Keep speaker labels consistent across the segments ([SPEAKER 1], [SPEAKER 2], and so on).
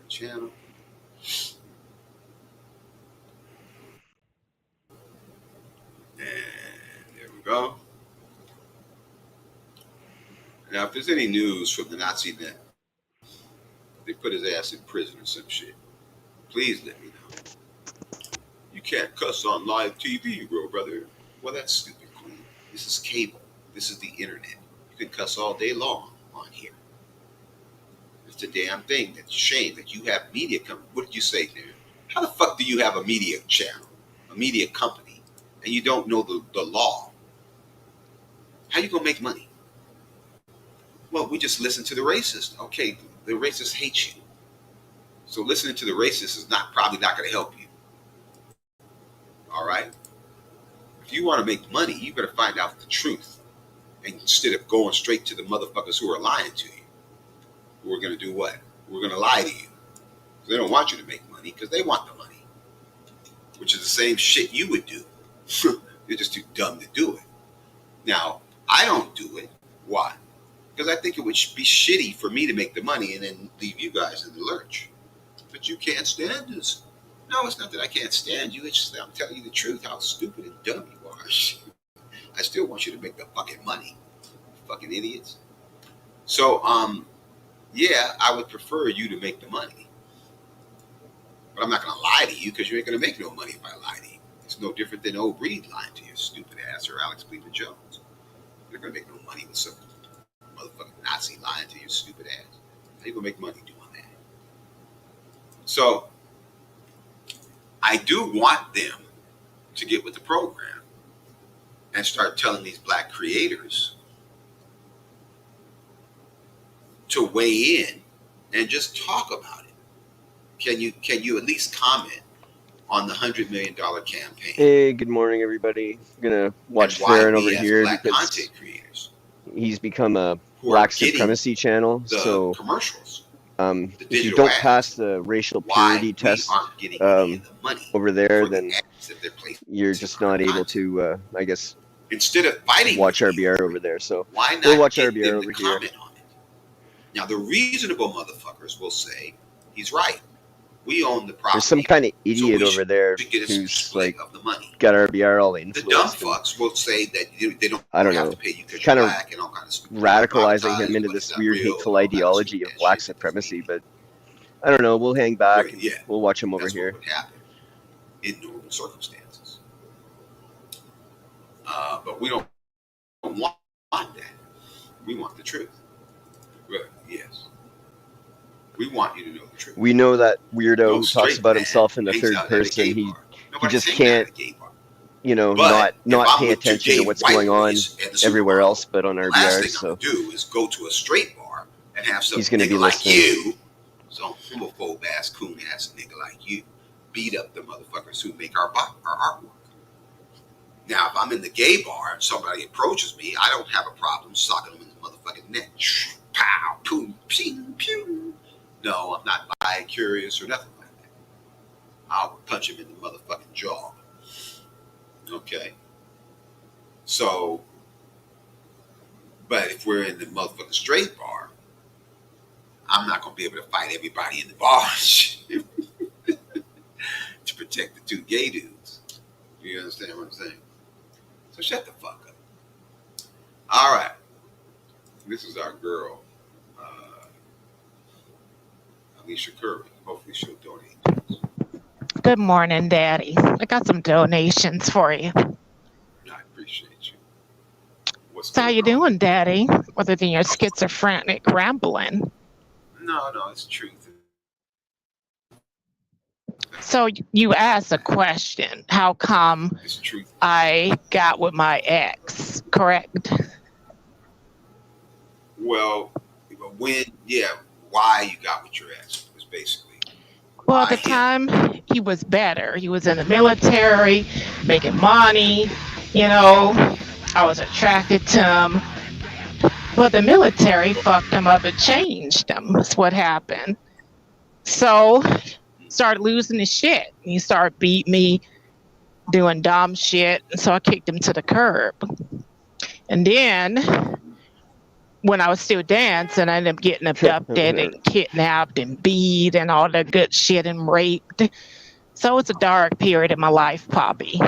[SPEAKER 1] channel. And there we go. Now, if there's any news from the Nazi net, they put his ass in prison or some shit, please let me know. You can't cuss on live TV, bro, brother. Well, that's stupid, queen. This is cable. This is the internet. You can cuss all day long on here. It's a damn thing. That's a shame that you have media company. What did you say there? How the fuck do you have a media channel, a media company, and you don't know the law? How you gonna make money? Well, we just listen to the racist. Okay, the racist hates you. So listening to the racist is probably not going to help you. All right? If you want to make money, you better find out the truth. And instead of going straight to the motherfuckers who are lying to you, who are going to do what? Who are going to lie to you. They don't want you to make money because they want the money, which is the same shit you would do. You're just too dumb to do it. Now, I don't do it. Why? Because I think it would be shitty for me to make the money and then leave you guys in the lurch. But you can't stand us. No, it's not that I can't stand you. It's just that I'm telling you the truth, how stupid and dumb you are. I still want you to make the fucking money. Fucking idiots. So, yeah, I would prefer you to make the money. But I'm not going to lie to you because you ain't going to make no money if I lie to you. It's no different than old Reed lying to your stupid ass or Alex Cleveland Jones. You're not going to make no money with some motherfucking Nazi lying to your stupid ass. How you gonna make money doing that? So I do want them to get with the program and start telling these black creators to weigh in and just talk about it. Can you at least comment on the $100 million campaign?
[SPEAKER 2] Hey, good morning, everybody. I'm gonna watch Farron over here because
[SPEAKER 1] content creators
[SPEAKER 2] he's become a black supremacy channel. So
[SPEAKER 1] commercials.
[SPEAKER 2] If you don't pass the racial purity test over there, then you're just not able to, I guess,
[SPEAKER 1] instead of fighting,
[SPEAKER 2] watch RBR over there. So
[SPEAKER 1] why not
[SPEAKER 2] we'll watch RBR over here.
[SPEAKER 1] On it? Now, the reasonable motherfuckers will say he's right. We own the property.
[SPEAKER 2] There's some kind of idiot over there who's like got RBR all influenced.
[SPEAKER 1] The dumb fucks will say that they don't have to pay you because
[SPEAKER 2] you're
[SPEAKER 1] black and all kinds of
[SPEAKER 2] radicalizing him into this weird hateful ideology of black supremacy. But I don't know. We'll hang back. And we'll watch him over here.
[SPEAKER 1] What would happen in normal circumstances. But we don't want that. We want the truth. Well, yes. We want you to know the truth.
[SPEAKER 2] We know that weirdo who talks about himself in the third person. He just can't, not pay attention to what's going on everywhere else but on RBR.
[SPEAKER 1] Last thing I'm gonna do is go to a straight bar and have some nigga like you, some homophobe ass, coon ass nigga like you, beat up the motherfuckers who make our artwork. Now, if I'm in the gay bar and somebody approaches me, I don't have a problem socking them in the motherfucking neck. Pow, boom, ping, pew. No, I'm not bi-curious or nothing like that. I'll punch him in the motherfucking jaw. Okay? So, but if we're in the motherfucking straight bar, I'm not going to be able to fight everybody in the bar to protect the two gay dudes. You understand what I'm saying? So shut the fuck up. All right. This is our girl. Alicia Curry. Hopefully she'll donate to us.
[SPEAKER 3] Good morning, Daddy. I got some donations for you.
[SPEAKER 1] I appreciate you.
[SPEAKER 3] How you doing, Daddy? Other than your schizophrenic rambling.
[SPEAKER 1] No, it's truth.
[SPEAKER 3] So you asked a question. How come I got with my ex, correct?
[SPEAKER 1] Well, why you got with your ex was basically.
[SPEAKER 3] Well, at the time, he was better. He was in the military, making money, I was attracted to him. But the military fucked him up and changed him. That's what happened. So, started losing his shit. He started beating me, doing dumb shit. And so I kicked him to the curb. And then when I was still dancing, I ended up getting abducted and kidnapped and beat and all that good shit and raped. So it's a dark period in my life, Poppy.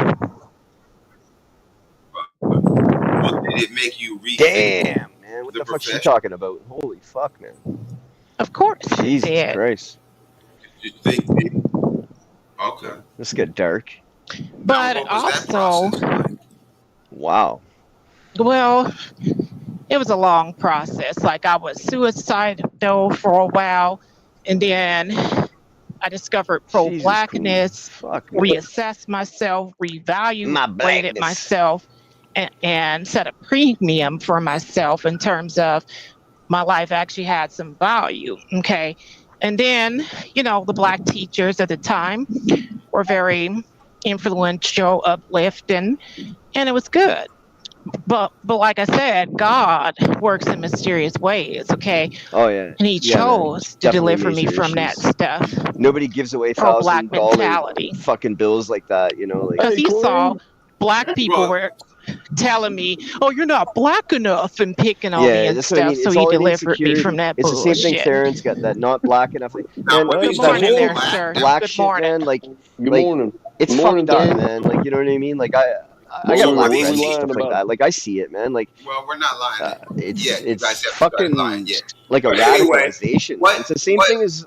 [SPEAKER 1] Well, did it make you rethink?
[SPEAKER 2] Damn, man, what the fuck's she talking about? Holy fuck, man.
[SPEAKER 3] Of course,
[SPEAKER 2] Jesus
[SPEAKER 3] it did.
[SPEAKER 2] Christ.
[SPEAKER 1] Did you think? Okay.
[SPEAKER 2] This got dark.
[SPEAKER 3] But
[SPEAKER 1] now, what was
[SPEAKER 3] also,
[SPEAKER 1] that process like?
[SPEAKER 2] Wow.
[SPEAKER 3] Well, it was a long process. Like I was suicidal for a while, and then I discovered pro-blackness, reassessed myself, reevaluated myself, and set a premium for myself in terms of my life actually had some value. Okay. And then, the Black teachers at the time were very influential, uplifting, and it was good. But like I said, God works in mysterious ways, okay?
[SPEAKER 2] Oh, yeah.
[SPEAKER 3] And he chose to deliver me from that stuff.
[SPEAKER 2] Nobody gives away $1,000 fucking bills like that,
[SPEAKER 3] Because he saw Black people were telling me, "Oh, you're not Black enough," and picking on me and stuff. So he delivered me from that bullshit.
[SPEAKER 2] It's the same thing Theron's got, that not Black enough. Man,
[SPEAKER 3] good morning there, sir.
[SPEAKER 2] Black
[SPEAKER 3] good
[SPEAKER 2] shit,
[SPEAKER 3] morning.
[SPEAKER 2] man.
[SPEAKER 4] Good morning.
[SPEAKER 2] It's fucked up, man. Like, you know what I mean? Like, I got a lot of friends and stuff like that. Like, I see it, man. Like,
[SPEAKER 1] well, we're not lying.
[SPEAKER 2] It's fucking like a radicalization. It's the same thing as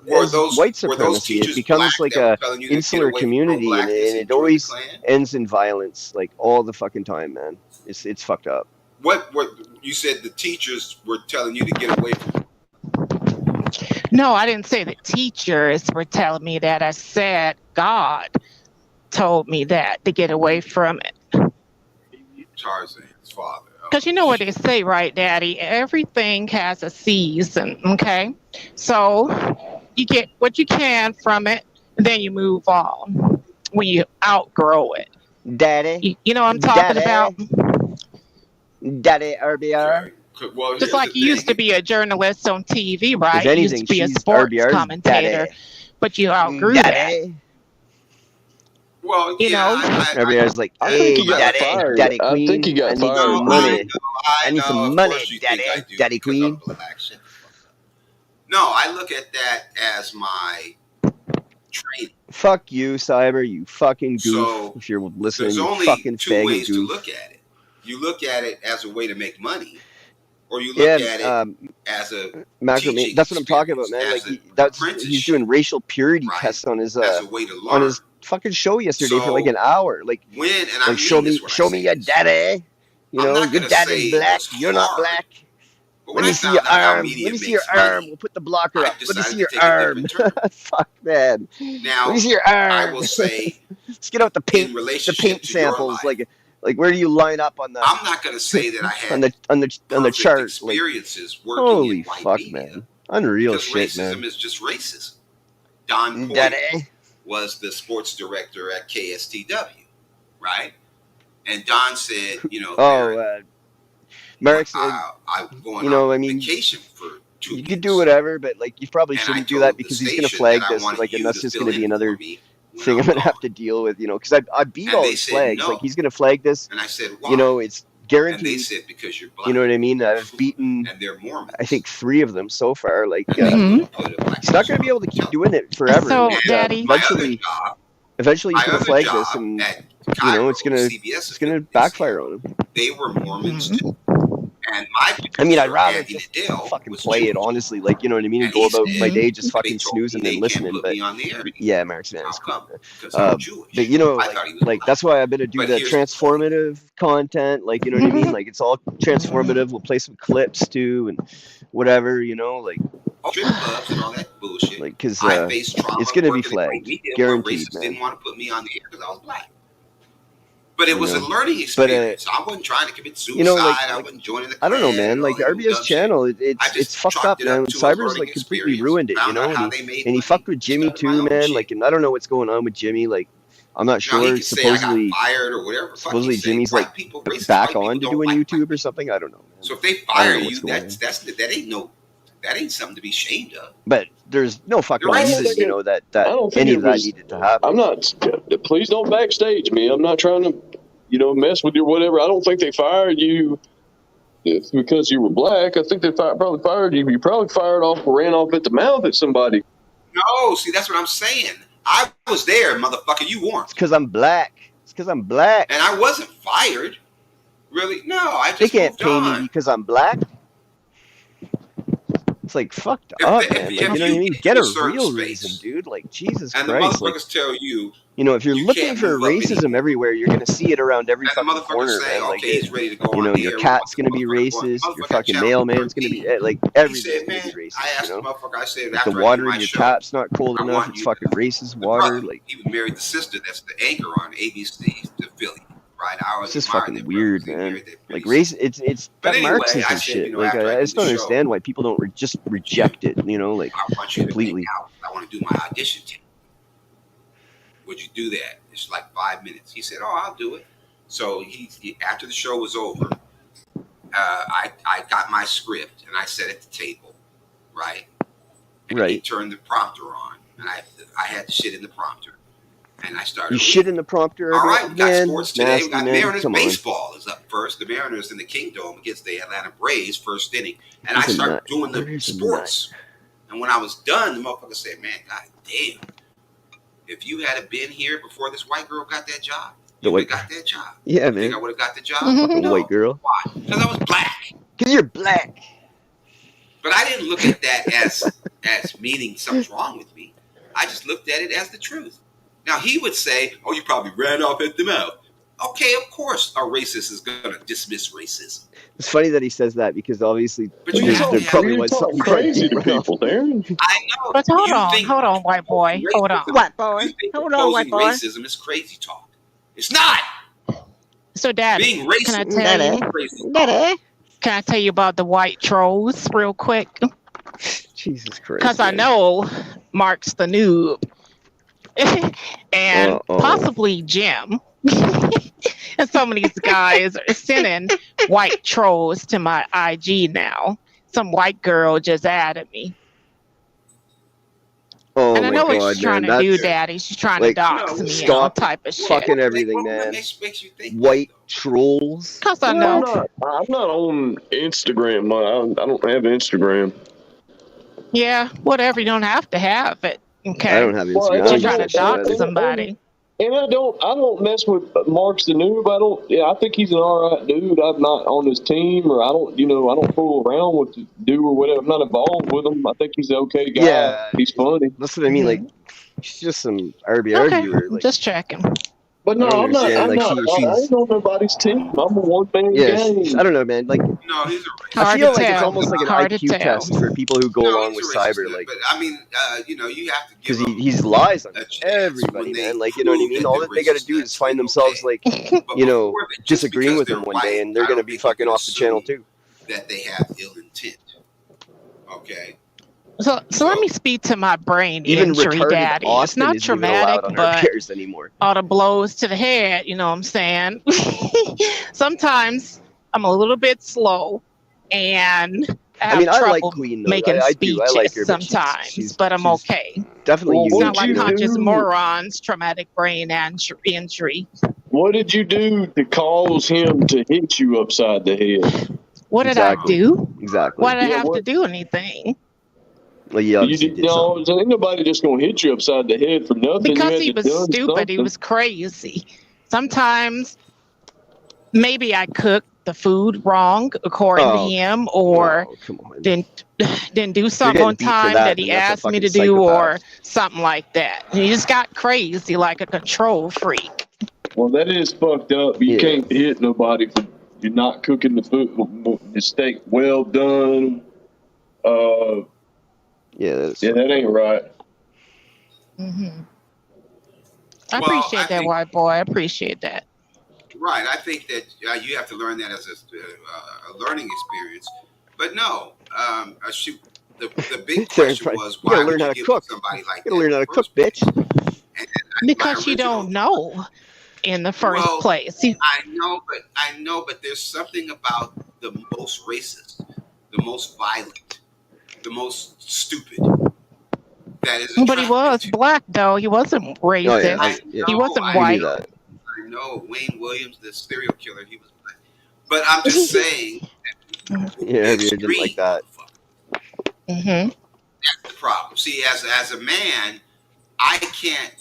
[SPEAKER 2] white supremacy. It becomes like a insular community, and it always ends in violence, like all the fucking time, man. It's fucked up.
[SPEAKER 1] What you said the teachers were telling you to get away from?
[SPEAKER 3] No, I didn't say the teachers were telling me that. I said God told me that to get away from it.
[SPEAKER 1] Tarzan's father.
[SPEAKER 3] Because you know what they say, right, Daddy? Everything has a season, okay? So you get what you can from it, and then you move on when you outgrow it.
[SPEAKER 2] Daddy?
[SPEAKER 3] You know what I'm talking about?
[SPEAKER 2] Daddy RBR?
[SPEAKER 1] Well,
[SPEAKER 3] just like you used to be a journalist on TV, right? You used to be a sports commentator, but you outgrew that.
[SPEAKER 1] Well,
[SPEAKER 2] everybody's like,
[SPEAKER 4] I think he got fired.
[SPEAKER 2] Daddy Queen,
[SPEAKER 4] I think he got fired.
[SPEAKER 2] Some money. I need some money, Daddy Queen.
[SPEAKER 1] No, I look at that as my training.
[SPEAKER 2] Fuck you, Cyber, you fucking goof. So, if you're listening,
[SPEAKER 1] there's only
[SPEAKER 2] fucking
[SPEAKER 1] two ways
[SPEAKER 2] goof.
[SPEAKER 1] to look at it. You look at it as a way to make money, or you look at it as a
[SPEAKER 2] macro. That's what I'm talking about, man. Like he's doing racial purity tests on his
[SPEAKER 1] as a way to learn.
[SPEAKER 2] On his fucking show yesterday for like an hour. Like show me your daddy. You know, your daddy's black. You're not black. Let me see your arm. Let me see your arm. We'll put the blocker up. Let me see your arm. Fuck, man.
[SPEAKER 1] Now,
[SPEAKER 2] let me see your arm.
[SPEAKER 1] I will say,
[SPEAKER 2] let's get out the paint samples. Like where do you line up on the?
[SPEAKER 1] I'm not going to say that I had
[SPEAKER 2] on the chart.
[SPEAKER 1] Experiences working
[SPEAKER 2] holy
[SPEAKER 1] in white
[SPEAKER 2] fuck,
[SPEAKER 1] media,
[SPEAKER 2] man! Unreal shit,
[SPEAKER 1] racism
[SPEAKER 2] man.
[SPEAKER 1] Racism is just racism. Don Poirier was the sports director at KSTW, right? And Don said,
[SPEAKER 2] Merrick's,
[SPEAKER 1] I'm going on vacation for 2
[SPEAKER 2] weeks. You
[SPEAKER 1] could
[SPEAKER 2] do whatever, but like you probably shouldn't do that because he's going to flag this, and that's just going to be another thing I'm going to have to deal with, because I beat all his flags. No. Like he's going to flag this.
[SPEAKER 1] And I said, why?
[SPEAKER 2] It's guaranteed.
[SPEAKER 1] And they said, because you're black.
[SPEAKER 2] You know what I mean? I've beaten,
[SPEAKER 1] and they're Mormons.
[SPEAKER 2] I think 3 of them so far. Like, he's not going to be able to keep doing it forever.
[SPEAKER 3] So, Daddy,
[SPEAKER 2] eventually he's going to flag this, and it's going to backfire on him.
[SPEAKER 1] They were Mormons too. And
[SPEAKER 2] I'd rather just fucking play it, honestly. Like, you know what I mean? And go about my day just fucking snoozing and listening. But yeah, Mark's man is cool. But that's why I've been to do the transformative content. Like, you know what I mean? Like, it's all transformative. We'll play some clips too, and whatever. Like
[SPEAKER 1] strip clubs and all that bullshit.
[SPEAKER 2] Like, because it's gonna be flagged, guaranteed, man.
[SPEAKER 1] Didn't want to put me on the air because I was black. But it was a learning experience. I wasn't trying to commit suicide. I wasn't joining the clan.
[SPEAKER 2] I don't know, man. Like RBR's channel, it's fucked up, man. Cyber's like completely ruined it, and he fucked with Jimmy too, man. Like, and I don't know what's going on with Jimmy. Like, I'm not sure. Supposedly,
[SPEAKER 1] fired or whatever.
[SPEAKER 2] Supposedly Jimmy's like back on to doing YouTube or something. I don't know, man.
[SPEAKER 1] So if they fire you, that ain't something to be ashamed of.
[SPEAKER 2] But there's no fucking reason, that any of that needed to happen.
[SPEAKER 4] I'm not. Please don't backstage me. I'm not trying to, mess with your whatever. I don't think they fired you It's because you were black. I think they probably fired you. You probably ran off at the mouth at somebody.
[SPEAKER 1] No, see, that's what I'm saying. I was there, motherfucker. You weren't.
[SPEAKER 2] It's because I'm black. It's because I'm black.
[SPEAKER 1] And I wasn't fired. Really? No, I just
[SPEAKER 2] They can't
[SPEAKER 1] moved
[SPEAKER 2] pay
[SPEAKER 1] on.
[SPEAKER 2] me because I'm black. It's like fucked up, man. Like, you know what I mean? Get a real reason, dude. Like, Jesus
[SPEAKER 1] and
[SPEAKER 2] Christ.
[SPEAKER 1] The motherfuckers tell you,
[SPEAKER 2] if you're looking for racism everywhere, you're gonna see it around every fucking corner,
[SPEAKER 1] say,
[SPEAKER 2] man. Like,
[SPEAKER 1] okay, he's ready to go on
[SPEAKER 2] your cat's gonna be racist. Your fucking mailman's gonna be like everything's gonna be racist.
[SPEAKER 1] I asked the motherfucker. I said,
[SPEAKER 2] if the water in your tap's not cold enough, it's fucking racist water. Like,
[SPEAKER 1] he married the sister that's the anchor on ABC, the Philly. Right,
[SPEAKER 2] it's just fucking weird, man. Like race, it's that Marxism shit. Like I just don't understand why people don't just reject it. Like
[SPEAKER 1] I want you
[SPEAKER 2] completely.
[SPEAKER 1] To out. I want to do my audition tape. Would you do that? It's like 5 minutes. He said, "Oh, I'll do it." So he after the show was over, I got my script and I set it at the table, right? And he turned the prompter on, and I had the shit in the prompter. And I started.
[SPEAKER 2] You shit in the prompter.
[SPEAKER 1] All right, we got sports today.
[SPEAKER 2] Nasty,
[SPEAKER 1] we got Mariners baseball is up first. The Mariners in the Kingdome against the Atlanta Braves, first inning. And I started doing the sports. And when I was done, the motherfucker said, "Man, god damn! If you had been here before this white girl got that job, you would have got that job."
[SPEAKER 2] Yeah, man.
[SPEAKER 1] You think I would have got the job?
[SPEAKER 2] Fucking white girl.
[SPEAKER 1] Why? Because I was black.
[SPEAKER 2] Because you're black.
[SPEAKER 1] But I didn't look at that as meaning something's wrong with me. I just looked at it as the truth. Now, he would say, "Oh, you probably ran off at the mouth." Okay, of course a racist is going to dismiss racism.
[SPEAKER 2] It's funny that he says that because obviously
[SPEAKER 4] there probably was something crazy to people there.
[SPEAKER 1] I know.
[SPEAKER 3] But hold on, white boy. Hold on.
[SPEAKER 2] White boy. Hold on, white boy.
[SPEAKER 1] Racism is crazy talk. It's not.
[SPEAKER 3] So, Daddy,
[SPEAKER 1] being racist,
[SPEAKER 3] can I tell you about the white trolls real quick?
[SPEAKER 2] Jesus Christ.
[SPEAKER 3] Because I know Mark's the noob. And possibly Jim and some of these guys are sending white trolls to my IG now. Some white girl just added me. And I know what she's trying to do, Daddy. She's trying to dox me and all type of shit.
[SPEAKER 2] Fucking everything, man. White trolls.
[SPEAKER 3] Because I know.
[SPEAKER 4] I'm not on Instagram. I don't have Instagram.
[SPEAKER 3] Yeah, whatever. You don't have to have it. Okay.
[SPEAKER 2] I don't have Instagram.
[SPEAKER 3] You're trying to dox somebody.
[SPEAKER 4] And I don't mess with Mark's the noob. I think he's an alright dude. I'm not on his team, or I don't fool around with the dude or whatever. I'm not involved with him. I think he's an okay guy.
[SPEAKER 2] Yeah.
[SPEAKER 4] He's funny.
[SPEAKER 2] That's what I mean. Like, he's just some RBR viewer. Like,
[SPEAKER 3] just checking.
[SPEAKER 4] But no, I'm not. I ain't on nobody's team. I'm a one-man game.
[SPEAKER 2] I don't know, man. Like,
[SPEAKER 1] no, he's
[SPEAKER 2] I feel like it's almost like an IQ test for people who go along with cyber. Like,
[SPEAKER 1] but I mean, you have to give
[SPEAKER 2] because he lies on everybody, man. Like, you know what I mean? All that they got to do is find themselves like, disagreeing with him one day, and they're gonna be fucking off the channel too.
[SPEAKER 1] That they have ill intent. Okay.
[SPEAKER 3] So let me speak to my brain injury, Daddy. It's not traumatic, but all the blows to the head, you know what I'm saying? Sometimes I'm a little bit slow, and I have trouble making speeches sometimes, but I'm okay.
[SPEAKER 2] Definitely,
[SPEAKER 3] it's not like conscious morons, traumatic brain injury.
[SPEAKER 4] What did you do to cause him to hit you upside the head?
[SPEAKER 3] What did I do?
[SPEAKER 2] Exactly.
[SPEAKER 3] Why did I have to do anything?
[SPEAKER 2] Well, yeah, ain't
[SPEAKER 4] nobody just gonna hit you upside the head for nothing.
[SPEAKER 3] Because he was stupid. He was crazy. Sometimes, maybe I cooked the food wrong according to him, or didn't do something on time that he asked me to do, or something like that. And he just got crazy like a control freak.
[SPEAKER 4] Well, that is fucked up. You can't hit nobody for you're not cooking the food, the steak well done. That ain't right.
[SPEAKER 3] Mm-hmm. I appreciate that, white boy. I appreciate that.
[SPEAKER 1] Right. I think that you have to learn that as a learning experience. But no, the big question was, why would you give somebody like that?
[SPEAKER 2] You gotta learn how to cook, bitch.
[SPEAKER 3] Because you don't know in the first place.
[SPEAKER 1] I know, but there's something about the most racist, the most violent, the most stupid. That is.
[SPEAKER 3] But he was black, though. He wasn't racist. He wasn't white.
[SPEAKER 1] I know Wayne Williams, the serial killer, he was black. But I'm just saying,
[SPEAKER 2] Yeah, RBR didn't like that.
[SPEAKER 3] Mm-hmm.
[SPEAKER 1] That's the problem. See, as a man, I can't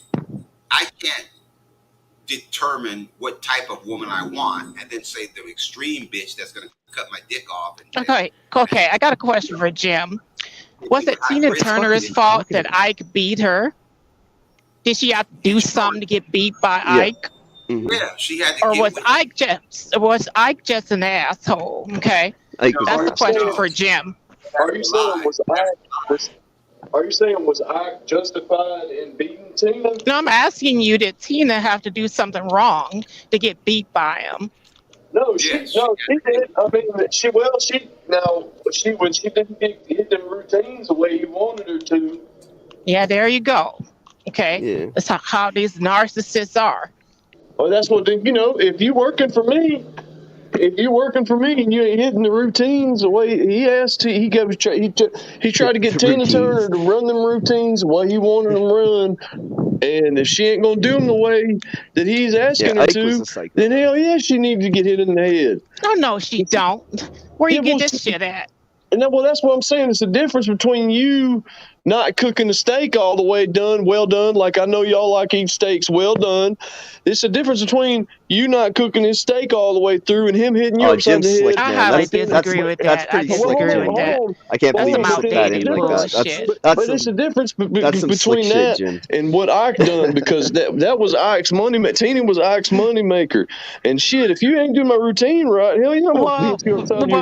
[SPEAKER 1] determine what type of woman I want, and then say the extreme bitch that's gonna cut my dick off.
[SPEAKER 3] Okay. I got a question for Jim. Was it Tina Turner's fault that Ike beat her? Did she have to do something to get beat by Ike?
[SPEAKER 2] Mm-hmm.
[SPEAKER 1] Yeah, she had to.
[SPEAKER 3] Or was Ike just an asshole? Okay, that's the question for Jim.
[SPEAKER 4] Are you saying was Ike justified in beating Tina?
[SPEAKER 3] No, I'm asking you, did Tina have to do something wrong to get beat by him?
[SPEAKER 4] No, she did. I mean, when she didn't hit them routines the way he wanted her to.
[SPEAKER 3] Yeah, there you go. Okay, that's how these narcissists are.
[SPEAKER 4] Well, that's what if you're working for me. If you're working for me and you ain't hitting the routines the way he asked, he tried to get Tina Turner to run them routines the way he wanted them run. And if she ain't gonna do them the way that he's asking her to, then hell yeah, she needs to get hit in the head.
[SPEAKER 3] No, she don't. Where you get this shit at?
[SPEAKER 4] And that's what I'm saying. It's the difference between you not cooking the steak all the way well done, like I know y'all like eat steaks well done. It's the difference between you not cooking his steak all the way through and him hitting you upside the head.
[SPEAKER 3] I highly disagree with that.
[SPEAKER 2] I disagree with that. I can't believe you put that in like that.
[SPEAKER 4] But it's the difference between that and what Ike done, because that was Ike's money. Tina was Ike's money maker. And shit, if you ain't doing my routine right, hell yeah,
[SPEAKER 3] well,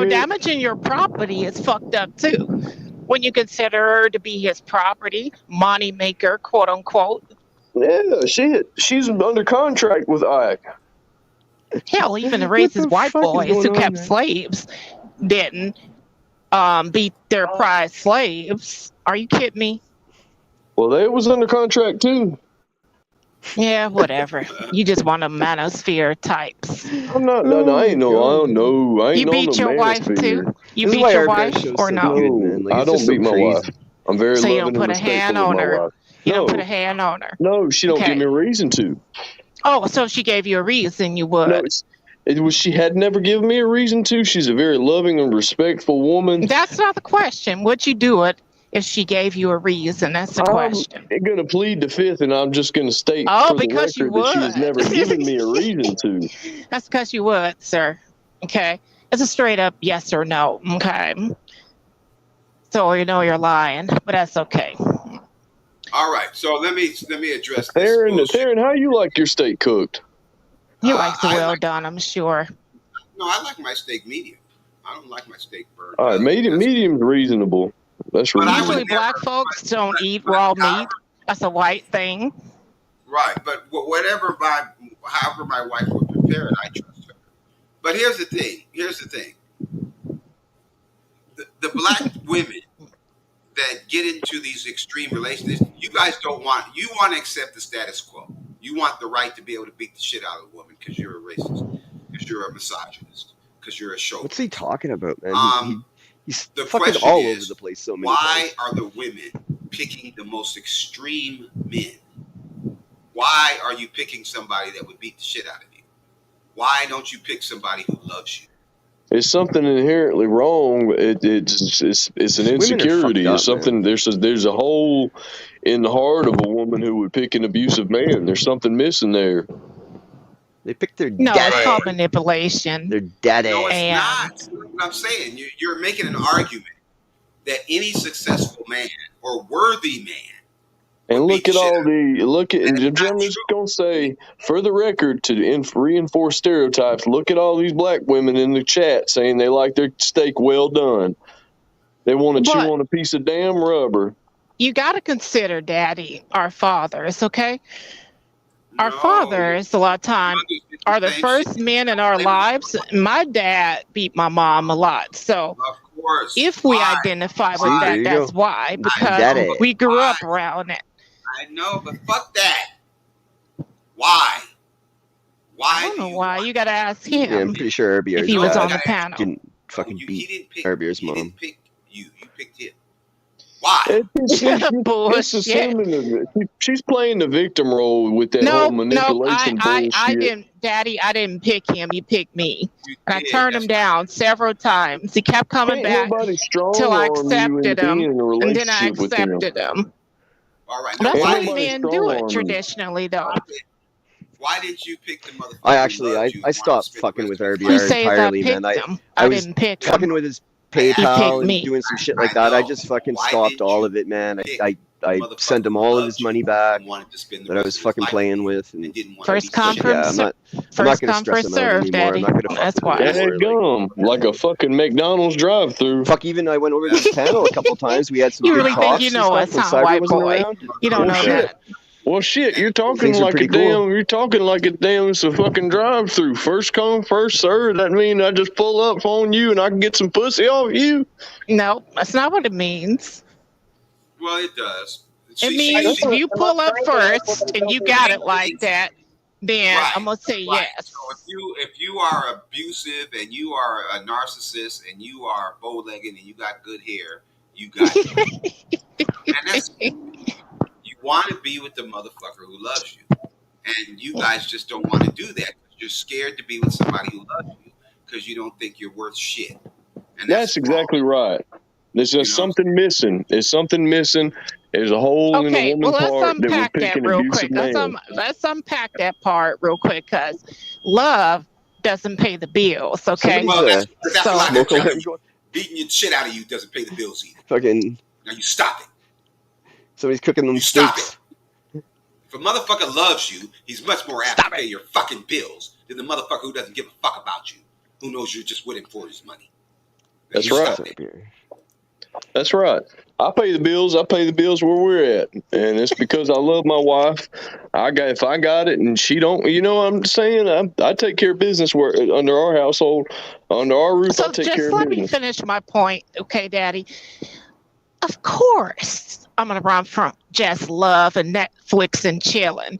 [SPEAKER 3] damaging your property is fucked up too. When you consider her to be his property, money maker, quote unquote.
[SPEAKER 4] Yeah, she's under contract with Ike.
[SPEAKER 3] Hell, even the racist white boys who kept slaves didn't beat their prize slaves. Are you kidding me?
[SPEAKER 4] Well, they was under contract too.
[SPEAKER 3] Yeah, whatever. You just want a manosphere types.
[SPEAKER 4] I'm not. No, I ain't no. I don't know. I ain't
[SPEAKER 3] you beat your wife too? You beat your wife or no?
[SPEAKER 4] I don't beat my wife. I'm very loving.
[SPEAKER 3] So you don't put a hand on her. You don't put a hand on her.
[SPEAKER 4] No, she don't give me a reason to.
[SPEAKER 3] Oh, so if she gave you a reason, you would.
[SPEAKER 4] No, she had never given me a reason to. She's a very loving and respectful woman.
[SPEAKER 3] That's not the question. Would you do it if she gave you a reason? That's the question.
[SPEAKER 4] I'm going to plead the fifth, and I'm just going to state for the record that she has never given me a reason to.
[SPEAKER 3] That's because you would, sir. Okay? It's a straight up yes or no. Okay? So you know you're lying, but that's okay.
[SPEAKER 1] All right, so let me address this.
[SPEAKER 4] Theron, how you like your steak cooked?
[SPEAKER 3] He likes it well done, I'm sure.
[SPEAKER 1] No, I like my steak medium. I don't like my steak burnt.
[SPEAKER 4] All right, medium's reasonable. That's reasonable.
[SPEAKER 3] Usually black folks don't eat raw meat. That's a white thing.
[SPEAKER 1] Right, but however my wife would prepare it, I trust her. But here's the thing. The black women that get into these extreme relationships, you guys don't want. You want to accept the status quo. You want the right to be able to beat the shit out of a woman because you're a racist, because you're a misogynist, because you're a chauvinist.
[SPEAKER 2] What's he talking about, man? He's fucking all over the place so many
[SPEAKER 1] times. Why are the women picking the most extreme men? Why are you picking somebody that would beat the shit out of you? Why don't you pick somebody who loves you?
[SPEAKER 4] It's something inherently wrong. It's an insecurity. It's something. There's a hole in the heart of a woman who would pick an abusive man. There's something missing there.
[SPEAKER 2] They picked their
[SPEAKER 3] daddy. No, it's called manipulation.
[SPEAKER 2] Their daddy.
[SPEAKER 1] No, it's not. What I'm saying, you're making an argument that any successful man or worthy man.
[SPEAKER 4] And I'm just going to say, for the record, to reinforce stereotypes, look at all these black women in the chat saying they like their steak well done. They want to chew on a piece of damn rubber.
[SPEAKER 3] You got to consider daddy, our fathers, okay? Our fathers, a lot of time, are the first men in our lives. My dad beat my mom a lot. So if we identify with that, that's why. Because we grew up around it.
[SPEAKER 1] I know, but fuck that. Why?
[SPEAKER 3] I don't know why. You got to ask him.
[SPEAKER 2] Yeah, I'm pretty sure RBR.
[SPEAKER 3] If he was on the panel.
[SPEAKER 2] Didn't fucking beat RBR's mom.
[SPEAKER 1] He didn't pick you. You picked him. Why?
[SPEAKER 4] It's assuming she's playing the victim role with that whole manipulation bullshit.
[SPEAKER 3] I didn't, Daddy. I didn't pick him. You picked me. And I turned him down several times. He kept coming back till I accepted him, and then I accepted him.
[SPEAKER 1] All right.
[SPEAKER 3] That's how men do it traditionally, though.
[SPEAKER 1] Why didn't you pick the motherfucker?
[SPEAKER 2] I stopped fucking with RBR entirely, man. I was fucking with his PayPal and doing some shit like that. I just fucking stopped all of it, man. I sent him all of his money back that I was fucking playing with. And
[SPEAKER 3] first come, first serve. I'm not gonna stress him out anymore. Daddy.
[SPEAKER 2] I'm not gonna
[SPEAKER 3] That's why.
[SPEAKER 4] Like a fucking McDonald's drive-through.
[SPEAKER 2] Fuck, even I went over to his panel a couple times. We had some.
[SPEAKER 3] You really think you know us, huh, white boy? You don't know that.
[SPEAKER 4] Well, shit, you're talking like a damn, it's a fucking drive-through. First come, first serve. That means I just pull up on you and I can get some pussy off you?
[SPEAKER 3] No, that's not what it means.
[SPEAKER 1] Well, it does.
[SPEAKER 3] It means if you pull up first and you got it like that, then I'm gonna say yes.
[SPEAKER 1] So if you are abusive and you are a narcissist and you are bow-legged and you got good hair, you got it. And that's you want to be with the motherfucker who loves you, and you guys just don't want to do that. You're scared to be with somebody who loves you because you don't think you're worth shit. And
[SPEAKER 4] that's exactly right. There's just something missing. There's something missing. There's a hole in the woman's heart that we're picking abusive man.
[SPEAKER 3] Let's unpack that part real quick, because love doesn't pay the bills, okay?
[SPEAKER 1] Well, that's what I'm telling you. Beating your shit out of you doesn't pay the bills either.
[SPEAKER 2] Fucking.
[SPEAKER 1] Now you stop it.
[SPEAKER 2] Somebody's cooking them
[SPEAKER 1] steaks.
[SPEAKER 2] Stop
[SPEAKER 1] it. If a motherfucker loves you, he's much more apt to pay your fucking bills than the motherfucker who doesn't give a fuck about you, who knows you're just with him for his money. Now
[SPEAKER 4] that's right. That's right. I pay the bills. I pay the bills where we're at, and it's because I love my wife. If I got it and she don't, you know what I'm saying? I take care of business under our household, under our roof.
[SPEAKER 3] So
[SPEAKER 4] I take care of business.
[SPEAKER 3] just let me finish my point, okay, Daddy? Of course, I'm gonna run from just love and Netflix and chilling.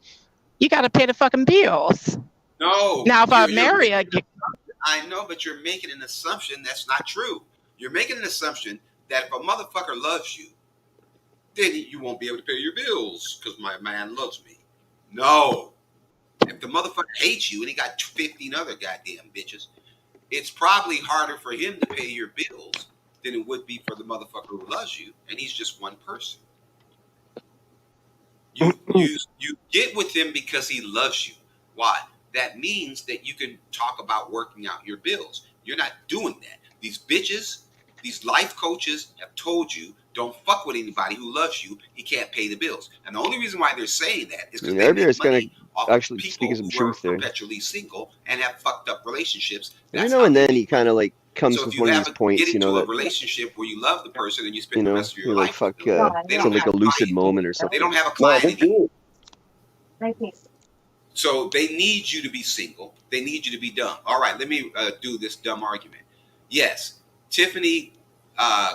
[SPEAKER 3] You got to pay the fucking bills.
[SPEAKER 1] No.
[SPEAKER 3] Now, if I marry again,
[SPEAKER 1] I know, but you're making an assumption that's not true. You're making an assumption that if a motherfucker loves you, then you won't be able to pay your bills because my man loves me. No. If the motherfucker hates you and he got 15 other goddamn bitches, it's probably harder for him to pay your bills than it would be for the motherfucker who loves you, and he's just one person. You get with him because he loves you. Why? That means that you can talk about working out your bills. You're not doing that. These bitches, these life coaches have told you, don't fuck with anybody who loves you. He can't pay the bills. And the only reason why they're saying that is because they make money off
[SPEAKER 2] actually
[SPEAKER 1] people
[SPEAKER 2] speak some
[SPEAKER 1] who
[SPEAKER 2] truth
[SPEAKER 1] are
[SPEAKER 2] there.
[SPEAKER 1] perpetually single and have fucked up relationships.
[SPEAKER 2] Every now and then he kind of like comes with one of these points,
[SPEAKER 1] get into
[SPEAKER 2] you know,
[SPEAKER 1] a
[SPEAKER 2] that
[SPEAKER 1] relationship where you love the person and you spend the rest of your life
[SPEAKER 2] like
[SPEAKER 1] with them. They don't
[SPEAKER 2] like
[SPEAKER 1] have
[SPEAKER 2] a lucid
[SPEAKER 1] client.
[SPEAKER 2] moment or something.
[SPEAKER 1] They don't have a client anymore. So they need you to be single. They need you to be dumb. All right, let me do this dumb argument. Yes, Tiffany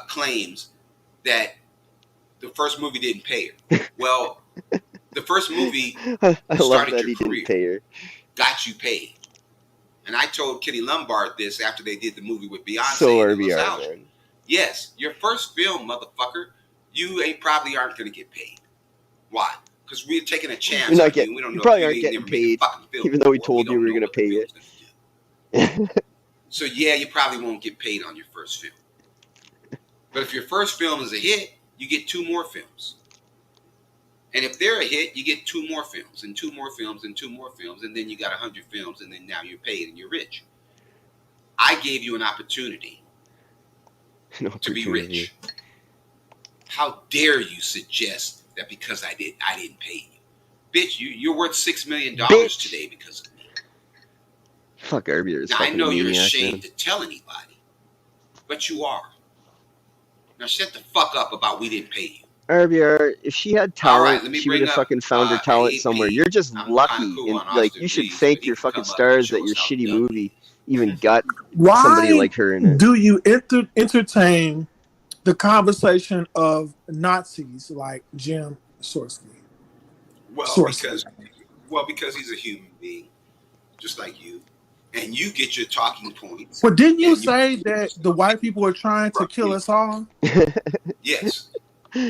[SPEAKER 1] claims that the first movie didn't pay her. Well, the first movie started your career, got you paid. And I told Kitty Lombard this after they did the movie with Beyonce.
[SPEAKER 2] So RBR, man.
[SPEAKER 1] Yes, your first film, motherfucker, you probably aren't going to get paid. Why? Because we're taking a chance. We don't know
[SPEAKER 2] probably aren't getting paid, even though we told you we were going to pay you.
[SPEAKER 1] So yeah, you probably won't get paid on your first film. But if your first film is a hit, you get 2 more films. And if they're a hit, you get 2 more films and 2 more films and 2 more films. And then you got 100 films and then now you're paid and you're rich. I gave you an opportunity to be rich. How dare you suggest that because I didn't pay you? Bitch, you're worth $6 million today because of me.
[SPEAKER 2] Fuck RBR.
[SPEAKER 1] Now, I know you're ashamed to tell anybody, but you are. Now shut the fuck up about we didn't pay you.
[SPEAKER 2] RBR, if she had talent, she would have fucking found her talent somewhere. You're just lucky. And, like, you should thank your fucking stars that your shitty movie even got somebody like her in it.
[SPEAKER 5] Do you entertain the conversation of Nazis like Jim Sorsky?
[SPEAKER 1] Well, because he's a human being, just like you. And you get your talking points.
[SPEAKER 5] But didn't you say that the white people are trying to kill us all?
[SPEAKER 1] Yes.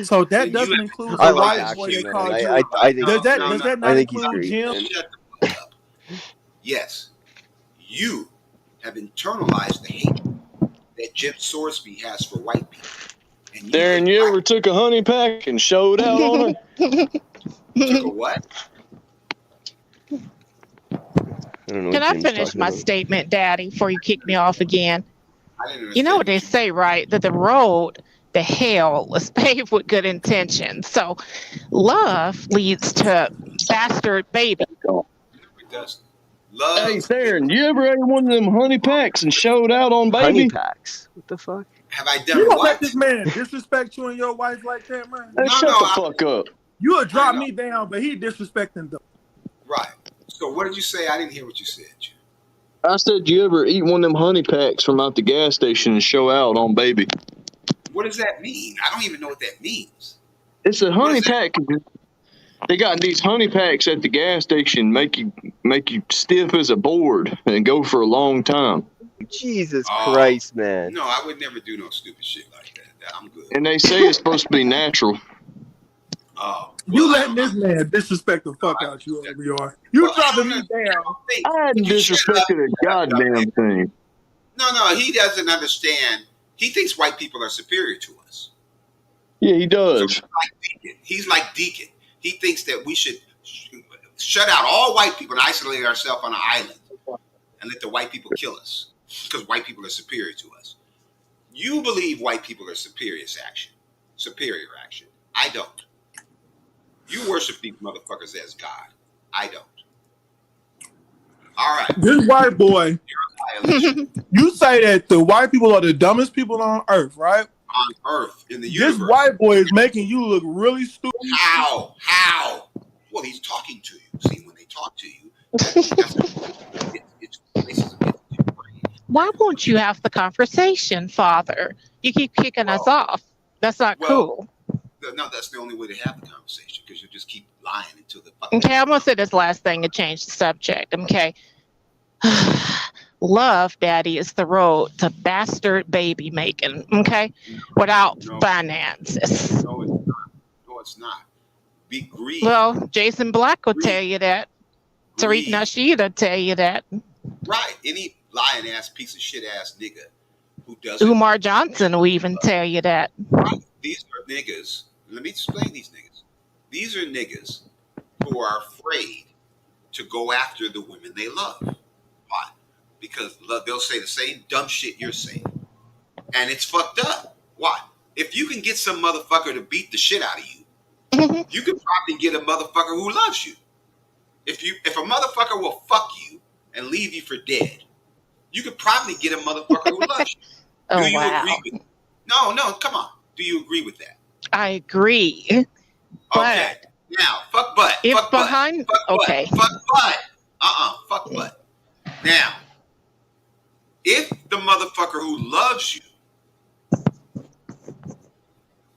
[SPEAKER 5] So that
[SPEAKER 1] then you
[SPEAKER 5] doesn't
[SPEAKER 1] have to
[SPEAKER 5] include
[SPEAKER 2] I
[SPEAKER 5] the
[SPEAKER 2] like
[SPEAKER 5] white boy
[SPEAKER 1] internalize
[SPEAKER 2] action,
[SPEAKER 5] they
[SPEAKER 1] shit.
[SPEAKER 2] man.
[SPEAKER 5] called you.
[SPEAKER 2] I think
[SPEAKER 5] Does
[SPEAKER 2] it's
[SPEAKER 5] that
[SPEAKER 2] great.
[SPEAKER 5] does that
[SPEAKER 2] I
[SPEAKER 5] not
[SPEAKER 2] think he's
[SPEAKER 5] include
[SPEAKER 2] great,
[SPEAKER 5] Jim?
[SPEAKER 2] man.
[SPEAKER 1] Shut the fuck up. Yes, you have internalized the hate that Jim Sorsby has for white people. And you
[SPEAKER 4] Darren,
[SPEAKER 1] think
[SPEAKER 4] you
[SPEAKER 1] white
[SPEAKER 4] ever took a honey pack and showed out on her?
[SPEAKER 1] took a what?
[SPEAKER 2] I don't know what
[SPEAKER 3] Can I
[SPEAKER 2] Jim's
[SPEAKER 3] finish
[SPEAKER 2] talking
[SPEAKER 3] my
[SPEAKER 2] about.
[SPEAKER 3] statement, Daddy, before you kick me off again?
[SPEAKER 1] I didn't
[SPEAKER 3] You know
[SPEAKER 1] understand
[SPEAKER 3] what they
[SPEAKER 1] what you
[SPEAKER 3] say, right? That the road to hell was paved with good intentions. So love leads to bastard baby.
[SPEAKER 1] No, it doesn't.
[SPEAKER 4] Hey,
[SPEAKER 1] Love
[SPEAKER 4] Darren,
[SPEAKER 1] leads.
[SPEAKER 4] you ever ate one of them honey packs and showed out on
[SPEAKER 2] Honey
[SPEAKER 4] baby?
[SPEAKER 2] packs. What the fuck?
[SPEAKER 1] Have I
[SPEAKER 5] You
[SPEAKER 1] done
[SPEAKER 5] gonna let
[SPEAKER 1] what?
[SPEAKER 5] this man disrespect you and your wife like that, man?
[SPEAKER 4] Hey,
[SPEAKER 1] No,
[SPEAKER 4] shut the
[SPEAKER 1] I
[SPEAKER 4] fuck up.
[SPEAKER 5] You would drop
[SPEAKER 1] know.
[SPEAKER 5] me down, but he disrespecting them.
[SPEAKER 1] Right. So what did you say? I didn't hear what you said, Jim.
[SPEAKER 4] I said, you ever eat one of them honey packs from out the gas station and show out on baby?
[SPEAKER 1] What does that mean? I don't even know what that means.
[SPEAKER 4] It's a
[SPEAKER 1] What
[SPEAKER 4] honey
[SPEAKER 1] is that?
[SPEAKER 4] pack. They got these honey packs at the gas station make you stiff as a board and go for a long time.
[SPEAKER 2] Jesus
[SPEAKER 1] Oh,
[SPEAKER 2] Christ, man.
[SPEAKER 1] no, I would never do no stupid shit like that. I'm good.
[SPEAKER 4] And they say it's supposed to be natural.
[SPEAKER 1] Oh, well,
[SPEAKER 5] You letting this man disrespect the fuck
[SPEAKER 1] I,
[SPEAKER 5] out you, RBR. You
[SPEAKER 1] well, I
[SPEAKER 5] dropping
[SPEAKER 1] don't,
[SPEAKER 5] me
[SPEAKER 1] I
[SPEAKER 5] down.
[SPEAKER 1] don't think.
[SPEAKER 4] I
[SPEAKER 1] Would
[SPEAKER 4] hadn't
[SPEAKER 1] you shut up?
[SPEAKER 4] disrespected a goddamn thing.
[SPEAKER 1] No, he doesn't understand. He thinks white people are superior to us.
[SPEAKER 4] Yeah, he
[SPEAKER 1] So
[SPEAKER 4] does.
[SPEAKER 1] he's like Deacon. He thinks that we should shut out all white people and isolate ourselves on an island and let the white people kill us because white people are superior to us. You believe white people are superior action. I don't. You worship these motherfuckers as God. I don't. All right.
[SPEAKER 5] This white boy,
[SPEAKER 1] Violation
[SPEAKER 5] you say that the white people are the dumbest people on earth, right?
[SPEAKER 1] on Earth in the
[SPEAKER 5] This
[SPEAKER 1] universe.
[SPEAKER 5] white boy is making you look really stupid.
[SPEAKER 1] How? Well, he's talking to you. See, when they talk to you, it's places against your brain.
[SPEAKER 3] Why won't you have the conversation, Father? You keep kicking us off. That's not cool.
[SPEAKER 1] No, that's the only way to have the conversation because you just keep lying until the fucking.
[SPEAKER 3] Okay, I'm gonna say this last thing and change the subject. Okay. Love, Daddy, is the road to bastard baby making, okay? Without finances.
[SPEAKER 1] No, it's not. No, it's not. Be greed.
[SPEAKER 3] Well, Jason Black will tell you that. Tariq
[SPEAKER 1] Greed.
[SPEAKER 3] Nasheed will tell you that.
[SPEAKER 1] Right. Any lying ass piece of shit ass nigga who doesn't.
[SPEAKER 3] Umar Johnson will even tell you that.
[SPEAKER 1] Right. These are niggas. Let me explain these niggas. These are niggas who are afraid to go after the women they love. Why? Because they'll say the same dumb shit you're saying. And it's fucked up. Why? If you can get some motherfucker to beat the shit out of you, you could probably get a motherfucker who loves you. If a motherfucker will fuck you and leave you for dead, you could probably get a motherfucker who loves you.
[SPEAKER 3] Oh,
[SPEAKER 1] Do you
[SPEAKER 3] wow.
[SPEAKER 1] agree with that? No, come on. Do you agree with that?
[SPEAKER 3] I agree. But
[SPEAKER 1] okay. Now, fuck butt.
[SPEAKER 3] If
[SPEAKER 1] fuck
[SPEAKER 3] behind
[SPEAKER 1] butt. Fuck
[SPEAKER 3] okay.
[SPEAKER 1] Butt. Fuck butt. Fuck butt. Now, if the motherfucker who loves you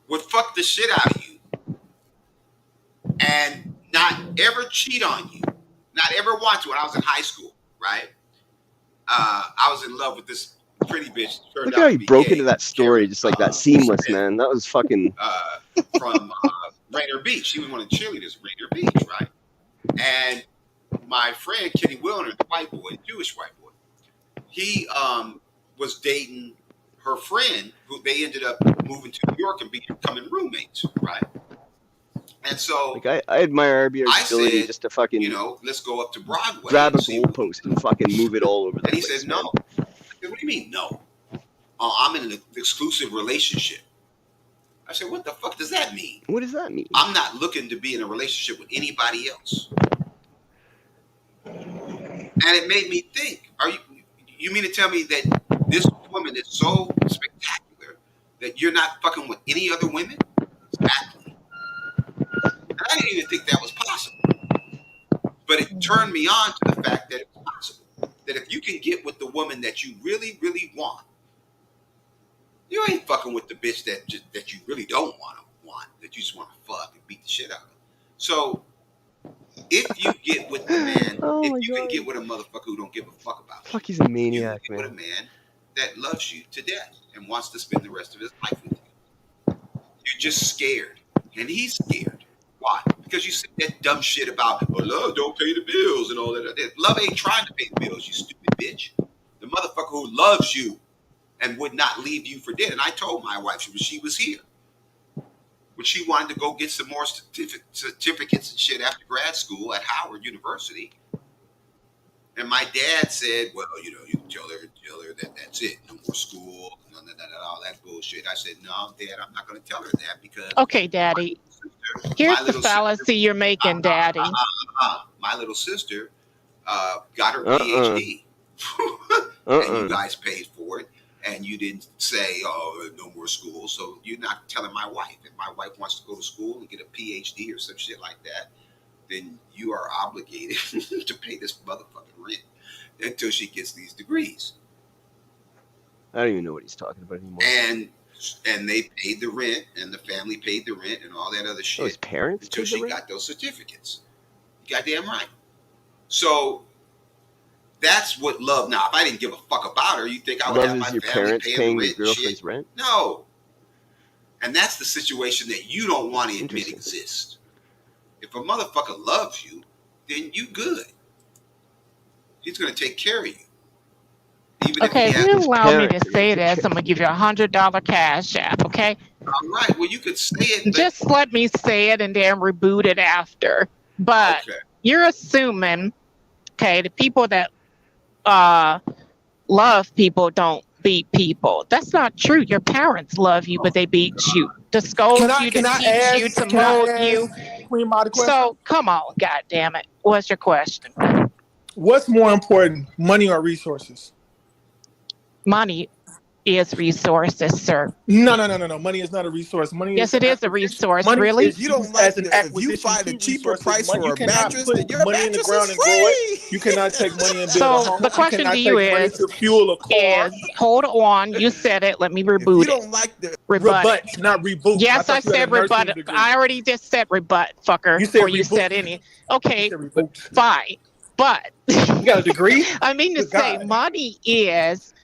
[SPEAKER 1] would fuck the shit out of you and not ever cheat on you, not ever want to. When I was in high school, right? I was in love with this pretty bitch.
[SPEAKER 2] Look how he broke into that story just like that, seamless, man. That was fucking.
[SPEAKER 1] From Rainier Beach. She was one of the cheerleaders at Rainier Beach, right? And my friend Kenny Wilner, the white boy, Jewish white boy, he was dating her friend, who they ended up moving to New York and becoming roommates, right? And so,
[SPEAKER 2] like, I admire RBR's ability just to fucking,
[SPEAKER 1] let's go up to Broadway,
[SPEAKER 2] grab a goalpost and fucking move it all over the place.
[SPEAKER 1] And he said, no. I said, what do you mean, no? I'm in an exclusive relationship. I said, what the fuck does that mean?
[SPEAKER 2] What does that mean?
[SPEAKER 1] I'm not looking to be in a relationship with anybody else. And it made me think, you mean to tell me that this woman is so spectacular that you're not fucking with any other women? Exactly. And I didn't even think that was possible. But it turned me on to the fact that it's possible. That if you can get with the woman that you really, really want, you ain't fucking with the bitch that you really don't want, that you just want to fuck and beat the shit out of. So, if you get with the man, can get with a motherfucker who don't give a fuck about you.
[SPEAKER 2] Fuck, he's a maniac,
[SPEAKER 1] you can get
[SPEAKER 2] man.
[SPEAKER 1] with a man that loves you to death and wants to spend the rest of his life with you. You're just scared. And he's scared. Why? Because you say that dumb shit about, oh, love don't pay the bills and all that. Love ain't trying to pay the bills, you stupid bitch. The motherfucker who loves you and would not leave you for dead. And I told my wife when she was here, when she wanted to go get some more certificates and shit after grad school at Howard University. And my dad said, well, you can tell her that that's it. No more school, all that bullshit. I said, no, Dad, I'm not going to tell her that because...
[SPEAKER 3] Okay, Daddy. Here's the fallacy you're making, Daddy.
[SPEAKER 1] My little sister got her PhD. And you guys paid for it. And you didn't say, oh, no more school. So you're not telling my wife. If my wife wants to go to school and get a PhD or some shit like that, then you are obligated to pay this motherfucking rent until she gets these degrees.
[SPEAKER 2] I don't even know what he's talking about anymore.
[SPEAKER 1] And they paid the rent, and the family paid the rent, and all that other shit.
[SPEAKER 2] His parents
[SPEAKER 1] until she got those certificates. Goddamn right. So that's what love. Now, if I didn't give a fuck about her, you think I would have my family paying your girlfriend's rent? No. And that's the situation that you don't want to admit exists. If a motherfucker loves you, then you good. He's going to take care of you.
[SPEAKER 3] Even okay, if you allow me to say this, I'm going to give you $100 cash app, okay?
[SPEAKER 1] All right, well, you could say it.
[SPEAKER 3] Just let me say it and then reboot it after. But you're assuming, okay, the people that love people don't beat people. That's not true. Your parents love you, but they beat you. To scold you, to teach you, to mold you. So, come on, goddammit. What's your question?
[SPEAKER 5] What's more important, money or resources?
[SPEAKER 3] Money is resources, sir.
[SPEAKER 5] No. Money is not a resource.
[SPEAKER 3] Yes, it is a resource. Really?
[SPEAKER 6] If you don't like if you find a cheaper price for a mattress, then your mattress is free.
[SPEAKER 5] You cannot take money and build a home.
[SPEAKER 3] The question to you is, hold on, you said it. Let me reboot it. You don't like the
[SPEAKER 5] rebut, not reboot.
[SPEAKER 3] Yes, I said rebut. I already just said rebut, fucker. Before you said any. Okay, fine. But
[SPEAKER 5] you got a degree?
[SPEAKER 3] I mean to say, money is.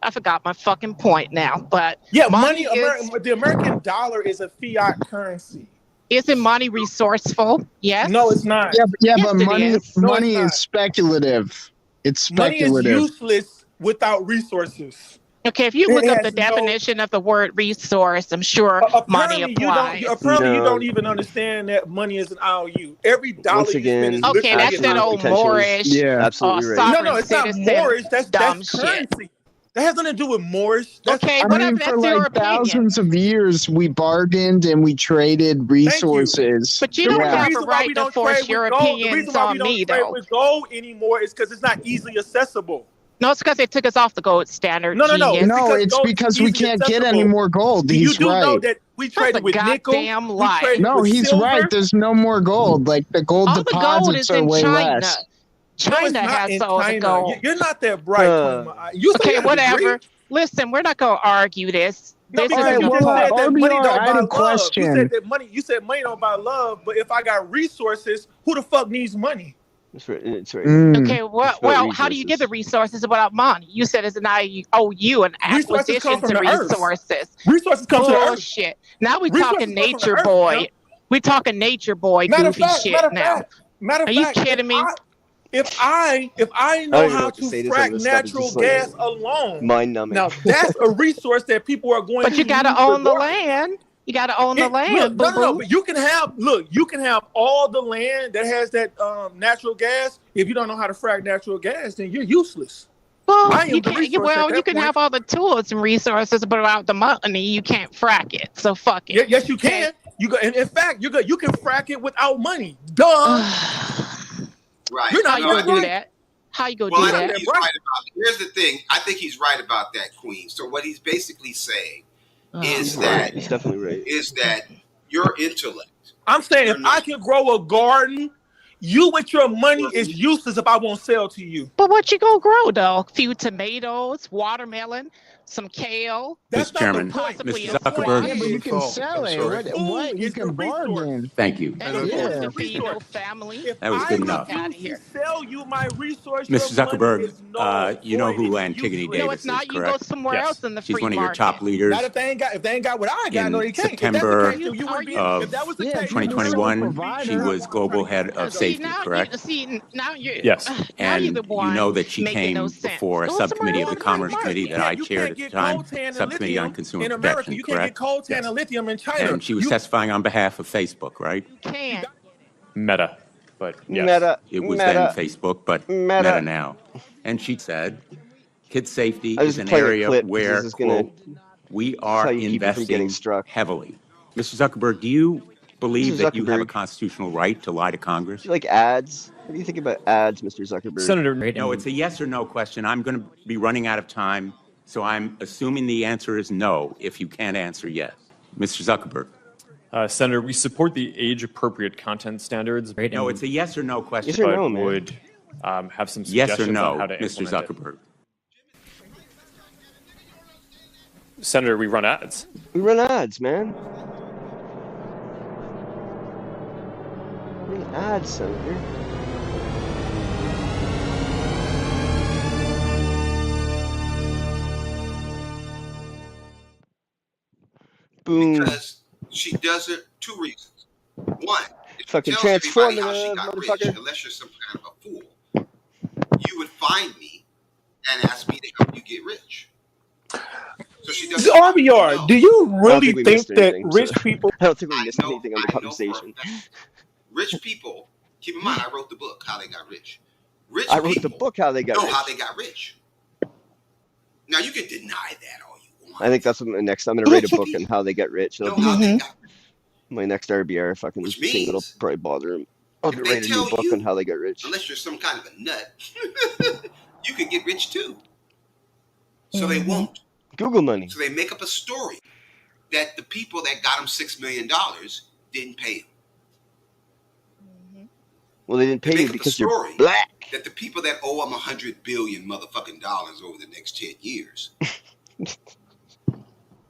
[SPEAKER 3] I forgot my fucking point now, but
[SPEAKER 5] money is, the American dollar is a fiat currency.
[SPEAKER 3] Isn't money resourceful? Yes.
[SPEAKER 5] No, it's not.
[SPEAKER 4] But money is speculative. It's speculative.
[SPEAKER 5] Money is useless without resources.
[SPEAKER 3] Okay, if you look up the definition of the word resource, I'm sure money applies.
[SPEAKER 5] Apparently, you don't even understand that money is an IOU. Every dollar you spend is
[SPEAKER 3] okay, that's that old Moorish.
[SPEAKER 2] Yeah, absolutely right.
[SPEAKER 5] No, it's not Moorish. That's currency. That has nothing to do with Moorish.
[SPEAKER 3] Okay, whatever. That's your opinion.
[SPEAKER 4] Thousands of years, we bargained and we traded resources.
[SPEAKER 3] But you don't have a right to force your opinions on me, though.
[SPEAKER 5] The reason why we don't trade with gold anymore is because it's not easily accessible.
[SPEAKER 3] No, it's because they took us off the gold standard.
[SPEAKER 4] No, it's because we can't get any more gold. He's right.
[SPEAKER 5] Know that we traded with nickel.
[SPEAKER 4] No, he's right. There's no more gold. Like the gold deposits are way less.
[SPEAKER 3] China has all the gold.
[SPEAKER 5] You're not that bright.
[SPEAKER 3] Okay, whatever. Listen, we're not going to argue this.
[SPEAKER 5] You said that money don't buy love. You said money don't buy love, but if I got resources, who the fuck needs money?
[SPEAKER 2] That's right.
[SPEAKER 3] Okay, well, how do you get the resources without money? You said it's an IOU, an acquisition to resources.
[SPEAKER 5] Resources come from the earth.
[SPEAKER 3] Shit. Now we're talking nature boy. We're talking nature boy goofy shit now. Are you kidding me?
[SPEAKER 5] If I know how to frack natural gas alone,
[SPEAKER 2] mind-numbing.
[SPEAKER 5] Now that's a resource that people are going to.
[SPEAKER 3] But you got to own the land. You got to own the land.
[SPEAKER 5] No. But you can have all the land that has that natural gas. If you don't know how to frack natural gas, then you're useless.
[SPEAKER 3] Well, you can have all the tools and resources, but without the money, you can't frack it. So fuck it.
[SPEAKER 5] Yes, you can. In fact, you can frack it without money. Duh.
[SPEAKER 1] Right.
[SPEAKER 3] How you gonna do that? How you gonna do that?
[SPEAKER 1] Here's the thing. I think he's right about that, Queen. So what he's basically saying is that
[SPEAKER 2] he's definitely right.
[SPEAKER 1] Is that your intellect?
[SPEAKER 5] I'm saying if I can grow a garden You with your money is useless if I won't sell to you.
[SPEAKER 3] But what you gonna grow though? A few tomatoes, watermelon, some kale.
[SPEAKER 5] That's
[SPEAKER 7] Mr. Chairman,
[SPEAKER 3] possibly
[SPEAKER 7] Mr.
[SPEAKER 3] a
[SPEAKER 7] Zuckerberg.
[SPEAKER 4] Yeah, but you can
[SPEAKER 5] squash.
[SPEAKER 4] sell it. What? You can bargain.
[SPEAKER 7] Thank you.
[SPEAKER 3] And of course to feed your family.
[SPEAKER 5] If
[SPEAKER 7] That was
[SPEAKER 5] I
[SPEAKER 7] good enough.
[SPEAKER 5] refuse to sell you my resource,
[SPEAKER 7] Mr.
[SPEAKER 5] your money
[SPEAKER 7] Zuckerberg,
[SPEAKER 5] is null,
[SPEAKER 7] you know
[SPEAKER 5] void,
[SPEAKER 7] who
[SPEAKER 5] and
[SPEAKER 7] Antigone
[SPEAKER 5] useless.
[SPEAKER 3] No,
[SPEAKER 7] Davis
[SPEAKER 3] it's not.
[SPEAKER 7] is,
[SPEAKER 3] You go
[SPEAKER 7] correct?
[SPEAKER 3] somewhere else in the free
[SPEAKER 7] She's one of your
[SPEAKER 3] market.
[SPEAKER 7] top leaders.
[SPEAKER 5] Not if they ain't got what I got.
[SPEAKER 7] In
[SPEAKER 5] No, they can't.
[SPEAKER 7] September
[SPEAKER 5] If that was the case, then you would be. If that was the case,
[SPEAKER 7] 2021, she was global head of safety, correct?
[SPEAKER 3] Now you're
[SPEAKER 8] Yes.
[SPEAKER 3] now you're
[SPEAKER 7] And
[SPEAKER 3] the one
[SPEAKER 7] you know that she
[SPEAKER 3] making
[SPEAKER 7] came
[SPEAKER 3] no sense.
[SPEAKER 7] before a
[SPEAKER 3] Go somewhere
[SPEAKER 7] subcommittee of
[SPEAKER 3] else
[SPEAKER 7] the
[SPEAKER 3] in free
[SPEAKER 7] Commerce Committee
[SPEAKER 3] market.
[SPEAKER 7] that I chaired at the time, Subcommittee on Consumer
[SPEAKER 5] in America.
[SPEAKER 7] Protection,
[SPEAKER 5] You can't
[SPEAKER 7] correct?
[SPEAKER 5] get coltan and lithium in China.
[SPEAKER 7] And she was testifying on behalf of Facebook, right?
[SPEAKER 3] You can.
[SPEAKER 8] Meta, but yes.
[SPEAKER 2] Meta.
[SPEAKER 7] It was then Facebook, but Meta now. And she said, kid safety is an area where, quote, we are investing heavily. Mr. Zuckerberg, do you believe that you have a constitutional right to lie to Congress?
[SPEAKER 2] Do you like ads? What do you think about ads, Mr. Zuckerberg?
[SPEAKER 8] Senator,
[SPEAKER 7] No, it's a yes or no question. I'm going to be running out of time, so I'm assuming the answer is no if you can't answer yes. Mr. Zuckerberg.
[SPEAKER 8] Senator, we support the age-appropriate content standards.
[SPEAKER 7] No, it's a yes or no question.
[SPEAKER 2] Yes or no, man?
[SPEAKER 8] Would have some suggestions
[SPEAKER 7] Yes or no,
[SPEAKER 8] on how to
[SPEAKER 7] Mr.
[SPEAKER 8] implement
[SPEAKER 7] Zuckerberg.
[SPEAKER 8] it. Senator, we run ads.
[SPEAKER 2] We run ads, man. We run ads, Senator. Boom.
[SPEAKER 1] Because she does it 2 reasons. One, it
[SPEAKER 2] Fucking
[SPEAKER 1] tells everybody how she
[SPEAKER 2] transformative,
[SPEAKER 1] got rich.
[SPEAKER 2] motherfucker.
[SPEAKER 1] Unless you're some kind of a fool, you would find me and ask me to help you get rich. So she does.
[SPEAKER 5] RBR, do you really think that rich people?
[SPEAKER 2] I don't think we missed anything on the conversation.
[SPEAKER 1] Rich people. Keep in mind, I wrote the book How They Got Rich. Rich
[SPEAKER 2] I wrote
[SPEAKER 1] people
[SPEAKER 2] the book How They Got
[SPEAKER 1] know
[SPEAKER 2] Rich.
[SPEAKER 1] how they got rich. Now you can deny that all you want.
[SPEAKER 2] I think that's what next. I'm gonna write a book on how they get rich.
[SPEAKER 1] Know how they got rich.
[SPEAKER 2] My next RBR fucking
[SPEAKER 1] Which
[SPEAKER 2] thing that'll
[SPEAKER 1] means
[SPEAKER 2] probably bother him. I'll
[SPEAKER 1] if
[SPEAKER 2] write
[SPEAKER 1] they
[SPEAKER 2] a new
[SPEAKER 1] tell
[SPEAKER 2] book
[SPEAKER 1] you,
[SPEAKER 2] on how they get rich.
[SPEAKER 1] unless you're some kind of a nut, you can get rich too. So they won't.
[SPEAKER 2] Google money.
[SPEAKER 1] So they make up a story that the people that got them $6 million didn't pay them.
[SPEAKER 2] Well, they didn't pay you because you're black.
[SPEAKER 1] That the people that owe them $100 billion motherfucking dollars over the next 10 years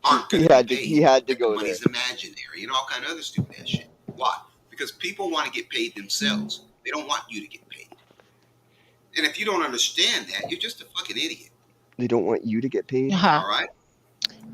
[SPEAKER 1] aren't going to be paid.
[SPEAKER 2] He had to go there.
[SPEAKER 1] Money's imaginary and all kind of other stupid ass shit. Why? Because people want to get paid themselves. They don't want you to get paid. And if you don't understand that, you're just a fucking idiot.
[SPEAKER 2] They don't want you to get paid.
[SPEAKER 1] All right.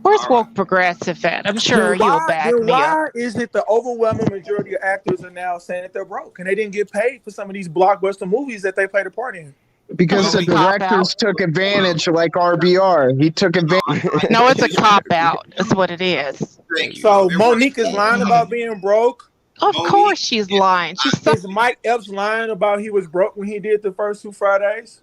[SPEAKER 3] Where's woke progressive at? I'm sure he'll back me
[SPEAKER 5] Why
[SPEAKER 3] up.
[SPEAKER 5] is it the overwhelming majority of actors are now saying that they're broke and they didn't get paid for some of these blockbuster movies that they played a part in?
[SPEAKER 4] Because the directors took advantage, like RBR. He took advantage.
[SPEAKER 3] No, it's a cop out. That's what it is.
[SPEAKER 5] So Monique is lying about being broke.
[SPEAKER 3] Of course she's lying.
[SPEAKER 5] Is Mike Epps lying about he was broke when he did the first 2 Fridays?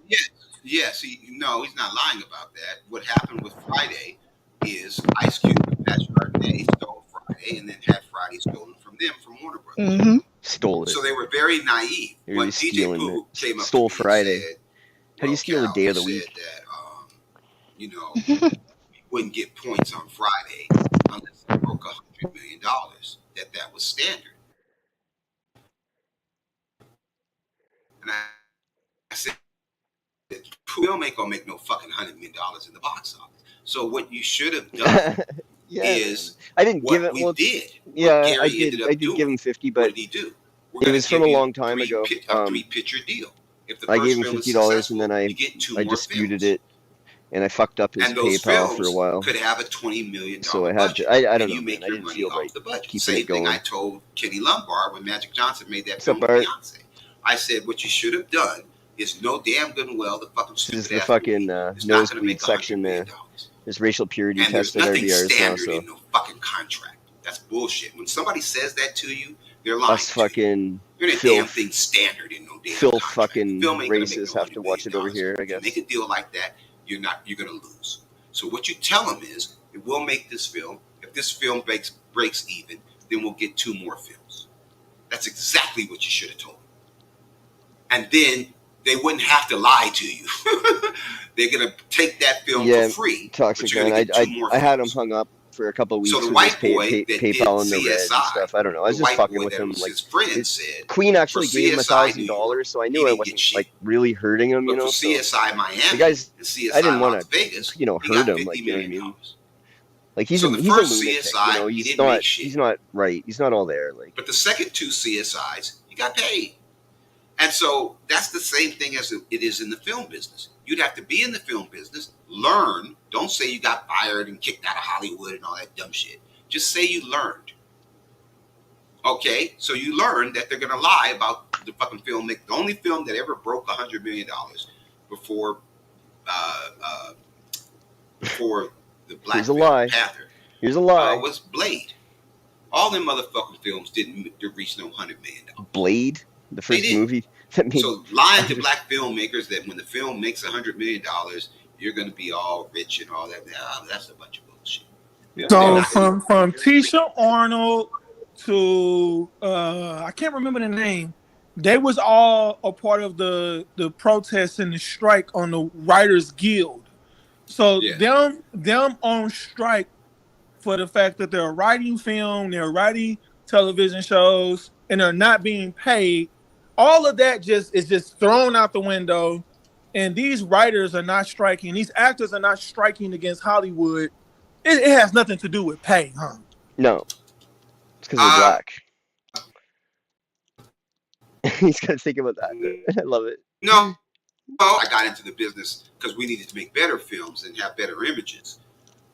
[SPEAKER 1] Yes. No, he's not lying about that. What happened with Friday is Ice Cube and Patrick Arquette stole Friday and then had Friday stolen from them from Warner Brothers.
[SPEAKER 2] Stole it.
[SPEAKER 1] So they were very naive.
[SPEAKER 2] When
[SPEAKER 1] DJ Pooh came up
[SPEAKER 2] stole
[SPEAKER 1] to me
[SPEAKER 2] Friday.
[SPEAKER 1] and said,
[SPEAKER 2] How do you steal a day of the week?
[SPEAKER 1] That, you wouldn't get points on Friday unless they broke $100 million. That was standard. And I said, filmmaker gonna make no fucking $100 million in the box office. So what you should have done is
[SPEAKER 2] I didn't
[SPEAKER 1] what
[SPEAKER 2] give it.
[SPEAKER 1] we
[SPEAKER 2] Well,
[SPEAKER 1] did.
[SPEAKER 2] Yeah,
[SPEAKER 1] Gary
[SPEAKER 2] I did. I did give him 50, but
[SPEAKER 1] what did he do?
[SPEAKER 2] It was from a long time ago.
[SPEAKER 1] A 3-picture deal. If the
[SPEAKER 2] I
[SPEAKER 1] first
[SPEAKER 2] gave him
[SPEAKER 1] film is
[SPEAKER 2] $50, and then
[SPEAKER 1] successful, you get 2
[SPEAKER 2] I
[SPEAKER 1] more
[SPEAKER 2] disputed
[SPEAKER 1] films.
[SPEAKER 2] it, and I fucked up his
[SPEAKER 1] And those
[SPEAKER 2] PayPal for a
[SPEAKER 1] films
[SPEAKER 2] while.
[SPEAKER 1] could have a $20 million
[SPEAKER 2] So I had
[SPEAKER 1] budget.
[SPEAKER 2] to. I don't
[SPEAKER 1] and
[SPEAKER 2] know.
[SPEAKER 1] You make
[SPEAKER 2] Man, I
[SPEAKER 1] your
[SPEAKER 2] didn't
[SPEAKER 1] money
[SPEAKER 2] feel
[SPEAKER 1] off
[SPEAKER 2] right
[SPEAKER 1] the budget.
[SPEAKER 2] keeping
[SPEAKER 1] Same
[SPEAKER 2] it going.
[SPEAKER 1] thing I told Kenny Lombard when Magic Johnson made that
[SPEAKER 2] What's
[SPEAKER 1] film
[SPEAKER 2] up,
[SPEAKER 1] with
[SPEAKER 2] Bart?
[SPEAKER 1] Beyonce. I said, what you should have done is know damn good and well the fucking
[SPEAKER 2] This
[SPEAKER 1] stupid
[SPEAKER 2] is the
[SPEAKER 1] ass
[SPEAKER 2] fucking
[SPEAKER 1] movie is not going to
[SPEAKER 2] nosebleed
[SPEAKER 1] make $100
[SPEAKER 2] section
[SPEAKER 1] million.
[SPEAKER 2] there. There's racial purity
[SPEAKER 1] And there's
[SPEAKER 2] test at
[SPEAKER 1] nothing
[SPEAKER 2] RBRs now,
[SPEAKER 1] standard
[SPEAKER 2] so
[SPEAKER 1] in no fucking contract. That's bullshit. When somebody says that to you, they're lying
[SPEAKER 2] us fucking
[SPEAKER 1] There ain't a damn thing standard in no damn
[SPEAKER 2] filth
[SPEAKER 1] contract.
[SPEAKER 2] fucking
[SPEAKER 1] Film ain't gonna make
[SPEAKER 2] racists
[SPEAKER 1] no
[SPEAKER 2] have to watch it over here, I guess.
[SPEAKER 1] Make a deal like that, you're gonna lose. So what you tell them is, we'll make this film. If this film breaks even, then we'll get 2 more films. That's exactly what you should have told them. And then they wouldn't have to lie to you. They're gonna take that film for free.
[SPEAKER 2] Toxic man. I had him hung up for a couple of weeks with his PayPal and the red and stuff. I don't know. I was just fucking with him. Like, Queen actually gave him $1,000, so I knew I wasn't like really hurting him. You know, so the guys, I didn't want to, hurt him. Like, you know what I mean? Like he's a lunatic. You know, he's not right. He's not all there. Like,
[SPEAKER 1] but the second 2 CSIs, you got paid. And so that's the same thing as it is in the film business. You'd have to be in the film business, learn. Don't say you got fired and kicked out of Hollywood and all that dumb shit. Just say you learned. Okay? So you learned that they're going to lie about the fucking film. The only film that ever broke $100 million before the Black Panther.
[SPEAKER 2] Here's a lie.
[SPEAKER 1] Was Blade. All them motherfucking films didn't reach no $100 million.
[SPEAKER 2] Blade? The first movie that made.
[SPEAKER 1] So lying to black filmmakers that when the film makes $100 million, you're going to be all rich and all that. That's a bunch of bullshit.
[SPEAKER 5] So from Tisha Arnold to I can't remember the name. They was all a part of the protests and the strike on the Writers Guild. So them on strike for the fact that they're writing film, they're writing television shows, and they're not being paid. All of that is just thrown out the window, and these writers are not striking. These actors are not striking against Hollywood. It has nothing to do with pay, huh?
[SPEAKER 2] No, it's because they're black. He's got to think about that. I love it.
[SPEAKER 1] No, I got into the business because we needed to make better films and have better images.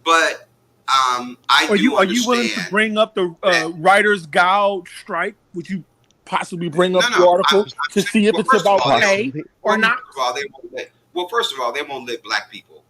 [SPEAKER 1] But are you willing to bring up the
[SPEAKER 5] Writers Guild strike? Would you possibly bring up the article to see if it's about pay or not?
[SPEAKER 1] First of all, they won't let black people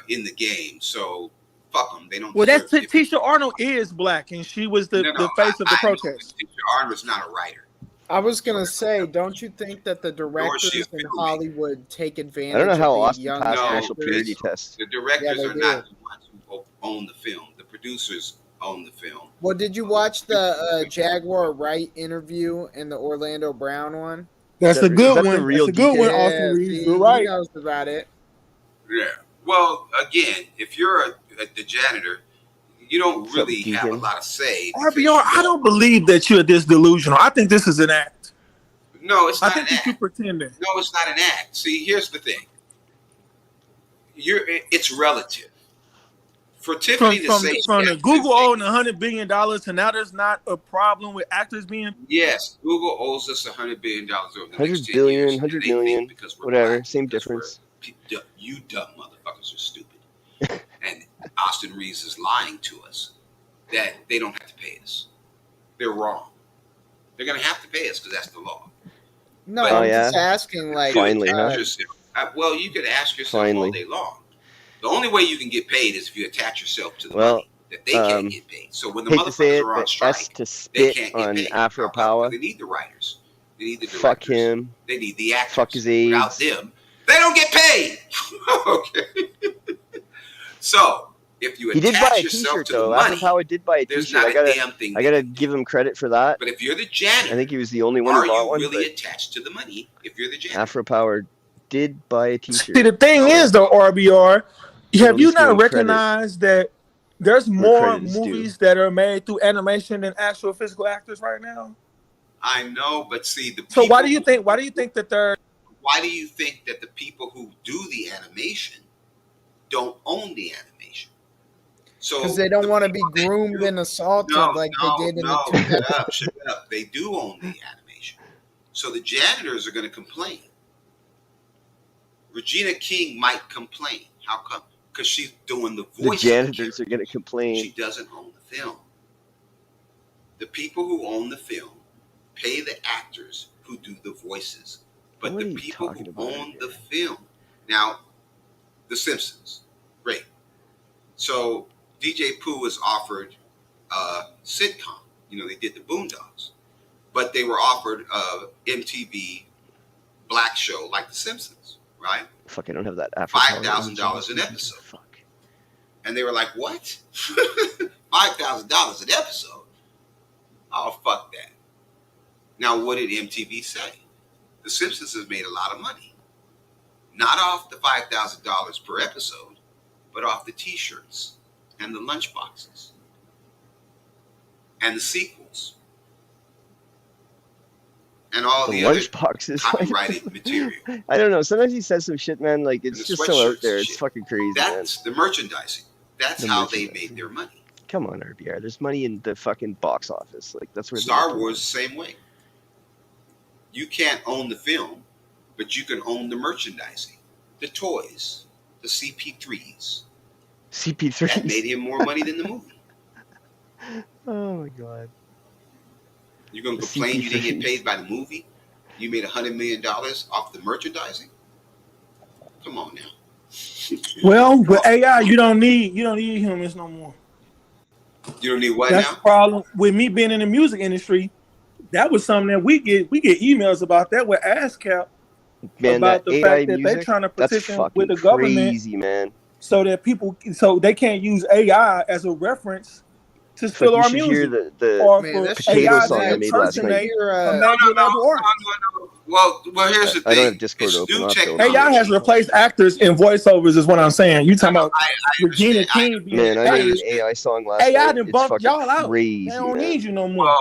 [SPEAKER 1] in the game, so fuck them. They don't.
[SPEAKER 5] Well, that's Tisha Arnold is black, and she was the face of the protest.
[SPEAKER 1] Tisha Arnold's not a writer.
[SPEAKER 9] I was gonna say, don't you think that the directors in Hollywood take advantage?
[SPEAKER 2] I don't know how
[SPEAKER 9] of
[SPEAKER 2] Austin passed national purity test.
[SPEAKER 1] The directors are not the ones who own the film. The producers own the film.
[SPEAKER 9] Well, did you watch the Jaguar Wright interview and the Orlando Brown one?
[SPEAKER 5] That's a good one. That's a good one, Austin Reeves. You're right.
[SPEAKER 9] He knows about it.
[SPEAKER 1] Yeah. Well, again, if you're the janitor, you don't really have a lot of say.
[SPEAKER 5] RBR, I don't believe that you're this delusional. I think this is an act.
[SPEAKER 1] No, it's not.
[SPEAKER 5] I think you're pretending.
[SPEAKER 1] No, it's not an act. See, here's the thing. It's relative. For Tiffany to say
[SPEAKER 5] from the Google owing $100 billion to now there's not a problem with actors being.
[SPEAKER 1] Yes, Google owes us $100 billion over the next 10
[SPEAKER 2] billion,
[SPEAKER 1] years.
[SPEAKER 2] 100 million, whatever, black, same difference.
[SPEAKER 1] You dumb motherfuckers are stupid. And Austin Reeves is lying to us that they don't have to pay us. They're wrong. They're going to have to pay us because that's the law.
[SPEAKER 9] No, I'm just asking, like,
[SPEAKER 2] finally,
[SPEAKER 1] well, you could ask yourself all day long. The only way you can get paid is if you attach yourself to the money that they can't get paid. So when the motherfuckers are on strike, they can't get paid.
[SPEAKER 2] Afro Power.
[SPEAKER 1] They need the writers. They need the directors.
[SPEAKER 2] Fuck him.
[SPEAKER 1] They need the actors.
[SPEAKER 2] Fuck his AIDS.
[SPEAKER 1] Without them, they don't get paid. Okay. So if you attach yourself to the money,
[SPEAKER 2] Afro Power did buy a t-shirt.
[SPEAKER 1] There's not a damn thing.
[SPEAKER 2] I gotta give him credit for that.
[SPEAKER 1] But if you're the janitor,
[SPEAKER 2] I think he was the only one who bought one.
[SPEAKER 1] Are you really attached to the money? If you're the janitor,
[SPEAKER 2] Afro Power did buy a t-shirt.
[SPEAKER 5] See, the thing is, though, RBR. Have you not recognized that there's more movies that are made through animation than actual physical actors right now?
[SPEAKER 1] I know, but see the.
[SPEAKER 5] So why do you think that they're?
[SPEAKER 1] Why do you think that the people who do the animation don't own the animation? So
[SPEAKER 9] because they don't want to be groomed and assaulted they did in the.
[SPEAKER 1] Shut up! They do own the animation, so the janitors are going to complain. Regina King might complain. How come? Because she's doing the voice.
[SPEAKER 2] The janitors are going to complain.
[SPEAKER 1] She doesn't own the film. The people who own the film pay the actors who do the voices. But the people who own the film. Now, The Simpsons. Great. So, DJ Pooh was offered a sitcom. They did the Boondocks. But they were offered a MTV black show like The Simpsons, right?
[SPEAKER 2] Fuck, I don't have that.
[SPEAKER 1] $5,000 an episode.
[SPEAKER 2] Fuck.
[SPEAKER 1] And they were like, what? $5,000 an episode? Oh, fuck that. Now, what did MTV say? The Simpsons has made a lot of money. Not off the $5,000 per episode, but off the t-shirts. and the lunchboxes and the sequels and all the other copyrighted material.
[SPEAKER 2] I don't know. Sometimes he says some shit, man. Like it's just so out there. It's fucking crazy.
[SPEAKER 1] That's the merchandising. That's how they made their money.
[SPEAKER 2] Come on, RBR. There's money in the fucking box office. Like that's where
[SPEAKER 1] Star Wars the same way. You can't own the film, but you can own the merchandising, the toys, the CP3s.
[SPEAKER 2] CP3s.
[SPEAKER 1] That made him more money than the movie.
[SPEAKER 2] Oh my god.
[SPEAKER 1] You're gonna complain you didn't get paid by the movie? You made $100 million off the merchandising? Come on now.
[SPEAKER 5] Well, with AI, you don't need humans no more.
[SPEAKER 1] You don't need what
[SPEAKER 5] That's
[SPEAKER 1] now?
[SPEAKER 5] the problem with me being in the music industry. That was something that we get emails about that with ASCAP.
[SPEAKER 2] Man,
[SPEAKER 5] about
[SPEAKER 2] that
[SPEAKER 5] the
[SPEAKER 2] AI
[SPEAKER 5] fact that
[SPEAKER 2] music,
[SPEAKER 5] they're trying to petition
[SPEAKER 2] that's
[SPEAKER 5] with the
[SPEAKER 2] fucking
[SPEAKER 5] government,
[SPEAKER 2] crazy, man.
[SPEAKER 5] so that they can't use AI as a reference to steal our music, or for
[SPEAKER 2] potato song I made last night.
[SPEAKER 1] Well, here's the thing.
[SPEAKER 2] I don't have Discord open.
[SPEAKER 5] AI has replaced actors in voiceovers, is what I'm saying. You talking about Regina King?
[SPEAKER 2] Man, I made an AI song last night.
[SPEAKER 5] AI done bumped y'all out.
[SPEAKER 2] Crazy,
[SPEAKER 5] they don't
[SPEAKER 2] man.
[SPEAKER 5] need you no more.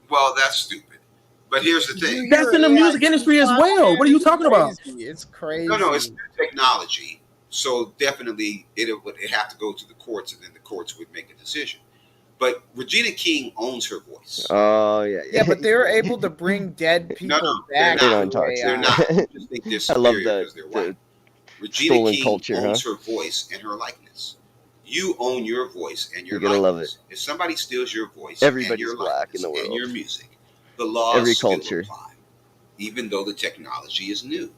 [SPEAKER 1] Well, that's stupid. But here's the thing.
[SPEAKER 5] That's in the music industry as well. What are you talking about?
[SPEAKER 9] It's crazy.
[SPEAKER 1] No, it's technology. So definitely it would have to go to the courts, and then the courts would make a decision. But Regina King owns her voice.
[SPEAKER 2] Oh yeah.
[SPEAKER 9] Yeah, but they're able to bring dead people back.
[SPEAKER 1] They're not. I just think they're superior because they're white. Regina King owns her voice and her likeness. You own your voice and your likeness. Love it. If somebody steals your voice, and your
[SPEAKER 2] black in the world,
[SPEAKER 1] and your music, the laws
[SPEAKER 2] every
[SPEAKER 1] still
[SPEAKER 2] culture
[SPEAKER 1] apply, even though the technology is new.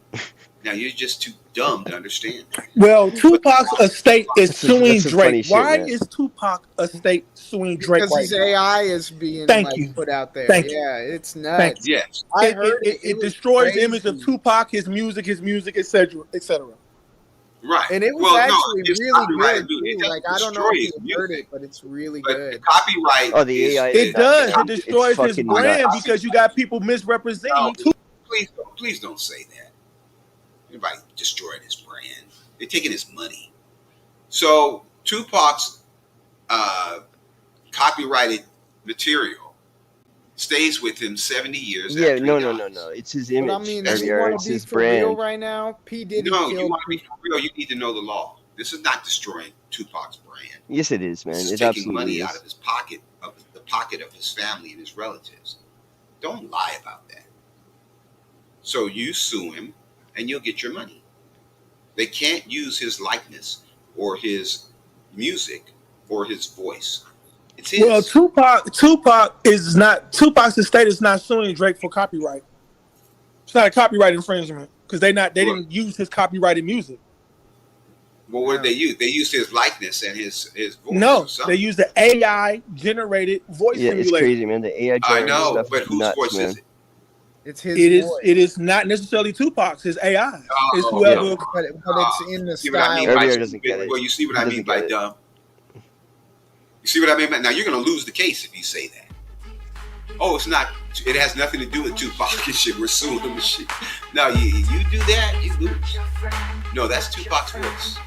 [SPEAKER 1] Now you're just too dumb to understand that.
[SPEAKER 5] Well, Tupac's estate is suing Drake. Why is Tupac estate suing Drake?
[SPEAKER 9] Because his AI is being put out there. Yeah, it's nuts.
[SPEAKER 1] Yes,
[SPEAKER 9] I heard
[SPEAKER 5] it destroys the image of Tupac, his music, etc., etc.
[SPEAKER 1] Right,
[SPEAKER 9] and it was really good. Too. Like I don't know if you heard it, but it's really good.
[SPEAKER 1] Copyright.
[SPEAKER 2] Oh, the AI.
[SPEAKER 5] It does. It destroys his brand because you got people misrepresenting.
[SPEAKER 1] Please don't say that. Everybody destroyed his brand. They're taking his money. So Tupac's copyrighted material stays with him 70 years.
[SPEAKER 2] Yeah, no. It's his image.
[SPEAKER 9] But I mean, if you want to be for real right now, P. Diddy
[SPEAKER 1] No, you want to be for real, you need to know the law. This is not destroying Tupac's brand.
[SPEAKER 2] Yes, it is, man.
[SPEAKER 1] It's taking money out of his pocket, of the pocket of his family and his relatives. Don't lie about that. So you sue him, and you'll get your money. They can't use his likeness or his music or his voice. It's his.
[SPEAKER 5] Well, Tupac's estate is not suing Drake for copyright. It's not a copyright infringement because they didn't use his copyrighted music.
[SPEAKER 1] Well, what did they use? They used his likeness and his voice.
[SPEAKER 5] No, they used the AI generated voice simulation.
[SPEAKER 2] It's crazy, man. The AI generated stuff
[SPEAKER 1] but whose voice is it?
[SPEAKER 9] It's his voice.
[SPEAKER 5] It is not necessarily Tupac's. His AI. It's whoever.
[SPEAKER 9] But it's in the style.
[SPEAKER 2] RBR doesn't get it.
[SPEAKER 1] Well, you see what I mean by dumb. You see what I mean by now? You're going to lose the case if you say that. Oh, it's not. It has nothing to do with Tupac and shit. We're suing him and shit. No, you do that, you lose. No, that's Tupac's voice.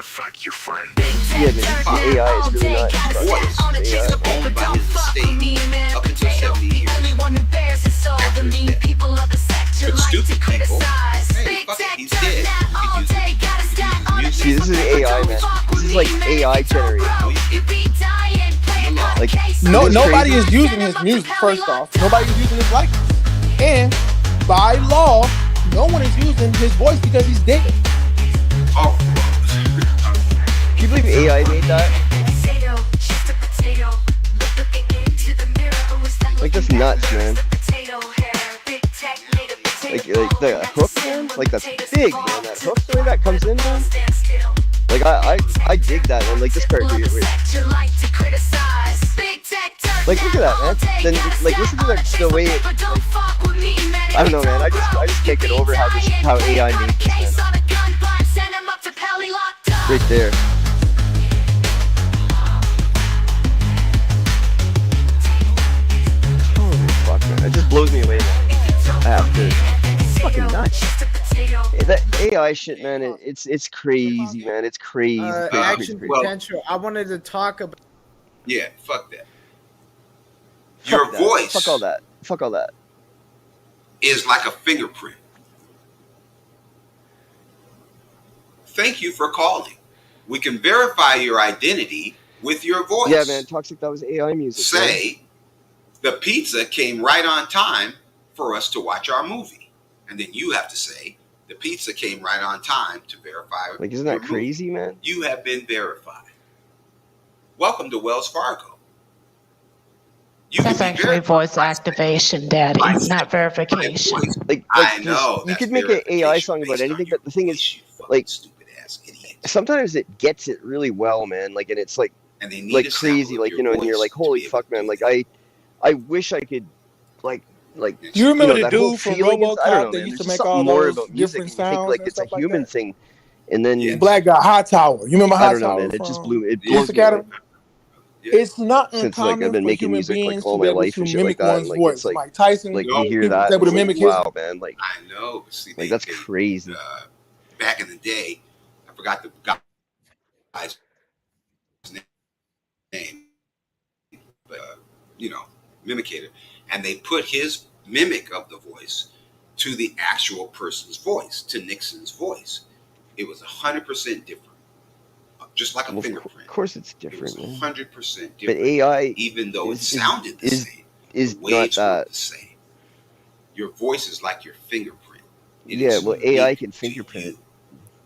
[SPEAKER 10] Fuck your friend.
[SPEAKER 2] Yeah, but the AI is really not
[SPEAKER 1] voice. The AI is owned by his estate up until 70 years. But stupid people, hey, fuck it, he's dead.
[SPEAKER 2] See, this is AI, man. This is like AI generated. Like,
[SPEAKER 5] nobody is using his music. First off, nobody is using his likeness, and by law, no one is using his voice because he's dead.
[SPEAKER 1] Oh.
[SPEAKER 2] Can you believe AI made that? Like, that's nuts, man. Like the hook, man. Like, that's big, man. That hook, the way that comes in, man. Like, I dig that, man. Like, this part here, wait. Like, look at that, man. Then, like, listen to the way it, like, I don't know, man. I just can't get over how AI made this, man. Right there. Holy fuck, man. It just blows me away, man. I have to. It's fucking nuts. That AI shit, man, it's crazy, man. It's crazy.
[SPEAKER 9] Action potential. I wanted to talk about.
[SPEAKER 1] Yeah, fuck that.
[SPEAKER 2] Your voice. Fuck all that. Fuck all that.
[SPEAKER 1] Is like a fingerprint. Thank you for calling. We can verify your identity with your voice.
[SPEAKER 2] Yeah, man, Toxic, that was AI music.
[SPEAKER 1] Say, the pizza came right on time for us to watch our movie. And then you have to say, the pizza came right on time to verify.
[SPEAKER 2] Like, isn't that crazy, man?
[SPEAKER 1] You have been verified. Welcome to Wells Fargo.
[SPEAKER 3] That's actually voice activation, Daddy, not verification.
[SPEAKER 2] Like
[SPEAKER 1] I know.
[SPEAKER 2] You could make an AI song about anything, but the thing is, like, sometimes it gets it really well, man. Like, and it's like crazy, like, you know, and you're like, holy fuck, man. Like, I wish I could, like.
[SPEAKER 5] You remember the
[SPEAKER 2] that
[SPEAKER 5] dude from RoboCop that used to make all those different sounds?
[SPEAKER 2] Like, it's a human thing, and then
[SPEAKER 5] Black guy, High Tower. You remember High Tower?
[SPEAKER 2] Man. It just blew. It blew.
[SPEAKER 5] It's not
[SPEAKER 2] since like I've been making music like all my life and shit like that. And, like,
[SPEAKER 5] voice.
[SPEAKER 2] it's like
[SPEAKER 5] Mike Tyson,
[SPEAKER 2] like you hear that,
[SPEAKER 5] able to
[SPEAKER 2] like,
[SPEAKER 5] mimic
[SPEAKER 2] wow, man, like
[SPEAKER 1] I know. See,
[SPEAKER 2] like that's crazy.
[SPEAKER 1] Back in the day, I forgot the guy's name, but you know, mimicator, and they put his mimic of the voice to the actual person's voice, to Nixon's voice. It was 100% different. Just like a fingerprint.
[SPEAKER 2] Of course, it's different.
[SPEAKER 1] It was 100% different.
[SPEAKER 2] But AI,
[SPEAKER 1] even though it sounded the same,
[SPEAKER 2] is
[SPEAKER 1] the
[SPEAKER 2] not
[SPEAKER 1] waves were
[SPEAKER 2] that.
[SPEAKER 1] the same. Your voice is like your fingerprint.
[SPEAKER 2] Yeah, well, AI can fingerprint it.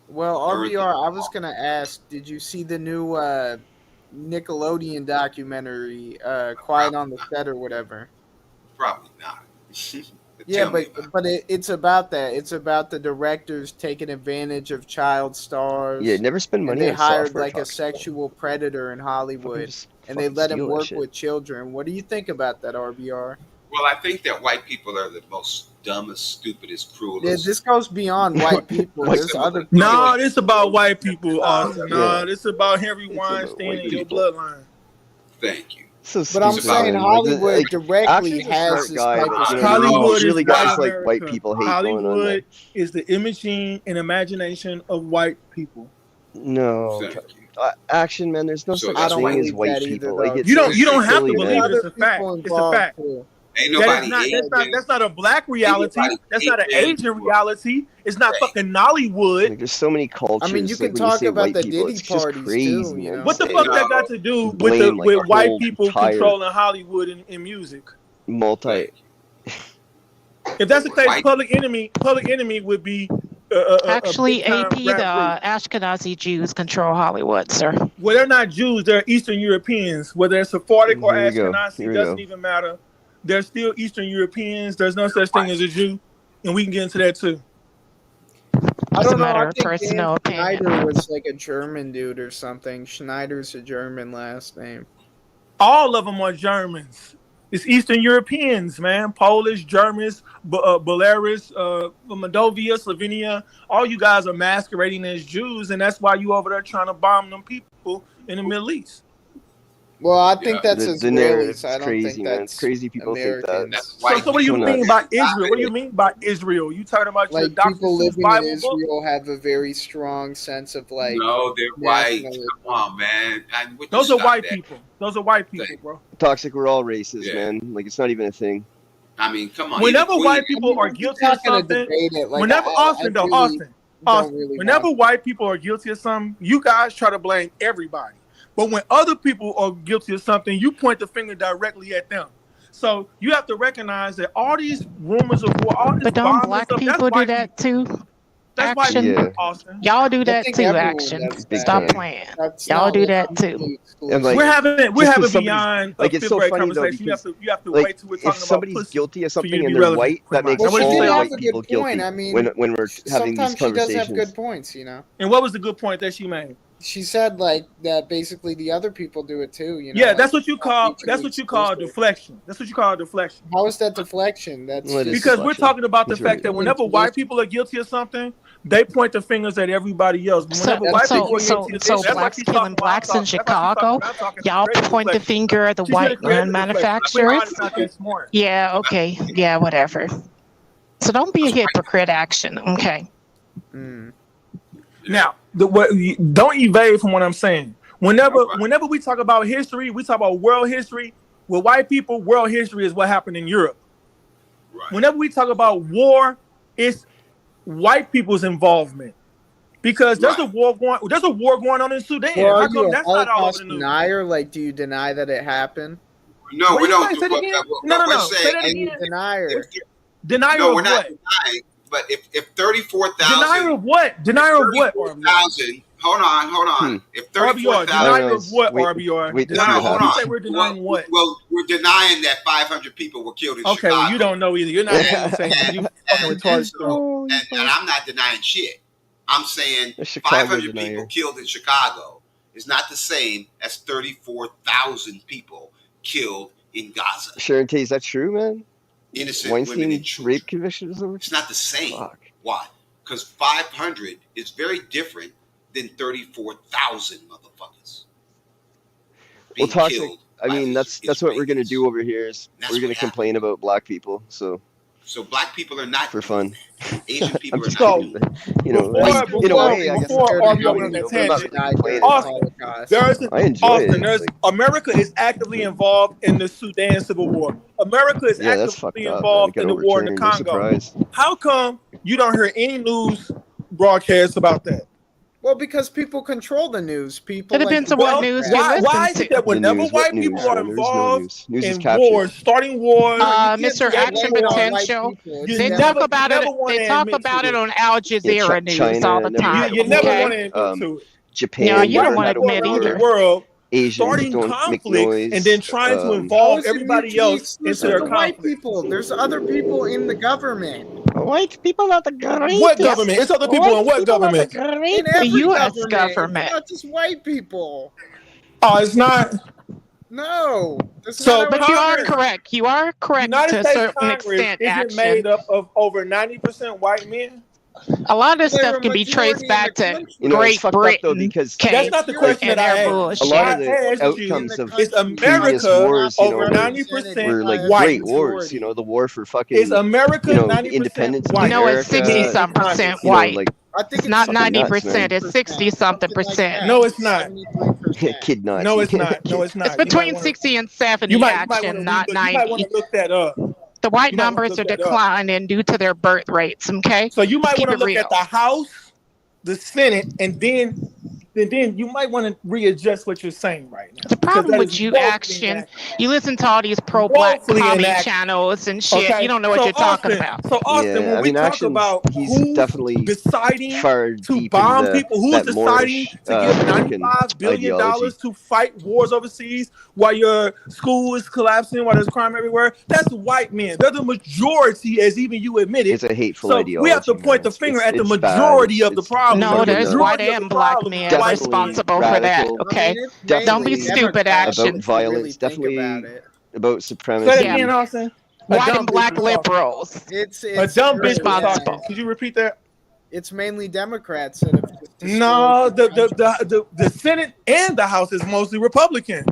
[SPEAKER 9] Well, RBR, I was gonna ask, did you see the new Nickelodeon documentary, Quiet on the Set or whatever?
[SPEAKER 1] Probably not.
[SPEAKER 9] Yeah, but it's about that. It's about the directors taking advantage of child stars.
[SPEAKER 2] Yeah, never spend money.
[SPEAKER 9] They
[SPEAKER 2] on
[SPEAKER 9] hired like a sexual predator in Hollywood, and they let him work with children. What do you think about that, RBR?
[SPEAKER 1] Well, I think that white people are the most dumbest, stupidest, cruelest.
[SPEAKER 9] Yeah, this goes beyond white people. There's other people.
[SPEAKER 5] No, this about white people, Austin. No, this about Henry Weinstein and your bloodline.
[SPEAKER 1] Thank you.
[SPEAKER 9] But I'm saying Hollywood directly has this type of stuff.
[SPEAKER 5] Hollywood
[SPEAKER 2] really
[SPEAKER 5] is
[SPEAKER 2] got this like white people hate going on.
[SPEAKER 5] Hollywood is the imaging and imagination of white people.
[SPEAKER 2] No. Action, man. There's no such thing as white people. Like,
[SPEAKER 5] you don't have to believe it. It's a fact. It's a fact.
[SPEAKER 1] Ain't nobody
[SPEAKER 5] that's not a black reality. That's not an Asian reality. It's not fucking Nollywood.
[SPEAKER 2] Like, there's so many cultures.
[SPEAKER 9] I mean, you can
[SPEAKER 2] like,
[SPEAKER 9] talk about the
[SPEAKER 2] people,
[SPEAKER 9] Diddy parties
[SPEAKER 2] crazy,
[SPEAKER 9] too. You know?
[SPEAKER 5] What the fuck that got to do with white people controlling Hollywood in music?
[SPEAKER 2] Multi.
[SPEAKER 5] If that's the case, Public Enemy would be.
[SPEAKER 3] Actually, AP, the Ashkenazi Jews control Hollywood, sir.
[SPEAKER 5] Well, they're not Jews. They're Eastern Europeans. Whether they're Sephardic or Ashkenazi, doesn't even matter. They're still Eastern Europeans. There's no such thing as a Jew, and we can get into that too.
[SPEAKER 9] I don't know. I think
[SPEAKER 3] personal
[SPEAKER 9] Schneider was like a German dude or something. Schneider's a German last name.
[SPEAKER 5] All of them are Germans. It's Eastern Europeans, man. Polish, Germans, Belarus, Moldavia, Slovenia. All you guys are masquerading as Jews, and that's why you over there trying to bomb them people in the Middle East.
[SPEAKER 9] Well, I think that's Israelis.
[SPEAKER 2] I don't think that's crazy. People
[SPEAKER 9] Americans.
[SPEAKER 2] think that.
[SPEAKER 5] So what do you mean by Israel? What do you mean by Israel? You talking about
[SPEAKER 9] like
[SPEAKER 5] your
[SPEAKER 9] people living in Israel have a very strong sense of like.
[SPEAKER 1] No, they're white. Come on, man.
[SPEAKER 5] Those are white people. Those are white people, bro.
[SPEAKER 2] Toxic. We're all racist, man. Like, it's not even a thing.
[SPEAKER 1] I mean, come on.
[SPEAKER 5] Whenever white people are guilty of something, whenever whenever white people are guilty of something, you guys try to blame everybody. But when other people are guilty of something, you point the finger directly at them. So you have to recognize that all these rumors of war, all this
[SPEAKER 3] but don't black people do that too?
[SPEAKER 5] That's why
[SPEAKER 3] Action. Y'all do that too, Action. Stop playing. Y'all do that too.
[SPEAKER 2] Like,
[SPEAKER 5] we're having beyond
[SPEAKER 2] like, it's so funny though,
[SPEAKER 5] because you have to wait till we're talking about
[SPEAKER 2] if somebody's guilty of something and they're white, that makes all white people guilty.
[SPEAKER 9] I mean,
[SPEAKER 2] when we're having these conversations.
[SPEAKER 9] Sometimes she does have good points, you know.
[SPEAKER 5] And what was the good point that she made?
[SPEAKER 9] She said like that basically the other people do it too, you know.
[SPEAKER 5] Yeah, that's what you call deflection. That's what you call deflection.
[SPEAKER 9] How is that deflection? That's
[SPEAKER 5] because we're talking about the fact that whenever white people are guilty of something, they point the fingers at everybody else.
[SPEAKER 3] So blacks killing blacks in Chicago, y'all point the finger at the white gun manufacturers. Yeah, okay, yeah, whatever. So don't be a hypocrite, Action, okay?
[SPEAKER 5] Now, don't evade from what I'm saying. Whenever we talk about history, we talk about world history. With white people, world history is what happened in Europe. Right. Whenever we talk about war, it's white people's involvement. Because there's a war going on in Sudan.
[SPEAKER 9] Well,
[SPEAKER 5] how come that's not all over the news?
[SPEAKER 9] Denier? Like, do you deny that it happened?
[SPEAKER 1] No, we don't.
[SPEAKER 5] Say that again? No. Say that again.
[SPEAKER 9] Denier.
[SPEAKER 5] Denier
[SPEAKER 1] no,
[SPEAKER 5] of
[SPEAKER 1] we're not
[SPEAKER 5] what?
[SPEAKER 1] denying. But if 34,000.
[SPEAKER 5] Denier of what? Denier of what?
[SPEAKER 1] 34,000. Hold on. If 34,000.
[SPEAKER 5] Denier of what, RBR?
[SPEAKER 1] Hold on.
[SPEAKER 5] You say we're denying what?
[SPEAKER 1] Well, we're denying that 500 people were killed in Chicago.
[SPEAKER 5] Okay, well, you don't know either. You're not saying you fucking
[SPEAKER 1] retarded. And I'm not denying shit. I'm saying 500 people killed in Chicago is not the same as 34,000 people killed in Gaza.
[SPEAKER 2] Sharon T, is that true, man?
[SPEAKER 1] Innocent
[SPEAKER 2] Weinstein
[SPEAKER 1] women and children.
[SPEAKER 2] Rape convictions over?
[SPEAKER 1] It's not the same.
[SPEAKER 2] Fuck.
[SPEAKER 1] Why? Because 500 is very different than 34,000 motherfuckers.
[SPEAKER 2] Well, toxic. I mean, that's what we're gonna do over here. Is we're gonna complain about black people. So
[SPEAKER 1] black people are not
[SPEAKER 2] for fun.
[SPEAKER 1] Asian people are
[SPEAKER 5] not.
[SPEAKER 2] You know, in a way, I guess.
[SPEAKER 5] America is actively involved in the Sudan civil war. America is actively involved in the war in the Congo. How come you don't hear any news broadcasts about that?
[SPEAKER 9] Well, because people control the news. People.
[SPEAKER 3] It depends on what news you listen to.
[SPEAKER 5] Why is it that whenever white people are involved in wars, starting wars,
[SPEAKER 3] Mr. Action Potential, they talk about it. They talk about it on Al Jazeera news all the time.
[SPEAKER 5] You never want to admit to it.
[SPEAKER 2] Japan.
[SPEAKER 3] No, you don't want to admit either.
[SPEAKER 5] Starting conflict and then trying to involve everybody else into their conflict.
[SPEAKER 9] White people. There's other people in the government.
[SPEAKER 2] White people are the government.
[SPEAKER 5] What government? It's other people in what government?
[SPEAKER 9] In
[SPEAKER 3] the U.S. government.
[SPEAKER 9] It's not just white people.
[SPEAKER 5] Oh, it's not.
[SPEAKER 9] No.
[SPEAKER 3] But you are correct. You are correct
[SPEAKER 5] United
[SPEAKER 3] to a
[SPEAKER 5] States
[SPEAKER 3] certain
[SPEAKER 5] Congress
[SPEAKER 3] extent.
[SPEAKER 5] Is made up of over 90% white men?
[SPEAKER 3] A lot of this stuff can be traced back to Great Britain.
[SPEAKER 2] Because
[SPEAKER 5] that's not the question that I asked.
[SPEAKER 2] A lot of the outcomes of previous wars,
[SPEAKER 5] over 90%
[SPEAKER 2] were like
[SPEAKER 5] white.
[SPEAKER 2] great wars. You know, the war for fucking.
[SPEAKER 5] Is America 90%
[SPEAKER 2] independence?
[SPEAKER 3] White? You know, it's 60-some% white.
[SPEAKER 2] Like,
[SPEAKER 9] I think
[SPEAKER 3] it's not 90%. It's 60-something%.
[SPEAKER 5] No, it's not.
[SPEAKER 2] Kid nuts.
[SPEAKER 5] No, it's not. No, it's not.
[SPEAKER 3] It's between 60 and 70. Action, not 90.
[SPEAKER 5] You might want to look that up.
[SPEAKER 3] The white numbers are declining due to their birth rates. Okay,
[SPEAKER 5] so you might want to look at the House, the Senate, and then you might want to readjust what you're saying right now.
[SPEAKER 3] The problem with you, Action, you listen to all these pro-black comedy channels and shit. Okay. You don't know what you're talking about.
[SPEAKER 5] So Austin, when we talk about who's
[SPEAKER 2] definitely
[SPEAKER 5] deciding to bomb people, who's deciding to give $95 billion to fight wars overseas while your school is collapsing, while there's crime everywhere, that's white men. They're the majority, as even you admitted.
[SPEAKER 2] It's a hateful ideology.
[SPEAKER 5] We have to point the finger at the majority of the problem.
[SPEAKER 3] No, there's white and black men responsible for that. Okay, don't be stupid. Action
[SPEAKER 2] about violence, definitely about supremacy.
[SPEAKER 5] Say that again, Austin.
[SPEAKER 3] White and black liberals.
[SPEAKER 9] It's
[SPEAKER 5] a dumb bitch responsible. Could you repeat that?
[SPEAKER 9] It's mainly Democrats that have just
[SPEAKER 5] no, the Senate and the House is mostly Republican.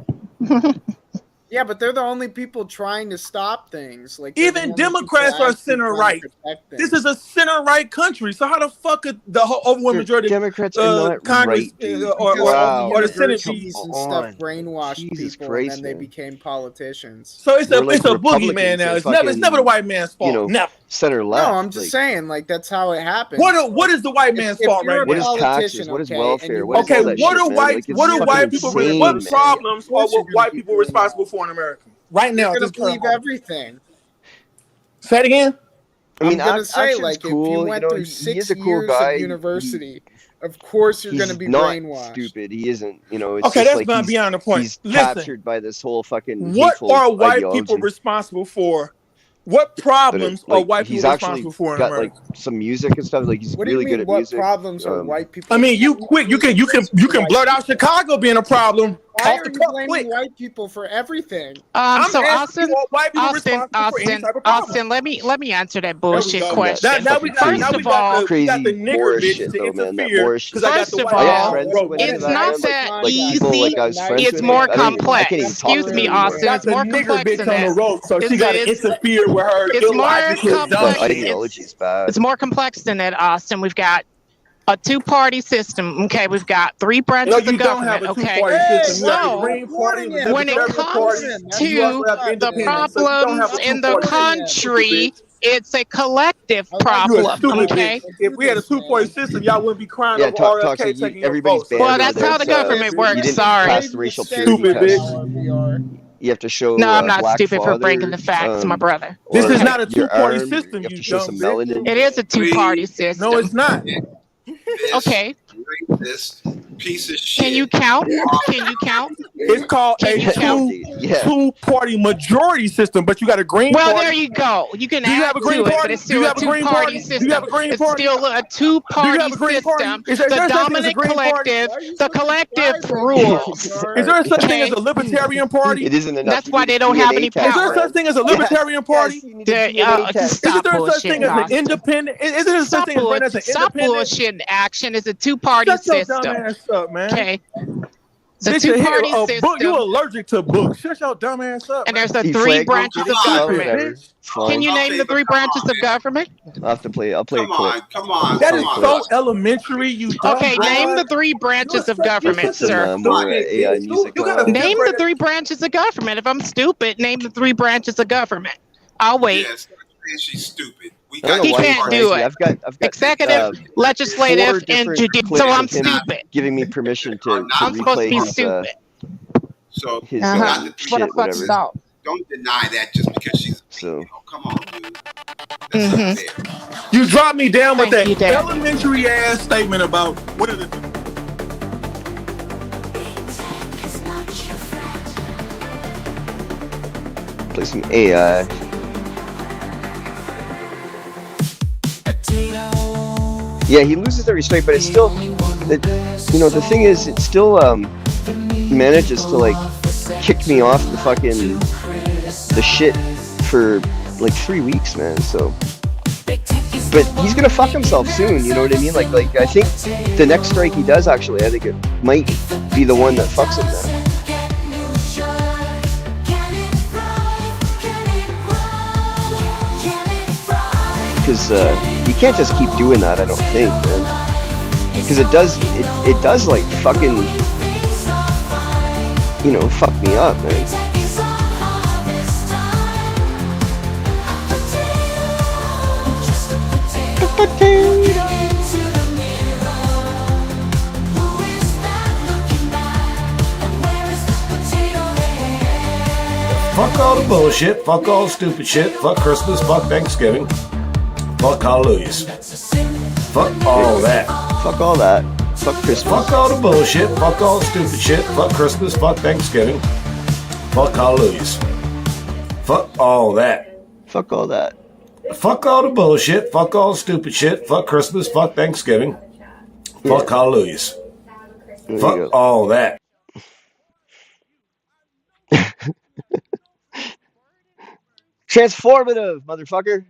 [SPEAKER 9] Yeah, but they're the only people trying to stop things. Like
[SPEAKER 5] even Democrats are center right. This is a center right country. So how the fuck could the overwhelming majority
[SPEAKER 2] Democrats are not
[SPEAKER 5] Congress
[SPEAKER 2] right,
[SPEAKER 5] or the Senate
[SPEAKER 9] and stuff brainwashed people, and then they became politicians.
[SPEAKER 5] So it's a boogeyman now. It's never the white man's fault.
[SPEAKER 2] You know,
[SPEAKER 5] never.
[SPEAKER 2] Center left.
[SPEAKER 9] No, I'm just saying, like that's how it happens.
[SPEAKER 5] What is the white man's fault right now?
[SPEAKER 2] What is taxes? What is welfare? What
[SPEAKER 5] are white people? What problems are white people responsible for in America right now?
[SPEAKER 9] You're gonna believe everything.
[SPEAKER 5] Say it again.
[SPEAKER 2] I mean,
[SPEAKER 9] I'm gonna say, like,
[SPEAKER 2] cool.
[SPEAKER 9] If you went through 6 years of university, of course you're gonna be brainwashed.
[SPEAKER 2] Stupid. He isn't. You know. It's
[SPEAKER 5] okay,
[SPEAKER 2] just
[SPEAKER 5] that's not beyond the point.
[SPEAKER 2] He's captured by this whole fucking.
[SPEAKER 5] What are white people responsible for? What problems are white people responsible for in America?
[SPEAKER 2] Like some music and stuff. Like he's really good at music.
[SPEAKER 9] What problems are white people?
[SPEAKER 5] I mean, you can blurt out Chicago being a problem.
[SPEAKER 9] Why are you blaming white people for everything?
[SPEAKER 3] So Austin, let me answer that bullshit question. First of all,
[SPEAKER 5] we got the nigger bitch to interfere.
[SPEAKER 3] First of all, it's not that easy. It's more complex. Excuse me, Austin. It's more complex than that.
[SPEAKER 5] So she got to interfere with her.
[SPEAKER 3] It's more complex. It's more complex than that, Austin. We've got a two-party system. Okay, we've got three branches of government.
[SPEAKER 5] Don't have a two-party system. You have the Green Party, the
[SPEAKER 3] when it
[SPEAKER 5] Libertarian
[SPEAKER 3] comes
[SPEAKER 5] Party, you also
[SPEAKER 3] to
[SPEAKER 5] have
[SPEAKER 3] the
[SPEAKER 5] independents. So you don't have
[SPEAKER 3] problems
[SPEAKER 5] a
[SPEAKER 3] in the
[SPEAKER 5] two-party
[SPEAKER 3] country, it's a collective
[SPEAKER 5] You're a
[SPEAKER 3] problem.
[SPEAKER 5] stupid
[SPEAKER 3] Okay.
[SPEAKER 5] bitch. If we had a two-party system, y'all wouldn't be crying over
[SPEAKER 2] Talk
[SPEAKER 5] RFK
[SPEAKER 2] so
[SPEAKER 5] taking your
[SPEAKER 2] everybody's
[SPEAKER 5] votes.
[SPEAKER 2] banned
[SPEAKER 3] Well,
[SPEAKER 2] over
[SPEAKER 3] that's
[SPEAKER 2] there.
[SPEAKER 3] how the government
[SPEAKER 2] You
[SPEAKER 3] works.
[SPEAKER 2] didn't
[SPEAKER 3] Sorry.
[SPEAKER 2] pass the racial purity
[SPEAKER 5] Stupid
[SPEAKER 2] test.
[SPEAKER 5] bitch.
[SPEAKER 2] You have to show
[SPEAKER 3] No, I'm not
[SPEAKER 2] black
[SPEAKER 3] stupid for
[SPEAKER 2] father,
[SPEAKER 3] breaking the facts, my brother.
[SPEAKER 5] This
[SPEAKER 2] or
[SPEAKER 5] is
[SPEAKER 3] Okay.
[SPEAKER 5] not a
[SPEAKER 2] your
[SPEAKER 5] two-party
[SPEAKER 2] arm.
[SPEAKER 5] system,
[SPEAKER 2] You have
[SPEAKER 5] you
[SPEAKER 2] to show
[SPEAKER 5] dumb
[SPEAKER 2] some
[SPEAKER 5] bitch.
[SPEAKER 2] melanin.
[SPEAKER 3] It is a two-party system.
[SPEAKER 5] No, it's not.
[SPEAKER 3] Okay.
[SPEAKER 1] Racist piece of shit.
[SPEAKER 3] Can you count? Can you count?
[SPEAKER 5] It's called
[SPEAKER 3] Can you count?
[SPEAKER 5] two-party majority system, but you got a Green
[SPEAKER 3] Well,
[SPEAKER 5] Party.
[SPEAKER 3] there you go. You can
[SPEAKER 5] Do you
[SPEAKER 3] add
[SPEAKER 5] have a Green
[SPEAKER 3] to it,
[SPEAKER 5] Party?
[SPEAKER 3] but it's
[SPEAKER 5] Do you
[SPEAKER 3] still a
[SPEAKER 5] have a Green
[SPEAKER 3] two-party
[SPEAKER 5] Party?
[SPEAKER 3] system.
[SPEAKER 5] Do you have a Green
[SPEAKER 3] It's
[SPEAKER 5] Party?
[SPEAKER 3] still a
[SPEAKER 5] Do you
[SPEAKER 3] two-party
[SPEAKER 5] have a Green Party?
[SPEAKER 3] system.
[SPEAKER 5] Is there
[SPEAKER 3] The
[SPEAKER 5] such thing as a
[SPEAKER 3] dominant
[SPEAKER 5] Green Party?
[SPEAKER 3] collective, the collective rules.
[SPEAKER 5] Is there such thing as a Libertarian Party?
[SPEAKER 2] It isn't enough.
[SPEAKER 3] That's why they don't have any
[SPEAKER 5] Is there
[SPEAKER 3] power.
[SPEAKER 5] such thing as a Libertarian Party?
[SPEAKER 2] Yes, you need a DNA test.
[SPEAKER 5] Isn't
[SPEAKER 3] Stop
[SPEAKER 5] there such thing as an
[SPEAKER 3] bullshitting.
[SPEAKER 5] independent? Is there such thing as running as an
[SPEAKER 3] Stop
[SPEAKER 5] independent?
[SPEAKER 3] bullshitting. Action is a two-party
[SPEAKER 5] Shut your
[SPEAKER 3] system.
[SPEAKER 5] dumb ass up, man.
[SPEAKER 3] Okay. It's a
[SPEAKER 5] Bitch,
[SPEAKER 3] two-party
[SPEAKER 5] a
[SPEAKER 3] system.
[SPEAKER 5] book. You allergic to books. Shut your dumb ass up.
[SPEAKER 3] And
[SPEAKER 5] man.
[SPEAKER 3] there's the three branches of government.
[SPEAKER 2] Whatever.
[SPEAKER 3] Can you name the three branches of government?
[SPEAKER 2] I'll have to play. I'll play a clip.
[SPEAKER 1] Come on.
[SPEAKER 5] That is so elementary. You dumb
[SPEAKER 3] Okay, name the three branches of government, sir.
[SPEAKER 2] More AI music.
[SPEAKER 3] Name the three branches of government. If I'm stupid, name the three branches of government. I'll wait.
[SPEAKER 1] Yes, she's stupid.
[SPEAKER 3] He can't do it.
[SPEAKER 2] I've got
[SPEAKER 3] executive, legislative, and judicial. So I'm stupid.
[SPEAKER 2] Giving me permission to
[SPEAKER 3] I'm supposed to be stupid.
[SPEAKER 1] So
[SPEAKER 2] his
[SPEAKER 3] shit, whatever.
[SPEAKER 1] Don't deny that just because she's come on, dude. That's not fair.
[SPEAKER 5] You dropped me down with
[SPEAKER 3] Thank
[SPEAKER 5] that
[SPEAKER 3] you,
[SPEAKER 5] elementary ass statement about what is it?
[SPEAKER 2] Play some AI. Yeah, he loses every straight, but it's still, the thing is, it still manages to like kick me off the shit for like 3 weeks, man. So, but he's gonna fuck himself soon. You know what I mean? Like I think the next strike he does, actually, I think it might be the one that fucks him now. Because you can't just keep doing that, I don't think, man. Because it does like fucking, fuck me up, man.
[SPEAKER 11] Fuck all the bullshit, fuck all the stupid shit, fuck Christmas, fuck Thanksgiving. Fuck hallelujahs. Fuck all that.
[SPEAKER 2] Fuck all that. Fuck Christmas.
[SPEAKER 11] Fuck all the bullshit. Fuck all the stupid shit. Fuck Christmas. Fuck Thanksgiving. Fuck hallelujahs. Fuck all that.
[SPEAKER 2] Fuck all that.
[SPEAKER 11] Fuck all the bullshit. Fuck all the stupid shit. Fuck Christmas. Fuck Thanksgiving. Fuck hallelujahs. Fuck all that.
[SPEAKER 2] Transformative, motherfucker.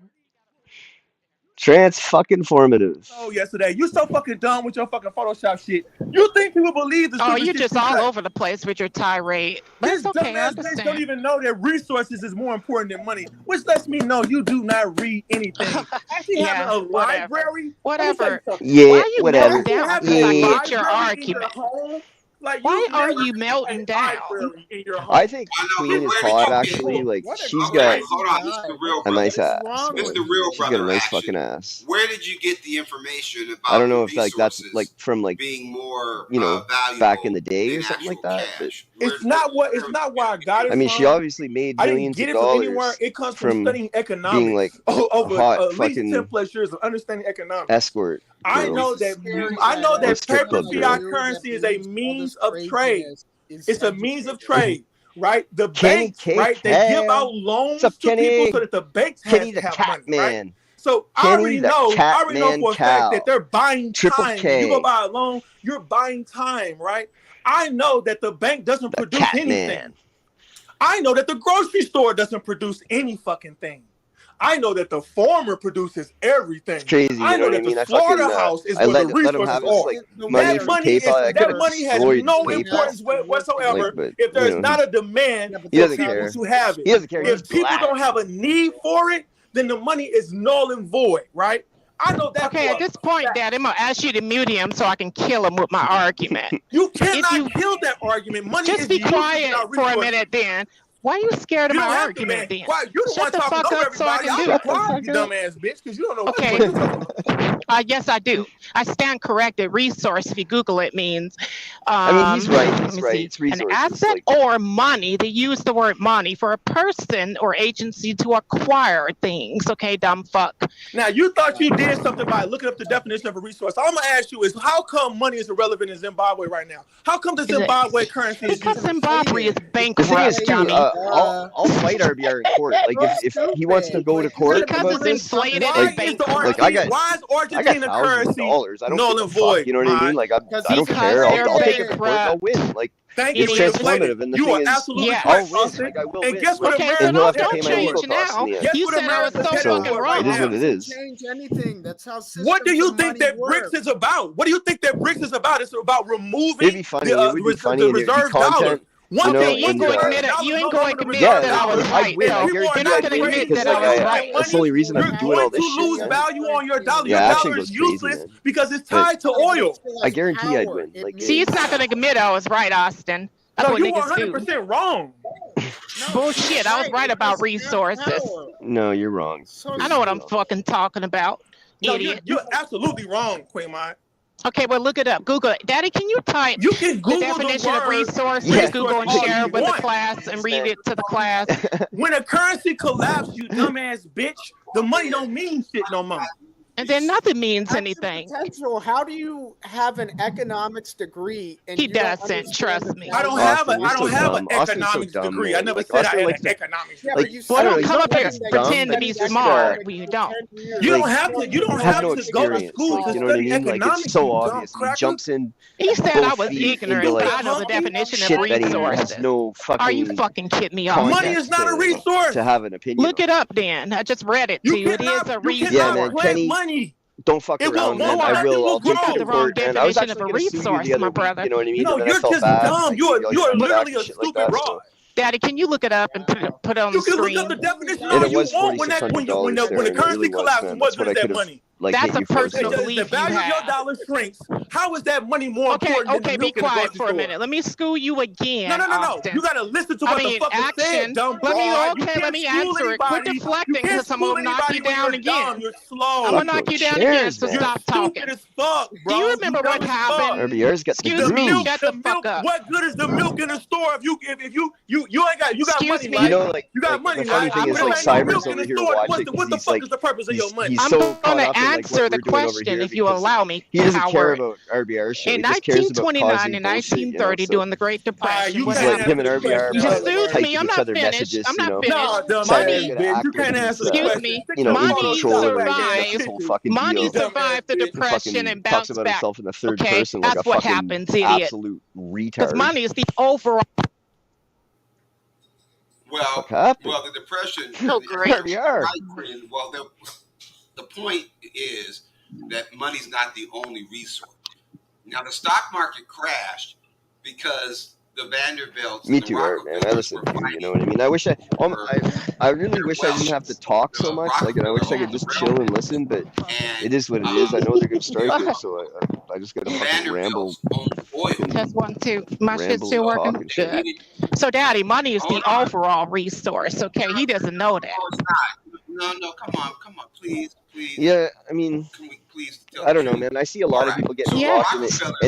[SPEAKER 2] Trans-fucking-formative.
[SPEAKER 5] Oh, yesterday. You so fucking dumb with your fucking Photoshop shit. You think people believe this?
[SPEAKER 3] Oh, you're just all over the place with your tirade. But
[SPEAKER 5] this
[SPEAKER 3] it's okay, I
[SPEAKER 5] dumbass bitch
[SPEAKER 3] understand.
[SPEAKER 5] don't even know that resources is more important than money, which lets me know you do not read anything. Actually, having a library.
[SPEAKER 3] Whatever.
[SPEAKER 2] Yeah,
[SPEAKER 3] why are you
[SPEAKER 2] whatever.
[SPEAKER 3] melting down
[SPEAKER 2] Yeah.
[SPEAKER 3] I get your argument?
[SPEAKER 5] Like,
[SPEAKER 3] why are you melting down?
[SPEAKER 2] I think Queen is hot, actually. Like, she's got a nice ass. She's got a nice fucking ass.
[SPEAKER 1] Where did you get the information about?
[SPEAKER 2] I don't know if like that's like from like
[SPEAKER 1] being more
[SPEAKER 2] back in the day or something like that. But
[SPEAKER 5] it's not where I got it.
[SPEAKER 2] I mean, she obviously made millions of dollars.
[SPEAKER 5] It comes from studying economics.
[SPEAKER 2] Being like
[SPEAKER 5] over
[SPEAKER 2] hot
[SPEAKER 5] at least
[SPEAKER 2] fucking
[SPEAKER 5] 10 plus years of understanding economics.
[SPEAKER 2] Escort.
[SPEAKER 5] I know that paper fiat currency is a means of trade. It's a means of trade, right? The banks, right? They give out loans to people so that the banks have money, right? So I already know for a fact that they're buying time. You go buy a loan, you're buying time, right? I know that the bank doesn't produce anything. I know that the grocery store doesn't produce any fucking thing. I know that the farmer produces everything.
[SPEAKER 2] It's crazy,
[SPEAKER 5] I know that the slaughterhouse is where the resources are. That money has no importance whatsoever if there's not a demand for people who have it. If people don't have a need for it, then the money is null and void, right?
[SPEAKER 6] I know that.
[SPEAKER 3] Okay, at this point, Dad, I'm gonna ask you to mute him so I can kill him with my argument.
[SPEAKER 6] You cannot kill that argument. Money
[SPEAKER 3] just
[SPEAKER 6] is
[SPEAKER 3] be quiet for a minute, then. Why are you scared of my argument, then?
[SPEAKER 6] Why you don't want to talk over everybody? I'm the problem, you dumbass bitch, because you don't know what you're talking about.
[SPEAKER 3] Yes, I do. I stand corrected. Resource, if you Google it, means
[SPEAKER 2] I mean, he's right. He's right. It's resources.
[SPEAKER 3] An asset or money. They use the word money for a person or agency to acquire things. Okay, dumb fuck.
[SPEAKER 6] Now, you thought you did something by looking up the definition of a resource. All I'm going to ask you is, how come money is irrelevant in Zimbabwe right now? How come the Zimbabwe currency is
[SPEAKER 3] because Zimbabwe is bankrupt,
[SPEAKER 2] Johnny. I'll fight RBR in court. Like, if he wants to go to court about this,
[SPEAKER 3] inflated
[SPEAKER 6] why is Argentina currency null and void?
[SPEAKER 2] You know what I mean? Like, I don't care. I'll take it to court. I'll win. Like, it's transformative, and the thing is, I'll win. Like, I will win.
[SPEAKER 6] And guess what?
[SPEAKER 2] And he'll have to pay my legal costs in the end.
[SPEAKER 3] You said I was so fucking wrong.
[SPEAKER 2] It is what it is.
[SPEAKER 9] Change anything. That's how.
[SPEAKER 6] What do you think that BRICS is about? What do you think that BRICS is about? It's about removing
[SPEAKER 2] the
[SPEAKER 6] reserve dollar.
[SPEAKER 3] One thing you ain't going to admit it. You ain't going to admit that I was right. You're not going to admit that I was right.
[SPEAKER 2] That's the only reason I'm doing all this shit.
[SPEAKER 6] You're going to lose value on your dollar. Your dollar is useless because it's tied to oil.
[SPEAKER 2] I guarantee I'd win.
[SPEAKER 3] See, it's not going to admit I was right, Austin. That's what niggas do.
[SPEAKER 6] 100% wrong.
[SPEAKER 3] Bullshit. I was right about resources.
[SPEAKER 2] No, you're wrong.
[SPEAKER 3] I know what I'm fucking talking about. Idiot.
[SPEAKER 6] You're absolutely wrong, Queen Mai.
[SPEAKER 3] Okay, well, look it up. Google it. Daddy, can you type
[SPEAKER 6] the
[SPEAKER 3] definition of resource in Google and share it with the class and read it to the class?
[SPEAKER 6] When a currency collapses, you dumbass bitch, the money don't mean shit no more.
[SPEAKER 3] And then nothing means anything.
[SPEAKER 9] Potential. How do you have an economics degree? And
[SPEAKER 3] he doesn't. Trust me.
[SPEAKER 6] I don't have an economics degree. I never said I had an economics degree.
[SPEAKER 3] Well, don't come up here and pretend to be smart when you don't.
[SPEAKER 6] You don't have to. You don't have to go to school to study economics.
[SPEAKER 2] Like, it's so obvious. He jumps in.
[SPEAKER 3] He said I was ignorant, but I know the definition of resources. Are you fucking kidding me off?
[SPEAKER 6] Money is not a resource.
[SPEAKER 2] To have an opinion.
[SPEAKER 3] Look it up, Dan. I just read it to you. It is a resource.
[SPEAKER 2] Yeah, man, Kenny. Don't fuck around, man. I will. I'll take you to court, man. I was actually going to sue you the other week. You know what I mean?
[SPEAKER 6] No, you're just dumb. You're literally a stupid broad.
[SPEAKER 3] Daddy, can you look it up and put it on the screen?
[SPEAKER 6] You can look up the definition all you want when the currency collapses. What good is that money?
[SPEAKER 3] That's a personal belief.
[SPEAKER 6] The value of your dollar shrinks. How is that money more important than the milk in the grocery store? Okay, be quiet
[SPEAKER 3] for a minute. Let me school you again.
[SPEAKER 6] No. You got to listen to what the fuck is said, dumb broad.
[SPEAKER 3] Let me answer it. Quit deflecting because I'm going to knock you down again.
[SPEAKER 6] You're slow.
[SPEAKER 3] I'm going to knock you down again, so stop talking.
[SPEAKER 6] You're stupid as fuck, bro.
[SPEAKER 3] Do you remember what happened?
[SPEAKER 2] RBR's got the
[SPEAKER 3] Excuse me, shut the fuck up.
[SPEAKER 6] What good is the milk in the store if you ain't got, you got money, right?
[SPEAKER 2] You know, like,
[SPEAKER 6] you got money,
[SPEAKER 2] the funny thing is, like, Cyber's over here watching.
[SPEAKER 6] What the fuck is the purpose of your money?
[SPEAKER 2] He's so
[SPEAKER 3] caught up in, like, what we're doing over here, if you allow me.
[SPEAKER 2] He doesn't care about RBR shit.
[SPEAKER 3] In 1929 and 1930, during the Great Depression,
[SPEAKER 2] he's like him and RBR.
[SPEAKER 3] Excuse me, I'm not finished. I'm not finished. Money,
[SPEAKER 6] you can't answer.
[SPEAKER 3] Excuse me. Money survived the Depression and bounced back. Okay, that's what happens, idiot.
[SPEAKER 2] Absolute retard.
[SPEAKER 3] Because money is the overall.
[SPEAKER 1] Well, the Depression.
[SPEAKER 3] Oh, great.
[SPEAKER 1] Well, the point is that money's not the only resource. Now, the stock market crashed because the Vanderbilts.
[SPEAKER 2] Me too, Art, man. I listen to you. You know what I mean? I wish I really wish I didn't have to talk so much. Like, and I wish I could just chill and listen. But it is what it is. I know they're gonna strike it, so I just gotta fucking ramble.
[SPEAKER 3] Just 1, 2. My shit's still working. Good. So, Daddy, money is the overall resource. Okay, he doesn't know that.
[SPEAKER 1] No, come on, please.
[SPEAKER 2] Yeah, I mean, I don't know, man. I see a lot of people getting lost in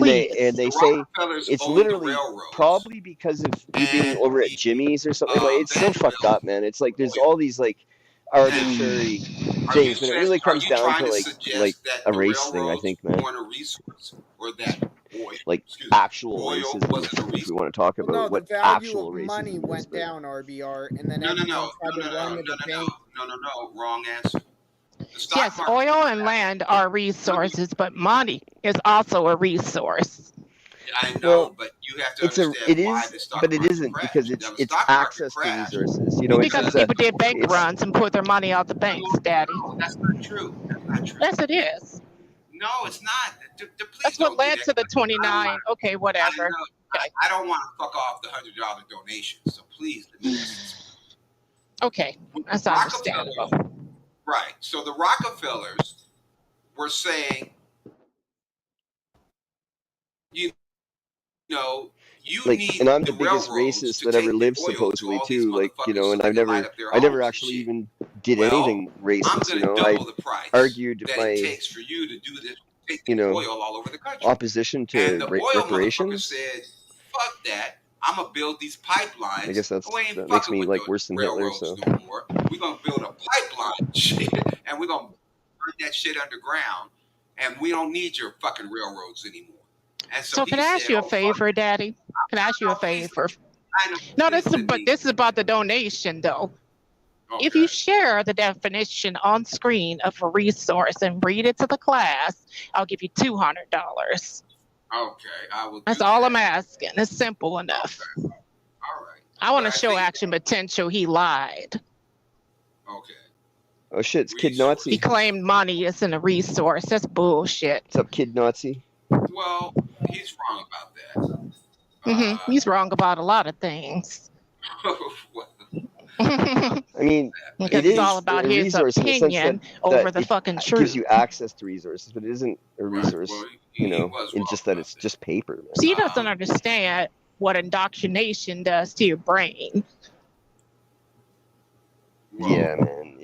[SPEAKER 2] it, and they say it's literally probably because of you being over at Jimmy's or something. Like, it's so fucked up, man. It's like there's all these like arbitrary things, and it really comes down to like a race thing, I think, man. Like actual racism, if we want to talk about what actual racism is.
[SPEAKER 9] Money went down, RBR, and then
[SPEAKER 1] No, wrong answer.
[SPEAKER 3] Yes, oil and land are resources, but money is also a resource.
[SPEAKER 1] I know, but you have to understand why the stock market
[SPEAKER 2] but it isn't because it's access to resources. You know,
[SPEAKER 3] because people did bank runs and put their money out the banks, Daddy.
[SPEAKER 1] No, that's not true.
[SPEAKER 3] Yes, it is.
[SPEAKER 1] No, it's not.
[SPEAKER 3] That's what led to the 29. Okay, whatever.
[SPEAKER 1] I don't want to fuck off the $100 donation, so please.
[SPEAKER 3] Okay, that's understandable.
[SPEAKER 1] Right. So the Rockefellers were saying, you know, you
[SPEAKER 2] like,
[SPEAKER 1] need
[SPEAKER 2] and I'm
[SPEAKER 1] the
[SPEAKER 2] the biggest
[SPEAKER 1] railroads
[SPEAKER 2] racist
[SPEAKER 1] to
[SPEAKER 2] that ever
[SPEAKER 1] take the
[SPEAKER 2] lived,
[SPEAKER 1] oil to
[SPEAKER 2] supposedly,
[SPEAKER 1] all these
[SPEAKER 2] too. Like, you
[SPEAKER 1] motherfuckers
[SPEAKER 2] know,
[SPEAKER 1] so
[SPEAKER 2] and
[SPEAKER 1] they can light up their
[SPEAKER 2] I never
[SPEAKER 1] homes and
[SPEAKER 2] actually
[SPEAKER 1] shit.
[SPEAKER 2] even did
[SPEAKER 1] Well,
[SPEAKER 2] anything
[SPEAKER 1] I'm
[SPEAKER 2] racist.
[SPEAKER 1] going
[SPEAKER 2] You
[SPEAKER 1] to
[SPEAKER 2] know, I
[SPEAKER 1] double the price
[SPEAKER 2] argued
[SPEAKER 1] that it
[SPEAKER 2] my,
[SPEAKER 1] takes for you to do this, take
[SPEAKER 2] you
[SPEAKER 1] this
[SPEAKER 2] know,
[SPEAKER 1] oil all over the country.
[SPEAKER 2] opposition
[SPEAKER 1] And
[SPEAKER 2] to
[SPEAKER 1] the oil motherfucker
[SPEAKER 2] reparations.
[SPEAKER 1] said, "Fuck that! I'm gonna build these pipelines.
[SPEAKER 2] I guess
[SPEAKER 1] and we ain't
[SPEAKER 2] that makes
[SPEAKER 1] fucking
[SPEAKER 2] me
[SPEAKER 1] with
[SPEAKER 2] like
[SPEAKER 1] the
[SPEAKER 2] worse than Hitler.
[SPEAKER 1] railroads
[SPEAKER 2] So
[SPEAKER 1] no more. We're gonna build a pipeline shit, and we're gonna burn that shit underground. And we don't need your fucking railroads anymore." And
[SPEAKER 3] So
[SPEAKER 1] he
[SPEAKER 3] can I ask
[SPEAKER 1] said,
[SPEAKER 3] you a
[SPEAKER 1] "Oh fuck
[SPEAKER 3] favor, Daddy? Can I ask you a
[SPEAKER 1] no, please,
[SPEAKER 3] favor?
[SPEAKER 1] I know,
[SPEAKER 3] No,
[SPEAKER 1] please let me."
[SPEAKER 3] this is about the donation, though.
[SPEAKER 1] Okay.
[SPEAKER 3] If you share the definition on screen of a resource and read it to the class, I'll give you $200.
[SPEAKER 1] Okay, I will.
[SPEAKER 3] That's all I'm asking. It's simple enough.
[SPEAKER 1] Okay. All right.
[SPEAKER 3] I want to show action potential. He lied.
[SPEAKER 1] Okay.
[SPEAKER 2] Oh shit, it's Kid Nazi.
[SPEAKER 3] He claimed money isn't a resource. That's bullshit.
[SPEAKER 2] What's up, Kid Nazi?
[SPEAKER 1] Well, he's wrong about that.
[SPEAKER 3] He's wrong about a lot of things.
[SPEAKER 2] I mean,
[SPEAKER 3] because it's all about his opinion over the fucking truth.
[SPEAKER 2] It gives you access to resources, but it isn't a resource,
[SPEAKER 1] Well,
[SPEAKER 2] in just that it's just paper. Man.
[SPEAKER 3] So he doesn't understand what indoctrination does to your brain.
[SPEAKER 1] Well,
[SPEAKER 2] yeah, man.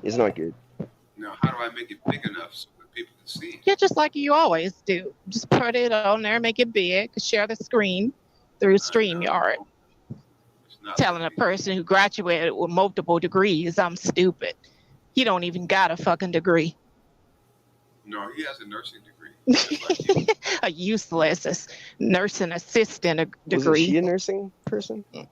[SPEAKER 2] It's not good.
[SPEAKER 1] Now, how do I make it big enough so that people can see it?
[SPEAKER 3] Yeah, just like you always do. Just put it on there, make it big, share the screen through StreamYard. Telling a person who graduated with multiple degrees, I'm stupid. He don't even got a fucking degree.
[SPEAKER 1] No, he has a nursing degree. Like
[SPEAKER 3] a useless nursing assistant degree.
[SPEAKER 2] Was she a nursing person?
[SPEAKER 1] Well,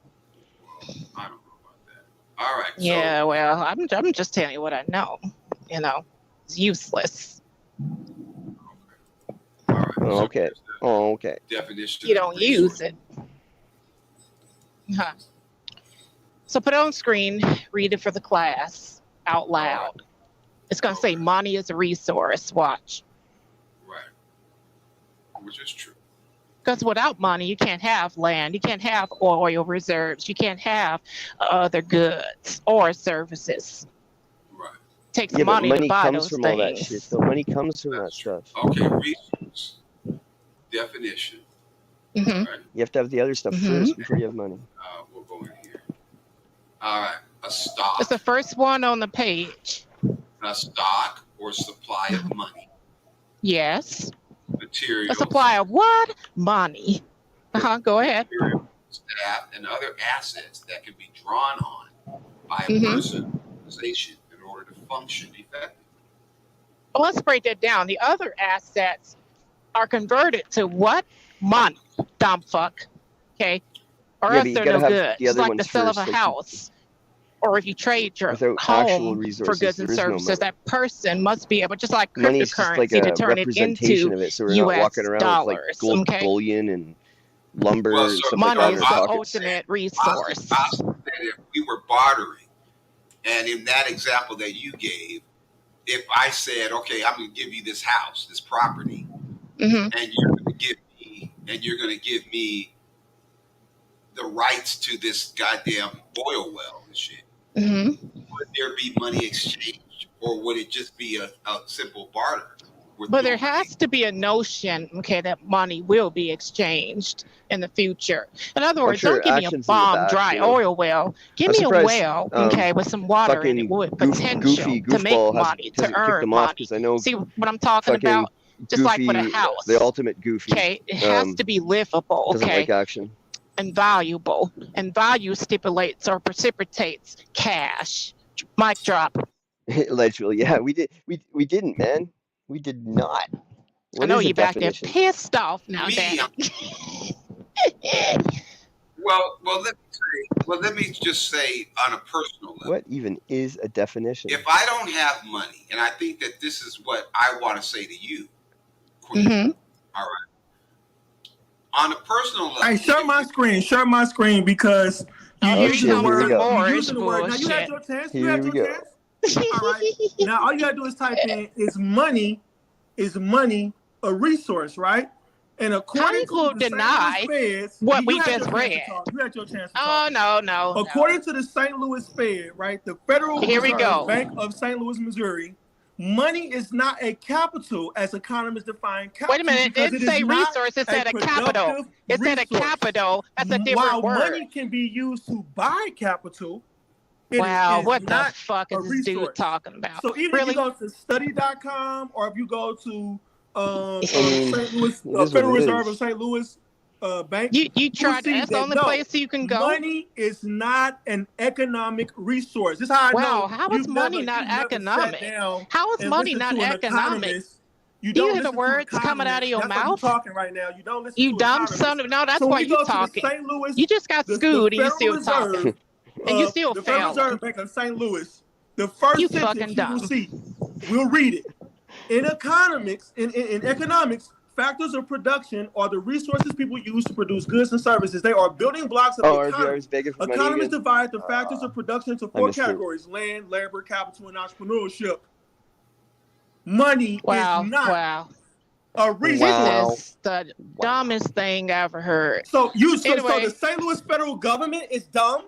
[SPEAKER 1] I don't know about that. All right.
[SPEAKER 3] Yeah, well, I'm just telling you what I know. You know, it's useless.
[SPEAKER 1] Okay. All right.
[SPEAKER 2] Oh, okay. Okay.
[SPEAKER 1] Definition.
[SPEAKER 3] You don't use it. Huh. So put it on screen, read it for the class out loud. It's going to say money is a resource. Watch.
[SPEAKER 1] Right. Which is true.
[SPEAKER 3] Because without money, you can't have land. You can't have oil reserves. You can't have other goods or services.
[SPEAKER 1] Right.
[SPEAKER 3] It takes money to buy those
[SPEAKER 2] from
[SPEAKER 3] things.
[SPEAKER 2] All that shit. So money comes from that stuff.
[SPEAKER 1] Okay, resource. Definition.
[SPEAKER 3] Mm-hmm.
[SPEAKER 1] Right.
[SPEAKER 2] You have to have the other stuff first before you have money.
[SPEAKER 1] We'll go in here. All right. A stock.
[SPEAKER 3] It's the first one on the page.
[SPEAKER 1] A stock or supply of money.
[SPEAKER 3] Yes.
[SPEAKER 1] Materials.
[SPEAKER 3] A supply of what? Money. Go ahead.
[SPEAKER 1] Staff and other assets that can be drawn on by a person or organization in order to function effectively.
[SPEAKER 3] Well, let's break that down. The other assets are converted to what? Money. Dumb fuck. Okay? Or else they're no good. It's like the sale of a house. Or if you trade your home for goods and services, that person must be able, just like cryptocurrency, to turn it into U.S. dollars.
[SPEAKER 2] Gold bullion and lumber.
[SPEAKER 1] Well,
[SPEAKER 2] and stuff
[SPEAKER 3] money
[SPEAKER 2] like
[SPEAKER 3] is
[SPEAKER 2] that
[SPEAKER 3] the ultimate resource.
[SPEAKER 1] If we were bartering, and in that example that you gave, if I said, "Okay, I'm going to give you this house, this property," and you're going to give me the rights to this goddamn oil well and shit. Would there be money exchanged, or would it just be a simple barter?
[SPEAKER 3] But there has to be a notion, that money will be exchanged in the future. In other words, don't give me a bomb dry oil well. Give me a well, with some water in it with potential to make money, to earn money. See what I'm talking about? Just like with a house.
[SPEAKER 2] The ultimate goofy.
[SPEAKER 3] Okay, it has to be livable.
[SPEAKER 2] Doesn't like action.
[SPEAKER 3] And valuable, and value stipulates or precipitates cash. Mic drop.
[SPEAKER 2] Allegedly, yeah, we didn't, man. We did not.
[SPEAKER 3] I know you back there pissed off now, Daddy.
[SPEAKER 1] Well, let me just say on a personal level.
[SPEAKER 2] What even is a definition?
[SPEAKER 1] If I don't have money, and I think that this is what I want to say to you, Queen. All right. On a personal level.
[SPEAKER 5] Hey, share my screen because
[SPEAKER 3] you're using the word.
[SPEAKER 5] Now you had your chance. All right. Now all you gotta do is type in is money a resource, right? And according to the St. Louis Feds,
[SPEAKER 3] what we just read.
[SPEAKER 5] You had your chance to
[SPEAKER 3] talk. No.
[SPEAKER 5] According to the St. Louis Fed, right, the Federal Reserve Bank of St. Louis, Missouri,
[SPEAKER 6] money is not a capital as economists define capital.
[SPEAKER 3] Wait a minute, it didn't say resource, it said a capital. It said a capital. That's a different word.
[SPEAKER 6] While money can be used to buy capital,
[SPEAKER 3] wow, what the fuck is this dude talking about?
[SPEAKER 6] So even if you go to study.com or if you go to St. Louis, Federal Reserve of St. Louis Bank,
[SPEAKER 3] you tried to, that's the only place you can go.
[SPEAKER 6] Money is not an economic resource. This is how I know.
[SPEAKER 3] Wow, how is money not economic? How is money not economic?
[SPEAKER 6] You
[SPEAKER 3] do you hear the words coming out of your mouth?
[SPEAKER 6] You're talking right now. You don't listen
[SPEAKER 3] you
[SPEAKER 6] to
[SPEAKER 3] dumb son of, no, that's why you talking. You just got schooled and you still talking. And you still
[SPEAKER 6] the
[SPEAKER 3] failing.
[SPEAKER 6] Federal Reserve Bank of St. Louis, the first sentence you will see, we'll read it. In economics, factors of production are the resources people use to produce goods and services. They are building blocks of the economy. Economists divide the factors of production into 4 categories: land, labor, capital, and entrepreneurship. Money is not a resource.
[SPEAKER 3] This is the dumbest thing I ever heard.
[SPEAKER 6] So the St. Louis federal government is dumb?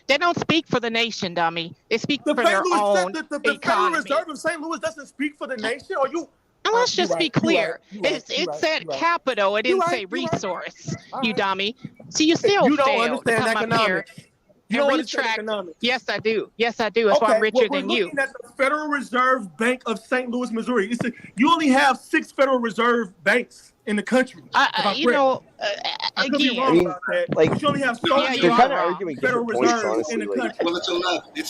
[SPEAKER 3] They don't speak for the nation, dummy. They speak for their own
[SPEAKER 6] the Federal Reserve of St. Louis doesn't speak for the nation? Or you?
[SPEAKER 3] And let's just be clear. It said capital. It didn't say resource, you dummy. So you still
[SPEAKER 6] don't understand economics. You don't understand economics.
[SPEAKER 3] Yes, I do. Yes, I do. That's why I'm richer than you.
[SPEAKER 6] Looking at the Federal Reserve Bank of St. Louis, Missouri. You only have 6 Federal Reserve banks in the country.
[SPEAKER 3] You know,
[SPEAKER 6] I could be wrong about that. Like, you only have so many Federal Reserves in the country.
[SPEAKER 1] Well, it's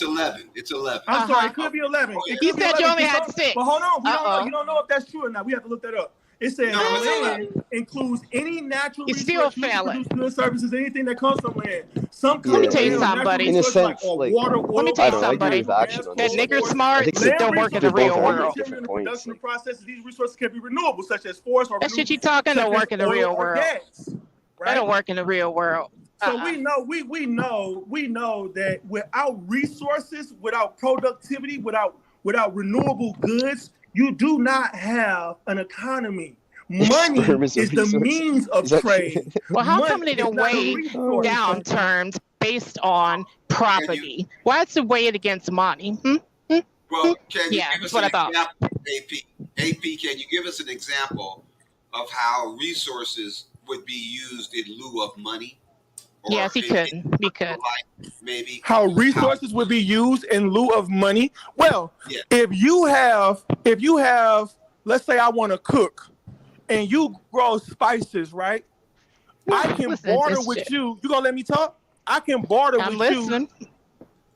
[SPEAKER 1] 11. It's 11.
[SPEAKER 6] I'm sorry, it could be 11.
[SPEAKER 3] You said you only had 6.
[SPEAKER 6] But hold on, you don't know if that's true or not. We have to look that up. It says land includes any natural resource used to produce goods, services, anything that comes from land. Some
[SPEAKER 3] let me tell you something, buddy.
[SPEAKER 2] In a sense, like,
[SPEAKER 3] let me tell you something, buddy. That nigger smart don't work in the real world.
[SPEAKER 6] Production processes, these resources can be renewable, such as forest or
[SPEAKER 3] that shit you talking don't work in the real world. That don't work in the real world.
[SPEAKER 6] So we know that without resources, without productivity, without renewable goods, you do not have an economy. Money is the means of trade.
[SPEAKER 3] Well, how come they don't weigh down terms based on property? Why is it weighed against money?
[SPEAKER 1] Well, can you give us an
[SPEAKER 3] example,
[SPEAKER 1] AP, can you give us an example of how resources would be used in lieu of money?
[SPEAKER 3] Yes, he could.
[SPEAKER 1] Maybe
[SPEAKER 6] how resources would be used in lieu of money. Well, if you have, let's say I want to cook, and you grow spices, right? I can barter with you. You gonna let me talk? I can barter with you.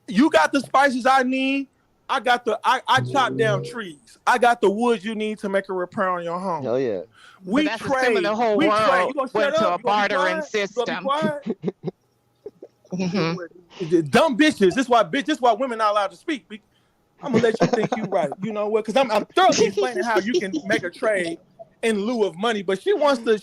[SPEAKER 6] You got the spices I need. I got I chop down trees. I got the wood you need to make a repair on your home.
[SPEAKER 2] Hell yeah.
[SPEAKER 6] We trade.
[SPEAKER 3] The whole world went to a bartering system.
[SPEAKER 6] Dumb bitches. This is why women not allowed to speak. I'm gonna let you think you right. You know what? Because I'm thoroughly explaining how you can make a trade in lieu of money. But she wants to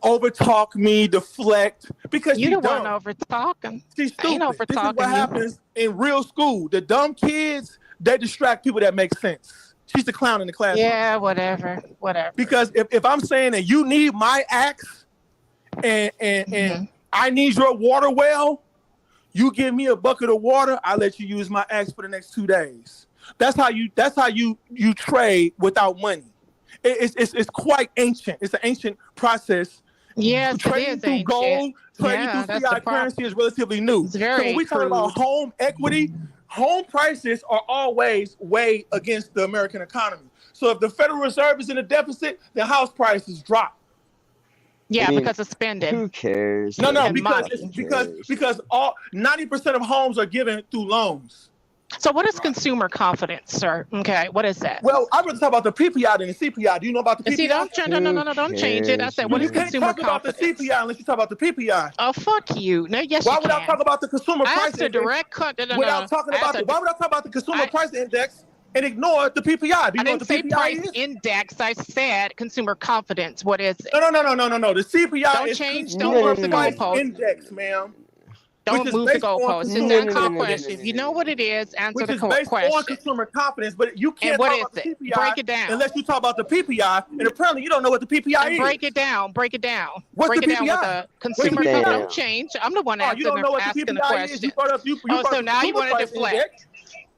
[SPEAKER 6] overtalk me, deflect, because
[SPEAKER 3] you don't want to overtalk him.
[SPEAKER 6] She's stupid. This is what happens in real school. The dumb kids, they distract people that make sense. She's the clown in the classroom.
[SPEAKER 3] Yeah, whatever.
[SPEAKER 6] Because if I'm saying that you need my axe and I need your water well, you give me a bucket of water, I let you use my axe for the next 2 days. That's how you trade without money. It's quite ancient. It's an ancient process.
[SPEAKER 3] Yes,
[SPEAKER 6] trading through
[SPEAKER 3] ancient.
[SPEAKER 6] Gold, trading through fiat currency is relatively new.
[SPEAKER 3] It's very
[SPEAKER 6] so when we talk about home equity, home prices are always way against the American economy. So if the Federal Reserve is in a deficit, the house prices drop.
[SPEAKER 3] Yeah, because of spending.
[SPEAKER 2] Who cares?
[SPEAKER 6] No, because all 90% of homes are given through loans.
[SPEAKER 3] So what is consumer confidence, sir? Okay, what is that?
[SPEAKER 6] Well, I'd rather talk about the PPI than the CPI. Do you know about the PPI?
[SPEAKER 3] See, don't change it. I said, what is consumer confidence?
[SPEAKER 6] You can't talk about the CPI unless you talk about the PPI.
[SPEAKER 3] Oh, fuck you. No, yes,
[SPEAKER 6] Why would I talk about the consumer price index
[SPEAKER 3] without
[SPEAKER 6] talking about why would I talk about the consumer price index and ignore the PPI?
[SPEAKER 3] I didn't say price index. I said consumer confidence. What is it?
[SPEAKER 6] No. The CPI is
[SPEAKER 3] don't move the goalpost.
[SPEAKER 6] Index, ma'am.
[SPEAKER 3] Don't move the goalposts. It's an answer the question. If you know what it is, answer the question.
[SPEAKER 6] Which is based on consumer confidence, but you can't talk about the PPI
[SPEAKER 3] break it down.
[SPEAKER 6] Unless you talk about the PPI, and apparently you don't know what the PPI is.
[SPEAKER 3] Break it down.
[SPEAKER 6] What's
[SPEAKER 3] break
[SPEAKER 6] the
[SPEAKER 3] it down
[SPEAKER 6] PPI?
[SPEAKER 3] with the consumer confidence. Don't change. I'm the one asking the question. So now you want to deflect.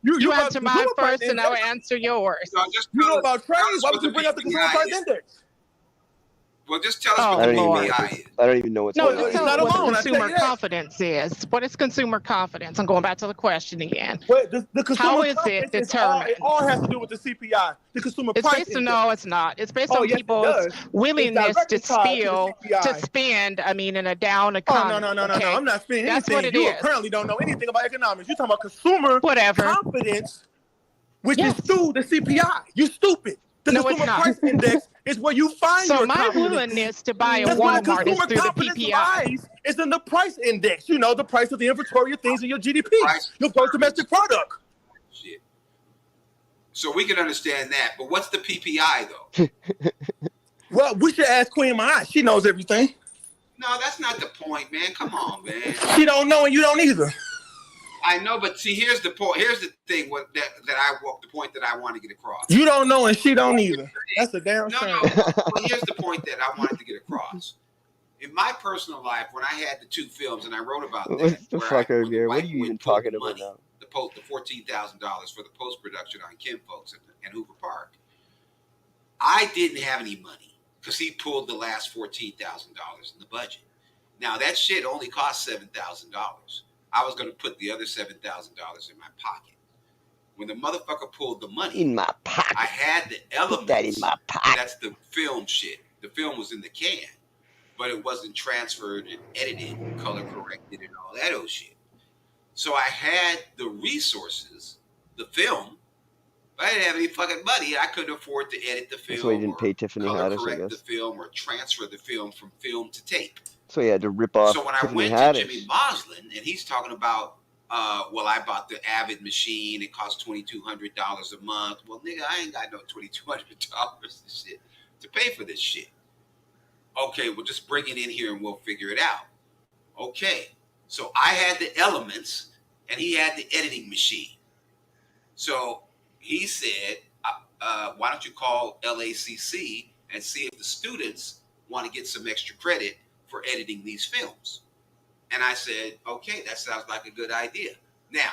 [SPEAKER 3] You answer mine first, and I'll answer yours.
[SPEAKER 1] No,
[SPEAKER 6] you know about trade? Why would you bring up the consumer price index?
[SPEAKER 1] Well, just tell us what the PPI is.
[SPEAKER 2] I don't even know what's
[SPEAKER 3] going
[SPEAKER 2] on.
[SPEAKER 3] Just tell what consumer confidence is. What is consumer confidence? I'm going back to the question again.
[SPEAKER 6] But the consumer
[SPEAKER 3] How is it determined?
[SPEAKER 6] It all has to do with the CPI, the consumer price index.
[SPEAKER 3] No, it's not. It's based on people's willingness to spend. I mean, in a down economy.
[SPEAKER 6] No. I'm not spending anything.
[SPEAKER 3] That's what it
[SPEAKER 6] you
[SPEAKER 3] is.
[SPEAKER 6] apparently don't know anything about economics. You're talking about consumer confidence, which is through the CPI. You stupid. The consumer price index is where you find your
[SPEAKER 3] confidence. So my willingness to buy a Walmart is through the PPI.
[SPEAKER 6] It's in the price index. You know, the price of the inventory of things in your GDP, your gross domestic product.
[SPEAKER 1] Shit. So we can understand that, but what's the PPI though?
[SPEAKER 6] Well, we should ask Queen Mai. She knows everything.
[SPEAKER 1] No, that's not the point, man. Come on, man.
[SPEAKER 6] She don't know and you don't either.
[SPEAKER 1] I know, but see, here's the point. Here's the thing. The point that I want to get across.
[SPEAKER 6] You don't know, and she don't either. That's a damn shame.
[SPEAKER 1] No. Well, here's the point that I wanted to get across. In my personal life, when I had the 2 films, and I wrote about that.
[SPEAKER 2] What the fuck, RBR? What are you even talking about now?
[SPEAKER 1] The $14,000 for the post production on Kim Folks and Hoover Park. I didn't have any money because he pulled the last $14,000 in the budget. Now that shit only cost $7,000. I was going to put the other $7,000 in my pocket. When the motherfucker pulled the money
[SPEAKER 2] in my pocket,
[SPEAKER 1] I had the elements.
[SPEAKER 2] Put that in my pocket.
[SPEAKER 1] That's the film shit. The film was in the can, but it wasn't transferred and edited, and color corrected, and all that old shit. So I had the resources, the film, but I didn't have any fucking money. I couldn't afford to edit the film.
[SPEAKER 2] So he didn't pay Tiffany Haddish, I guess.
[SPEAKER 1] The film or transfer the film from film to tape.
[SPEAKER 2] So he had to rip off.
[SPEAKER 1] So when
[SPEAKER 2] Tiffany
[SPEAKER 1] I went
[SPEAKER 2] Haddish.
[SPEAKER 1] to Jimmy Moslin, and he's talking about, well, I bought the Avid machine. It cost $2,200 a month. Well, nigga, I ain't got no $2,200 shit to pay for this shit. Okay, well, just bring it in here and we'll figure it out. Okay, so I had the elements, and he had the editing machine. So he said, why don't you call LACC and see if the students want to get some extra credit for editing these films? And I said, okay, that sounds like a good idea. Now,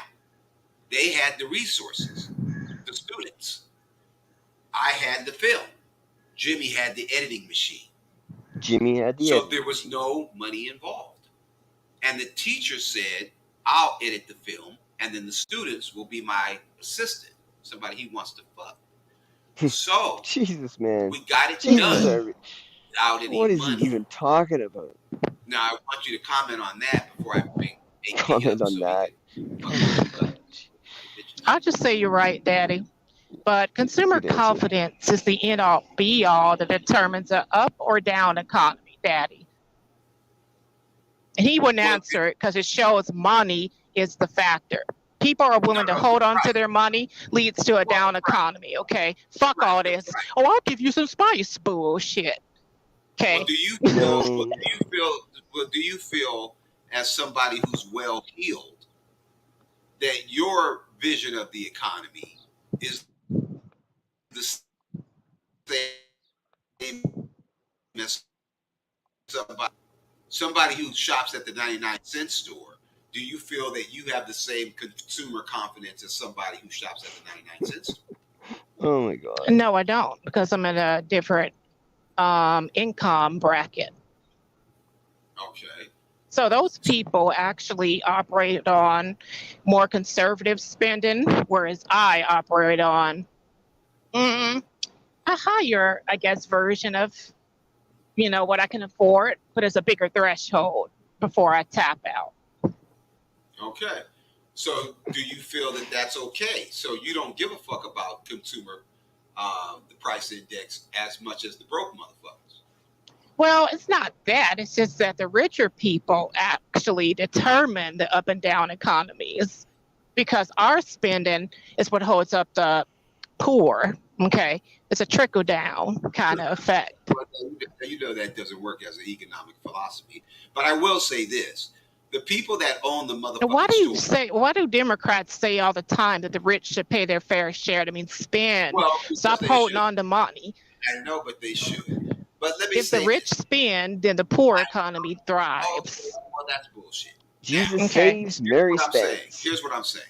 [SPEAKER 1] they had the resources, the students. I had the film. Jimmy had the editing machine. So there was no money involved. And the teacher said, I'll edit the film, and then the students will be my assistant, somebody he wants to fuck. So,
[SPEAKER 2] Jesus, man.
[SPEAKER 1] We got it done without any
[SPEAKER 2] What is
[SPEAKER 1] money.
[SPEAKER 2] he even talking about?
[SPEAKER 1] Now, I want you to comment on that before I bring
[SPEAKER 2] comment on that.
[SPEAKER 3] I'll just say you're right, Daddy. But consumer confidence is the end-all, be-all that determines an up or down economy, Daddy. And he wouldn't answer it because it shows money is the factor. People are willing to hold on to their money, leads to a down economy, okay? Fuck all this. Oh, I'll give you some spice bullshit. Okay.
[SPEAKER 1] Well, do you feel as somebody who's well-heeled that your vision of the economy is the same as somebody who shops at the 99-cent store? Do you feel that you have the same consumer confidence as somebody who shops at the 99-cent store?
[SPEAKER 2] Oh my God.
[SPEAKER 3] No, I don't, because I'm in a different income bracket.
[SPEAKER 1] Okay.
[SPEAKER 3] So those people actually operate on more conservative spending, whereas I operate on a higher, I guess, version of, what I can afford, but it's a bigger threshold before I tap out.
[SPEAKER 1] Okay. So do you feel that that's okay? So you don't give a fuck about consumer, the price index as much as the broke motherfuckers?
[SPEAKER 3] Well, it's not that. It's just that the richer people actually determine the up and down economies because our spending is what holds up the poor. Okay. It's a trickle down kind of effect.
[SPEAKER 1] You know that doesn't work as an economic philosophy. But I will say this. The people that own the motherfucking
[SPEAKER 3] why do Democrats say all the time that the rich should pay their fair share? I mean, spend. Well, stop holding on to money.
[SPEAKER 1] I know, but they should. But let me
[SPEAKER 3] say, if the rich spend, then the poor economy thrives.
[SPEAKER 1] Okay, well, that's bullshit.
[SPEAKER 2] Jesus saves, Mary spends.
[SPEAKER 1] Here's what I'm saying.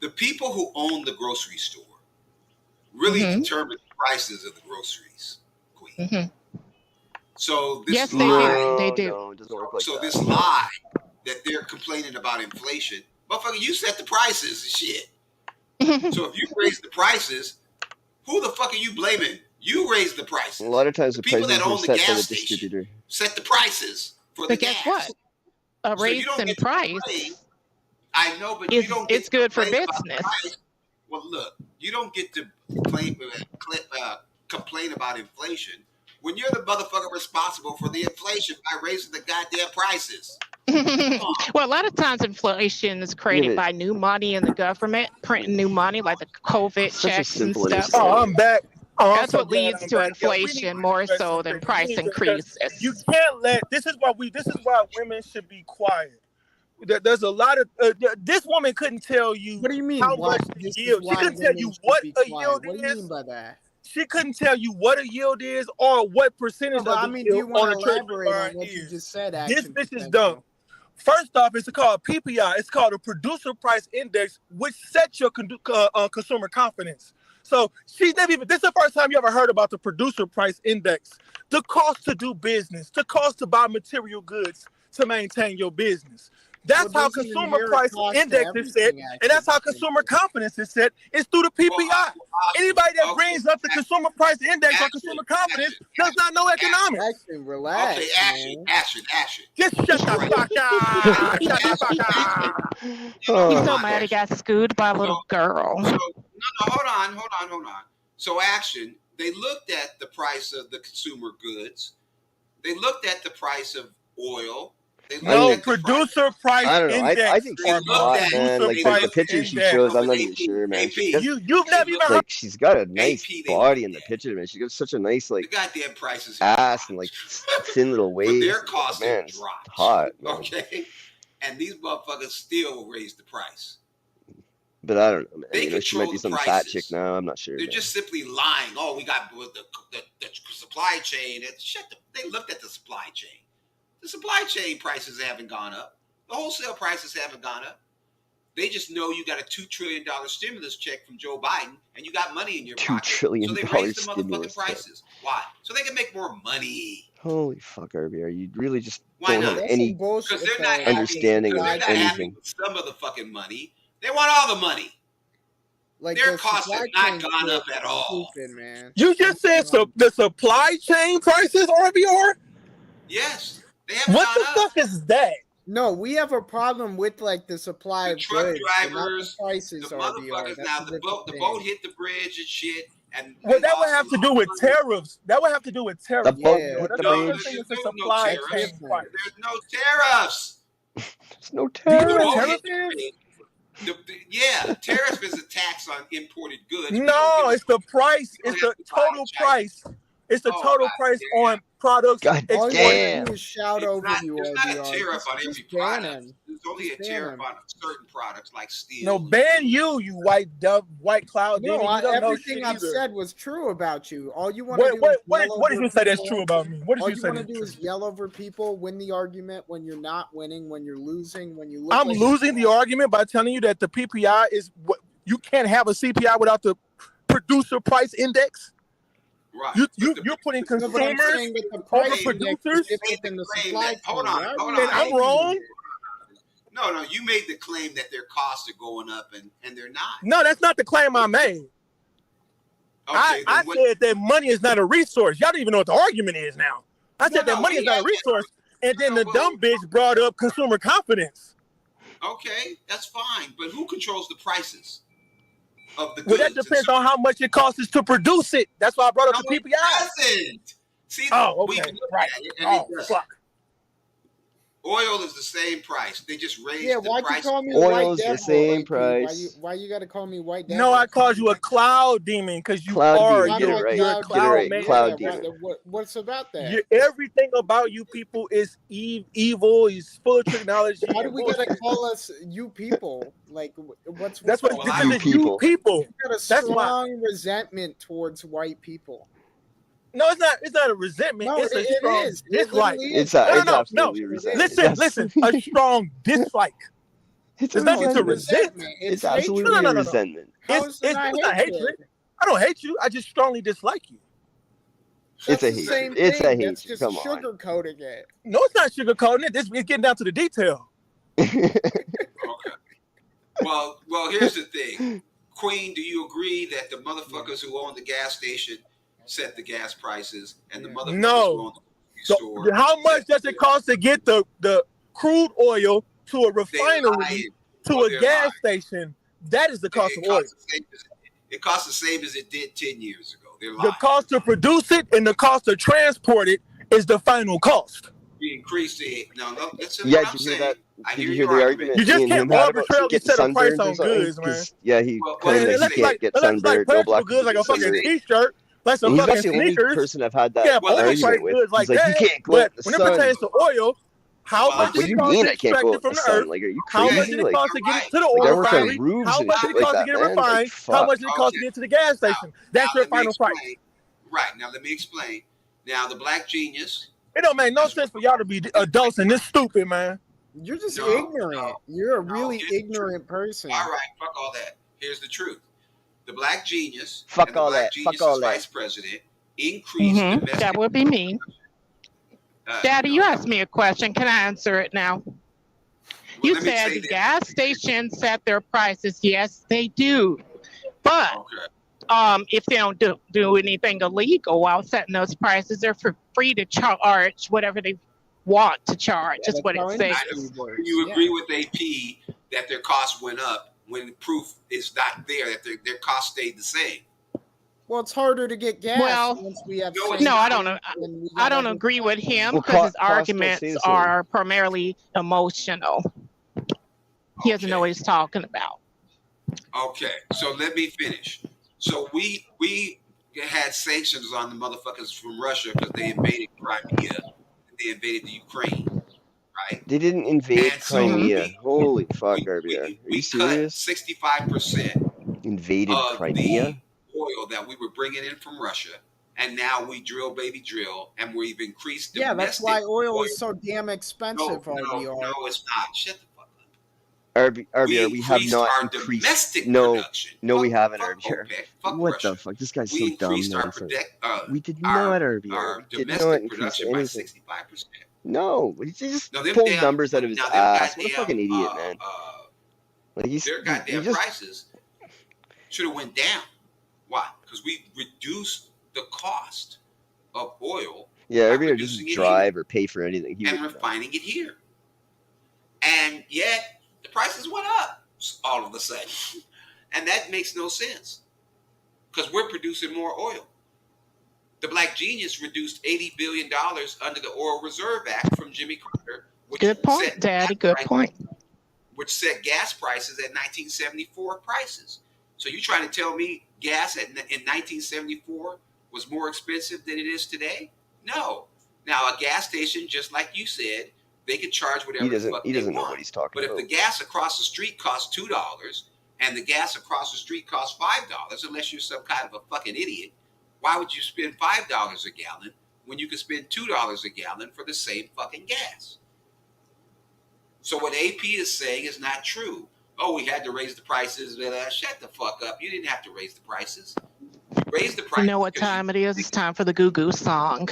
[SPEAKER 1] the people who own the grocery store really determine the prices of the groceries, Queen.
[SPEAKER 3] Mm-hmm.
[SPEAKER 1] So this
[SPEAKER 3] yes,
[SPEAKER 1] lie,
[SPEAKER 3] they do.
[SPEAKER 2] No, it doesn't work like
[SPEAKER 1] so
[SPEAKER 2] that.
[SPEAKER 1] this lie that they're complaining about inflation, motherfucker, you set the prices and shit. So if you raise the prices, who the fuck are you blaming? You raise the prices.
[SPEAKER 2] A lot of times the
[SPEAKER 1] people
[SPEAKER 2] prices
[SPEAKER 1] that
[SPEAKER 2] are
[SPEAKER 1] own the
[SPEAKER 2] set by
[SPEAKER 1] gas
[SPEAKER 2] the
[SPEAKER 1] station
[SPEAKER 2] distributor.
[SPEAKER 1] set the prices for the
[SPEAKER 3] But guess
[SPEAKER 1] gas.
[SPEAKER 3] what? A
[SPEAKER 1] So you
[SPEAKER 3] raise
[SPEAKER 1] don't
[SPEAKER 3] in
[SPEAKER 1] get to
[SPEAKER 3] price
[SPEAKER 1] complain. I know, but you don't get
[SPEAKER 3] it's
[SPEAKER 1] to
[SPEAKER 3] good for
[SPEAKER 1] complain about the
[SPEAKER 3] business.
[SPEAKER 1] price. Well, look, you don't get to complain about inflation when you're the motherfucker responsible for the inflation by raising the goddamn prices.
[SPEAKER 3] Well, a lot of times inflation is created by new money in the government, printing new money like the COVID checks and stuff.
[SPEAKER 5] Oh, I'm back. Oh,
[SPEAKER 3] That's what leads to inflation more so than price increases.
[SPEAKER 5] You can't let. This is why women should be quiet. There's a lot of this woman couldn't tell you.
[SPEAKER 9] What do you mean?
[SPEAKER 5] How much the yield? She couldn't tell you what a yield is.
[SPEAKER 9] What do you mean by that?
[SPEAKER 5] She couldn't tell you what a yield is or what percentage
[SPEAKER 9] No,
[SPEAKER 5] of the
[SPEAKER 9] do you
[SPEAKER 5] yield
[SPEAKER 9] want
[SPEAKER 5] on
[SPEAKER 9] to
[SPEAKER 5] a
[SPEAKER 9] elaborate on
[SPEAKER 5] treasury
[SPEAKER 9] what
[SPEAKER 5] is.
[SPEAKER 9] you just said?
[SPEAKER 5] This bitch is dumb. First off, it's called PPI. It's called a producer price index, which sets your consumer confidence. So she's never even. This is the first time you ever heard about the producer price index. The cost to do business, the cost to buy material goods to maintain your business. That's how consumer price index is set, and that's how consumer confidence is set. It's through the PPI. Anybody that brings up the consumer price index or consumer confidence does not know economics.
[SPEAKER 9] Relax.
[SPEAKER 1] Okay, action.
[SPEAKER 5] Just shut the fuck up. Shut the fuck up.
[SPEAKER 3] He's so mad he got screwed by a little girl.
[SPEAKER 1] No, hold on. So action, they looked at the price of the consumer goods. They looked at the price of oil.
[SPEAKER 5] No, producer price
[SPEAKER 2] I don't know.
[SPEAKER 5] index.
[SPEAKER 2] I think she's hot, man. Like the picture she shows, I'm not even sure, man.
[SPEAKER 5] You've never even heard.
[SPEAKER 2] Like she's got a nice body in the picture, man. She got such a nice like
[SPEAKER 1] goddamn prices
[SPEAKER 2] ass and like thin little waist.
[SPEAKER 1] But their costs
[SPEAKER 2] man,
[SPEAKER 1] dropped.
[SPEAKER 2] Hot, man.
[SPEAKER 1] Okay, and these motherfuckers still raise the price.
[SPEAKER 2] But I don't know, man.
[SPEAKER 1] They
[SPEAKER 2] she might be some
[SPEAKER 1] prices.
[SPEAKER 2] fat chick now. I'm not sure.
[SPEAKER 1] They're just simply lying. Oh, we got the supply chain. They looked at the supply chain. The supply chain prices haven't gone up. The wholesale prices haven't gone up. They just know you got a $2 trillion stimulus check from Joe Biden and you got money in your pocket.
[SPEAKER 2] $2 trillion
[SPEAKER 1] so they raised the motherfucking prices. Why? So they can make more money.
[SPEAKER 2] Holy fuck, RBR. You really just
[SPEAKER 1] Why
[SPEAKER 2] don't
[SPEAKER 1] not?
[SPEAKER 2] have any understanding of anything.
[SPEAKER 1] Some of the fucking money. They want all the money.
[SPEAKER 9] Like
[SPEAKER 1] their costs have not gone up at all.
[SPEAKER 9] Stupid, man.
[SPEAKER 5] You just said the supply chain prices, RBR?
[SPEAKER 1] Yes.
[SPEAKER 5] What the fuck is that?
[SPEAKER 9] No, we have a problem with like the supply of
[SPEAKER 1] truck
[SPEAKER 9] goods,
[SPEAKER 1] drivers,
[SPEAKER 9] the prices,
[SPEAKER 1] the motherfuckers. Now the boat hit the bridge and shit. And
[SPEAKER 5] well, that would have to do with tariffs. That would have to do with tariffs.
[SPEAKER 2] The boat hit the bridge.
[SPEAKER 1] There's no tariffs.
[SPEAKER 2] There's no tariffs.
[SPEAKER 1] Tariff is a tax on imported goods.
[SPEAKER 5] No, it's the price. It's the total price. It's the total price on products.
[SPEAKER 2] God damn.
[SPEAKER 9] All shout over you,
[SPEAKER 1] there's not a tariff on every product. There's only a tariff on certain products like steel.
[SPEAKER 5] No, ban you white cloud.
[SPEAKER 9] No, everything I've said was true about you. All you want to do
[SPEAKER 5] what did you say that's true about me? What did you say?
[SPEAKER 9] All you want to do is yell over people, win the argument when you're not winning, when you're losing, when you look
[SPEAKER 5] I'm losing the argument by telling you that the PPI is what you can't have a CPI without the producer price index.
[SPEAKER 1] Right.
[SPEAKER 5] You're putting consumers over producers.
[SPEAKER 1] Hold on.
[SPEAKER 5] And I'm wrong.
[SPEAKER 1] No, you made the claim that their costs are going up and they're not.
[SPEAKER 5] No, that's not the claim I made. Okay, I said that money is not a resource. Y'all don't even know what the argument is now. I said that money is not a resource. And then the dumb bitch brought up consumer confidence.
[SPEAKER 1] Okay, that's fine. But who controls the prices? Of the
[SPEAKER 5] well, that depends on how much it costs to produce it. That's why I brought up the PPI.
[SPEAKER 1] See,
[SPEAKER 5] okay, right. Fuck.
[SPEAKER 1] Oil is the same price. They just raised
[SPEAKER 9] the price. Why'd you call me
[SPEAKER 2] Oil is the same price.
[SPEAKER 9] Why you got to call me white devil?
[SPEAKER 5] No, I called you a cloud demon because you
[SPEAKER 2] are.
[SPEAKER 5] You're a cloud man.
[SPEAKER 2] Cloud demon.
[SPEAKER 9] What's about that?
[SPEAKER 5] Everything about you people is evil. Is full of technology.
[SPEAKER 9] Why do we gotta call us you people? Like,
[SPEAKER 5] that's what you people.
[SPEAKER 9] You got a strong resentment towards white people.
[SPEAKER 5] No, it's not a resentment.
[SPEAKER 9] No,
[SPEAKER 5] it's a strong dislike.
[SPEAKER 2] It's absolutely resentment.
[SPEAKER 5] Listen. A strong dislike. It's nothing to resent.
[SPEAKER 2] It's absolutely a resentment.
[SPEAKER 5] It's not hatred. I don't hate you. I just strongly dislike you.
[SPEAKER 2] It's a hatred. It's a hatred.
[SPEAKER 9] That's just
[SPEAKER 2] Come on.
[SPEAKER 9] sugarcoating it.
[SPEAKER 5] No, it's not sugarcoating it. It's getting down to the detail.
[SPEAKER 1] Okay. Well, here's the thing. Queen, do you agree that the motherfuckers who own the gas station set the gas prices and the motherfuckers who own the store?
[SPEAKER 5] How much does it cost to get the crude oil to a refinery to a gas station? That is the cost of oil.
[SPEAKER 1] It costs the same as it did 10 years ago.
[SPEAKER 5] The cost to produce it and the cost to transport it is the final cost.
[SPEAKER 1] We increased it. No, listen
[SPEAKER 2] yeah,
[SPEAKER 1] what I'm saying.
[SPEAKER 2] That? Did you hear the argument?
[SPEAKER 5] You just can't arbitrarily set a price on goods, man.
[SPEAKER 2] Yeah, he claimed that he can't get sunburned. No black
[SPEAKER 5] goods like a fucking t-shirt. Like some
[SPEAKER 2] he's
[SPEAKER 5] fucking
[SPEAKER 2] the only
[SPEAKER 5] sneakers.
[SPEAKER 2] person I've had that argument with.
[SPEAKER 5] Like
[SPEAKER 2] he's like, you can't go out in the sun.
[SPEAKER 5] When it pertains to oil, how much
[SPEAKER 2] what do you mean I can't go out in the sun? Like, are you crazy?
[SPEAKER 5] How much did it cost to get it to the oil refinery? How much did it cost to get it refined? How much did it cost to get to the gas station? That's your final price.
[SPEAKER 1] Right. Now, let me explain. Now, the Black Genius.
[SPEAKER 5] It don't make no sense for y'all to be adults and this stupid, man.
[SPEAKER 9] You're just ignorant. You're a really ignorant person.
[SPEAKER 1] All right. Fuck all that. Here's the truth. The Black Genius.
[SPEAKER 2] Fuck all that. Fuck all that.
[SPEAKER 1] Vice president increased domestic.
[SPEAKER 3] That would be me. Daddy, you asked me a question. Can I answer it now? You said the gas stations set their prices. Yes, they do. But if they don't do anything illegal while setting those prices, they're free to charge whatever they want to charge. That's what it says.
[SPEAKER 1] You agree with AP that their costs went up when proof is not there that their costs stayed the same?
[SPEAKER 9] Well, it's harder to get gas once we have.
[SPEAKER 3] No, I don't know. I don't agree with him because his arguments are primarily emotional. He doesn't know what he's talking about.
[SPEAKER 1] Okay, so let me finish. So we had sanctions on the motherfuckers from Russia because they invaded Crimea. They invaded the Ukraine, right?
[SPEAKER 2] They didn't invade Crimea. Holy fuck, RBR. Are you serious?
[SPEAKER 1] 65%
[SPEAKER 2] invaded Crimea.
[SPEAKER 1] Oil that we were bringing in from Russia, and now we drill, baby, drill, and we've increased.
[SPEAKER 9] Yeah, that's why oil is so damn expensive.
[SPEAKER 1] No, it's not. Shut the fuck
[SPEAKER 2] up. RBR, we have not increased. No, we haven't, RBR. What the fuck? This guy's so dumb. We did not, RBR. Did not increase anything.
[SPEAKER 1] 65%.
[SPEAKER 2] No, he just pulled numbers out of his ass. What a fucking idiot, man. Like
[SPEAKER 1] their goddamn prices should have went down. Why? Because we reduced the cost of oil.
[SPEAKER 2] Yeah, RBR doesn't drive or pay for anything.
[SPEAKER 1] And refining it here. And yet, the prices went up all of a sudden. And that makes no sense. Because we're producing more oil. The Black Genius reduced $80 billion under the Oil Reserve Act from Jimmy Carter.
[SPEAKER 3] Good point, Daddy. Good point.
[SPEAKER 1] Which set gas prices at 1974 prices. So you trying to tell me gas in 1974 was more expensive than it is today? No. Now a gas station, just like you said, they could charge whatever the fuck they want.
[SPEAKER 2] He doesn't know what he's talking about.
[SPEAKER 1] But if the gas across the street costs $2 and the gas across the street costs $5, unless you're some kind of a fucking idiot, why would you spend $5 a gallon when you could spend $2 a gallon for the same fucking gas? So what AP is saying is not true. Oh, we had to raise the prices. Shut the fuck up. You didn't have to raise the prices. You raised the prices.
[SPEAKER 3] You know what time it is? It's time for the goo-goo song.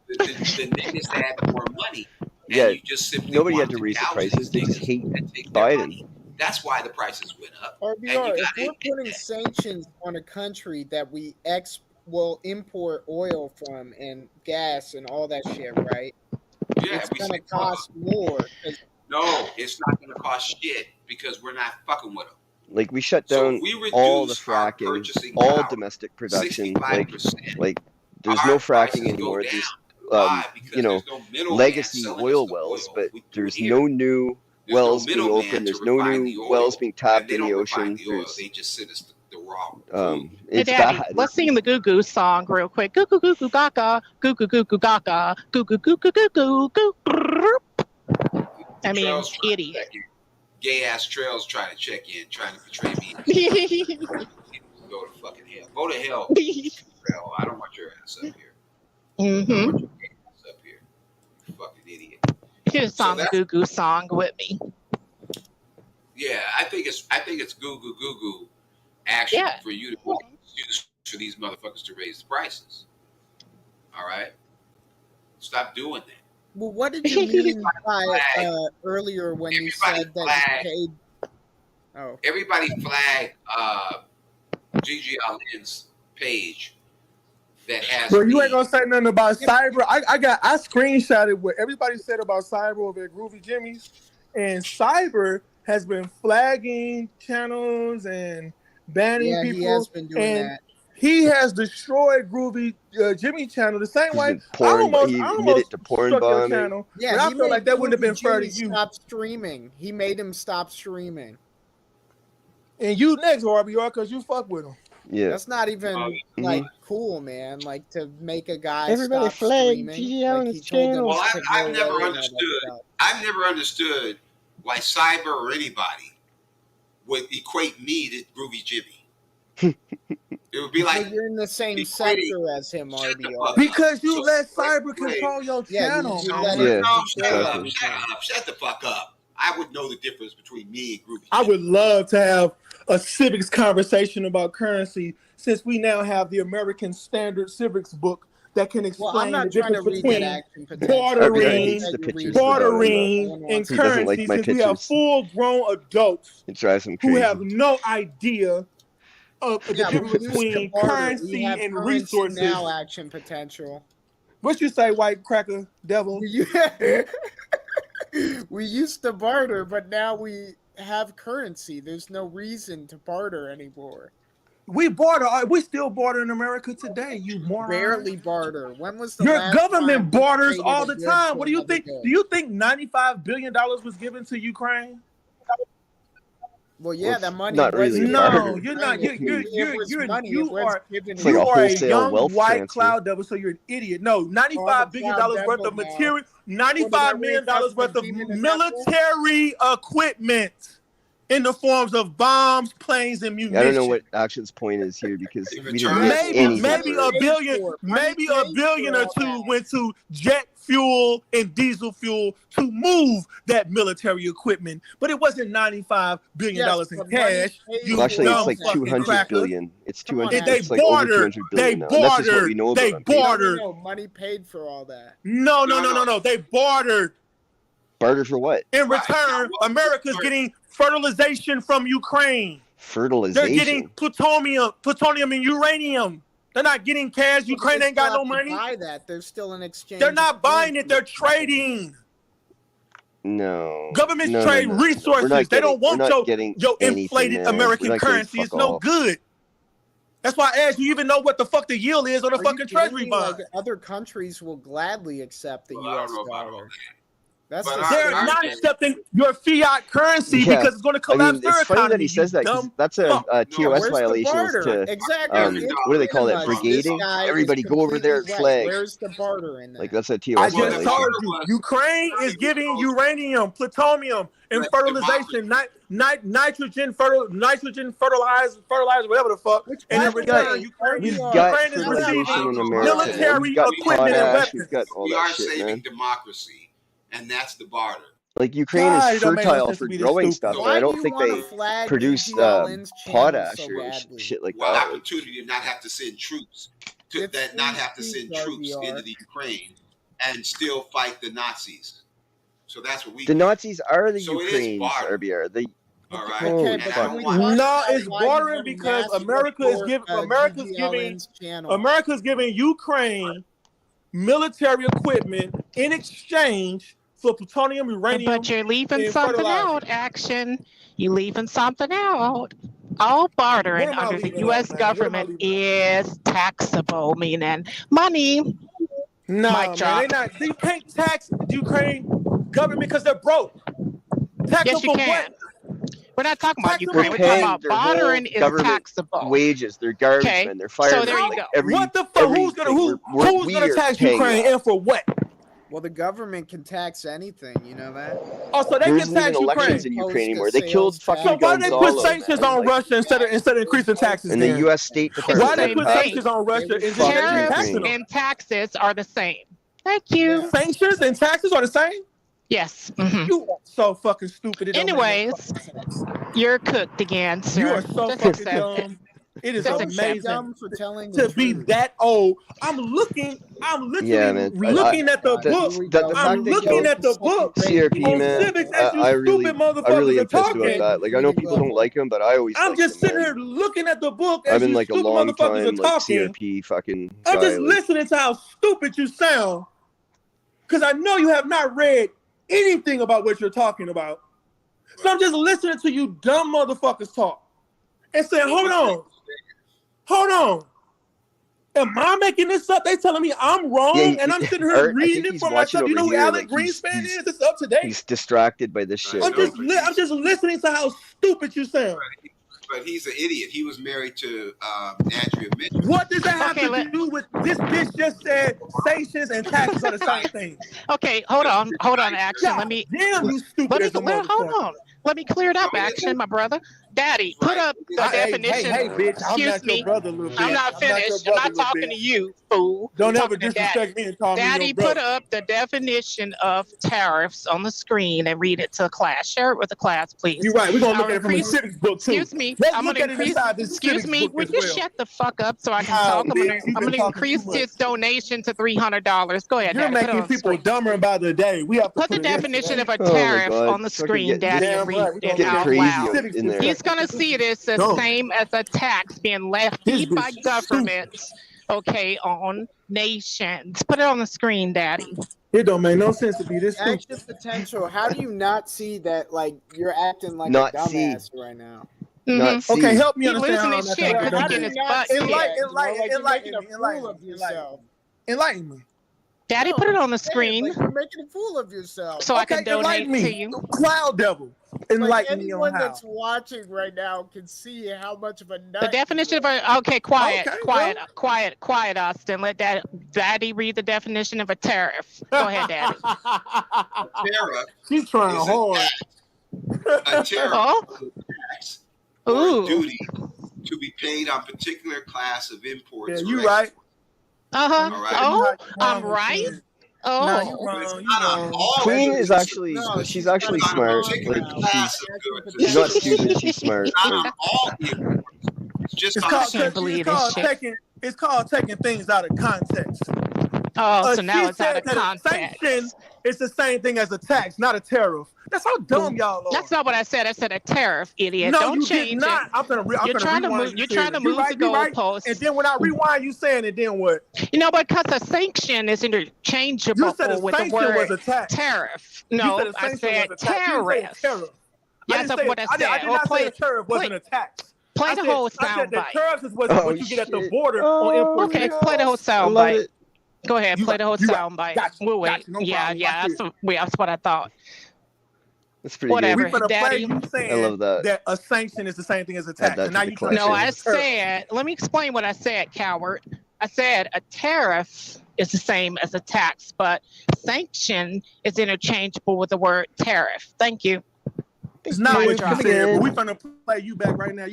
[SPEAKER 1] The niggas had more money.
[SPEAKER 2] Yeah,
[SPEAKER 1] you just simply
[SPEAKER 2] nobody had to raise the prices. They just hate Biden.
[SPEAKER 1] That's why the prices went up.
[SPEAKER 9] RBR, if we're putting sanctions on a country that we will import oil from and gas and all that shit, right?
[SPEAKER 1] Yeah,
[SPEAKER 9] it's going to cost more.
[SPEAKER 1] No, it's not going to cost shit because we're not fucking with them.
[SPEAKER 2] Like, we shut down all the fracking, all domestic production. Like there's no fracking anymore. There's, legacy oil wells, but there's no new wells being opened. There's no new wells being tapped in the ocean.
[SPEAKER 1] They just send us the raw.
[SPEAKER 2] It's
[SPEAKER 3] Daddy,
[SPEAKER 2] bad.
[SPEAKER 3] Let's sing the goo-goo song real quick. Goo-goo goo-goo gaga, goo-goo goo-goo gaga, goo-goo goo-goo goo-goo goo. I mean, idiot.
[SPEAKER 1] Gay ass Trails trying to check in, trying to portray me. Go to fucking hell. Go to hell. I don't want your ass up here.
[SPEAKER 3] Mm-hmm.
[SPEAKER 1] I want your ass up here. You fucking idiot.
[SPEAKER 3] You should have sung the goo-goo song with me.
[SPEAKER 1] Yeah, I think it's goo action for you to use for these motherfuckers to raise the prices. All right, stop doing that.
[SPEAKER 9] Well, what did you mean by earlier when you said that you paid? Oh,
[SPEAKER 1] everybody flagged Gigi Allen's page that has.
[SPEAKER 5] Bro, you ain't gonna say nothing about cyber. I screenshotted what everybody said about cyber over at Groovy Jimmy's, and cyber has been flagging channels and banning people.
[SPEAKER 9] He has been doing that.
[SPEAKER 5] He has destroyed Groovy Jimmy channel the same way. I almost
[SPEAKER 2] to porn
[SPEAKER 5] struck your
[SPEAKER 2] bombing.
[SPEAKER 5] channel.
[SPEAKER 9] Yeah,
[SPEAKER 5] but I feel like that wouldn't have been fair to you.
[SPEAKER 9] Stop streaming. He made him stop streaming.
[SPEAKER 5] And you next, RBR, because you fuck with him.
[SPEAKER 2] Yeah,
[SPEAKER 9] that's not even like cool, man. Like to make a guy
[SPEAKER 2] everybody
[SPEAKER 9] stop streaming.
[SPEAKER 2] on his channel.
[SPEAKER 1] Well, I've never understood. I've never understood why cyber or anybody would equate me to Groovy Jimmy. It would be like
[SPEAKER 9] you're in the same sector as him, RBR.
[SPEAKER 5] Because you let cyber control your channel.
[SPEAKER 1] Shut the fuck up. I would know the difference between me and Groovy.
[SPEAKER 5] I would love to have a civics conversation about currency, since we now have the American Standard Civics book that can explain the difference between bartering and currency, since we have full-grown adults who have no idea of the difference between currency and resources.
[SPEAKER 9] Now action potential.
[SPEAKER 5] What you say, white cracker devil?
[SPEAKER 9] We used to barter, but now we have currency. There's no reason to barter anymore.
[SPEAKER 5] We barter. We still barter in America today. You moron.
[SPEAKER 9] Barely barter. When was the
[SPEAKER 5] your
[SPEAKER 9] last
[SPEAKER 5] government barters all the time? What do you think? Do you think $95 billion was given to Ukraine?
[SPEAKER 9] Well, yeah, that money.
[SPEAKER 2] Not really.
[SPEAKER 5] No, you're not. You are a young white cloud devil, so you're an idiot. No, $95 billion worth of material, $95 million worth of military equipment in the forms of bombs, planes, and munitions.
[SPEAKER 2] I don't know what Action's point is here, because we didn't
[SPEAKER 5] maybe a billion or two went to jet fuel and diesel fuel to move that military equipment, but it wasn't $95 billion in cash.
[SPEAKER 2] Well, actually, it's like 200 billion. It's 200. It's like over 200 billion now. That's just what we know about.
[SPEAKER 5] They bartered.
[SPEAKER 9] No, money paid for all that.
[SPEAKER 5] No. They bartered.
[SPEAKER 2] Bartered for what?
[SPEAKER 5] In return, America's getting fertilization from Ukraine.
[SPEAKER 2] Fertilization.
[SPEAKER 5] They're getting plutonium and uranium. They're not getting cash. Ukraine ain't got no money.
[SPEAKER 9] Buy that. There's still an exchange.
[SPEAKER 5] They're not buying it. They're trading.
[SPEAKER 2] No.
[SPEAKER 5] Governments trade resources. They don't want your inflated American currency. It's no good. That's why I asked you even know what the fuck the yield is on a fucking treasury bond.
[SPEAKER 9] Like other countries will gladly accept the U.S. dollar.
[SPEAKER 5] They're not accepting your fiat currency because it's going to collapse their economy.
[SPEAKER 2] It's funny that he says that, because that's a TOS violation.
[SPEAKER 9] Exactly.
[SPEAKER 2] What do they call that? Brigading? Everybody go over there and flag.
[SPEAKER 9] Where's the barter in that?
[SPEAKER 2] Like, that's a TOS
[SPEAKER 5] I
[SPEAKER 2] violation.
[SPEAKER 5] just told you, Ukraine is giving uranium, plutonium, and fertilization, nitrogen fertilizer, whatever the fuck. And in return, Ukraine is receiving military equipment and weapons.
[SPEAKER 1] We are saving democracy. And that's the barter.
[SPEAKER 2] Like, Ukraine is fertile for growing stuff, but I don't think they produce potash or shit like that.
[SPEAKER 1] Well, opportunity to not have to send troops, into the Ukraine and still fight the Nazis. So that's what we.
[SPEAKER 2] The Nazis are the Ukrainians, RBR.
[SPEAKER 1] All right.
[SPEAKER 5] No, it's bartering because America's giving Ukraine military equipment in exchange for plutonium, uranium.
[SPEAKER 3] But you're leaving something out, Action. You're leaving something out. All bartering under the U.S. government is taxable, meaning money.
[SPEAKER 5] No, man, they're not. You can't tax the Ukraine government because they're broke. Tax
[SPEAKER 3] yes, you can.
[SPEAKER 5] What?
[SPEAKER 3] We're not talking about Ukraine. We're talking about bartering is taxable.
[SPEAKER 2] Wages, their garbage men, their firemen.
[SPEAKER 3] So there you go.
[SPEAKER 5] What the fuck? Who's gonna tax Ukraine and for what?
[SPEAKER 9] Well, the government can tax anything, you know that?
[SPEAKER 5] Oh, so they can tax
[SPEAKER 2] elections in Ukraine anymore. They killed fucking guns.
[SPEAKER 5] So why they put sanctions on Russia instead of increasing taxes?
[SPEAKER 2] And the U.S. State Department.
[SPEAKER 5] Why they put sanctions on Russia
[SPEAKER 3] and taxes are the same? Thank you.
[SPEAKER 5] Sanctions and taxes are the same?
[SPEAKER 3] Yes.
[SPEAKER 6] You are so fucking stupid.
[SPEAKER 3] Anyways, you're cooked again, sir.
[SPEAKER 6] You are so fucking dumb. It is amazing
[SPEAKER 9] dumb for telling
[SPEAKER 6] to be that old. I'm literally looking at the book. I'm looking at the book
[SPEAKER 2] CRP,
[SPEAKER 6] on
[SPEAKER 2] man.
[SPEAKER 6] civics as you stupid motherfuckers
[SPEAKER 2] I really
[SPEAKER 6] are
[SPEAKER 2] am pissed about
[SPEAKER 6] talking.
[SPEAKER 2] that. Like, I know people don't like him, but I always
[SPEAKER 6] I'm
[SPEAKER 2] liked
[SPEAKER 6] just
[SPEAKER 2] him,
[SPEAKER 6] sitting here looking at the book
[SPEAKER 2] I've
[SPEAKER 6] as
[SPEAKER 2] been
[SPEAKER 6] you
[SPEAKER 2] like a
[SPEAKER 6] stupid
[SPEAKER 2] long
[SPEAKER 6] motherfuckers
[SPEAKER 2] time
[SPEAKER 6] are
[SPEAKER 2] like
[SPEAKER 6] talking.
[SPEAKER 2] CRP fucking
[SPEAKER 6] I'm
[SPEAKER 2] guy.
[SPEAKER 6] just
[SPEAKER 2] Like,
[SPEAKER 6] listening to how stupid you sound, because I know you have not read anything about what you're talking about. So I'm just listening to you dumb motherfuckers talk and saying, hold on. Am I making this up? They telling me I'm wrong, and I'm sitting here reading it for myself. You know who Alec Greenspan is? It's up to date.
[SPEAKER 2] He's distracted by this shit.
[SPEAKER 6] I'm just listening to how stupid you sound.
[SPEAKER 1] But he's an idiot. He was married to Andrea Mitchell.
[SPEAKER 6] What does that have to do with this? Bitch just said sanctions and taxes are the same thing.
[SPEAKER 3] Okay, hold on, Action.
[SPEAKER 6] God, you stupid.
[SPEAKER 3] Hold on. Let me clear it up, Action, my brother. Daddy, put up the definition.
[SPEAKER 6] Hey, bitch, I'm not your brother, little bitch.
[SPEAKER 3] I'm not finished. I'm not talking to you, fool.
[SPEAKER 6] Don't ever disrespect me and call me your brother.
[SPEAKER 3] Daddy, put up the definition of tariffs on the screen and read it to the class. Share it with the class, please.
[SPEAKER 6] You're right. We're going to look at it from the civics book, too.
[SPEAKER 3] Excuse me.
[SPEAKER 6] Let's look at it inside this
[SPEAKER 3] Excuse
[SPEAKER 6] civics
[SPEAKER 3] me.
[SPEAKER 6] book
[SPEAKER 3] Would
[SPEAKER 6] as
[SPEAKER 3] you
[SPEAKER 6] well.
[SPEAKER 3] shut the fuck up so I can talk? I'm going to increase his donation to $300. Go ahead,
[SPEAKER 6] You're
[SPEAKER 3] Daddy.
[SPEAKER 6] making people dumber by the day. We have to
[SPEAKER 3] put the definition of a tariff on the screen, Daddy, and read it out loud. He's going to see this as same as a tax being levied by governments, okay, on nations. Put it on the screen, Daddy.
[SPEAKER 6] It don't make no sense to be this stupid.
[SPEAKER 9] Action potential. How do you not see that? Like, you're acting like a dumbass right now.
[SPEAKER 6] Okay, help me understand
[SPEAKER 3] how
[SPEAKER 6] that's
[SPEAKER 3] shit,
[SPEAKER 6] not
[SPEAKER 3] how his butt
[SPEAKER 6] enlighten me.
[SPEAKER 3] Daddy, put it on the screen.
[SPEAKER 9] Like you're making a fool of yourself.
[SPEAKER 3] So I can donate to you.
[SPEAKER 6] Cloud devil. Enlighten me on
[SPEAKER 9] anyone
[SPEAKER 6] how.
[SPEAKER 9] that's watching right now can see how much of a nut.
[SPEAKER 3] The definition of a quiet, Austin. Let Daddy read the definition of a tariff. Go ahead, Daddy.
[SPEAKER 1] Tariff.
[SPEAKER 6] She's trying hard.
[SPEAKER 1] A tariff tax or a duty to be paid on particular class of imports.
[SPEAKER 6] Yeah, you right.
[SPEAKER 3] Uh-huh.
[SPEAKER 1] All right.
[SPEAKER 3] Oh, I'm right. Oh,
[SPEAKER 2] no, Queen is actually she's actually smart. Like she's not stupid. She's smart.
[SPEAKER 1] Not all imports. It's just
[SPEAKER 6] it's called taking things out of context.
[SPEAKER 3] Oh, so now it's out of context.
[SPEAKER 6] Sanction is the same thing as a tax, not a tariff. That's how dumb y'all are.
[SPEAKER 3] That's not what I said. I said a tariff, idiot.
[SPEAKER 6] No,
[SPEAKER 3] Don't
[SPEAKER 6] you
[SPEAKER 3] change
[SPEAKER 6] did not.
[SPEAKER 3] it. You're trying to move the goalposts.
[SPEAKER 6] And then when I rewind, you saying it, then what?
[SPEAKER 3] You know, because a sanction is interchangeable
[SPEAKER 6] with the word
[SPEAKER 3] was tariff. No, I said tariff. Yes, that's what I said.
[SPEAKER 6] I did not say a tariff wasn't a tax.
[SPEAKER 3] Play the whole sound bite.
[SPEAKER 6] Tariffs is what you get at the border on imports.
[SPEAKER 3] Okay, play the whole sound bite. Go ahead, play the whole sound bite. We'll wait. Yeah, that's what I thought.
[SPEAKER 2] That's pretty
[SPEAKER 3] Whatever,
[SPEAKER 2] good.
[SPEAKER 3] Daddy.
[SPEAKER 2] I love that.
[SPEAKER 6] That a sanction is the same thing as a tax. And now you
[SPEAKER 3] no, I said, let me explain what I said, coward. I said a tariff is the same as a tax, but sanction is interchangeable with the word tariff. Thank you.
[SPEAKER 6] It's not what you said, but we're going to play you back right now.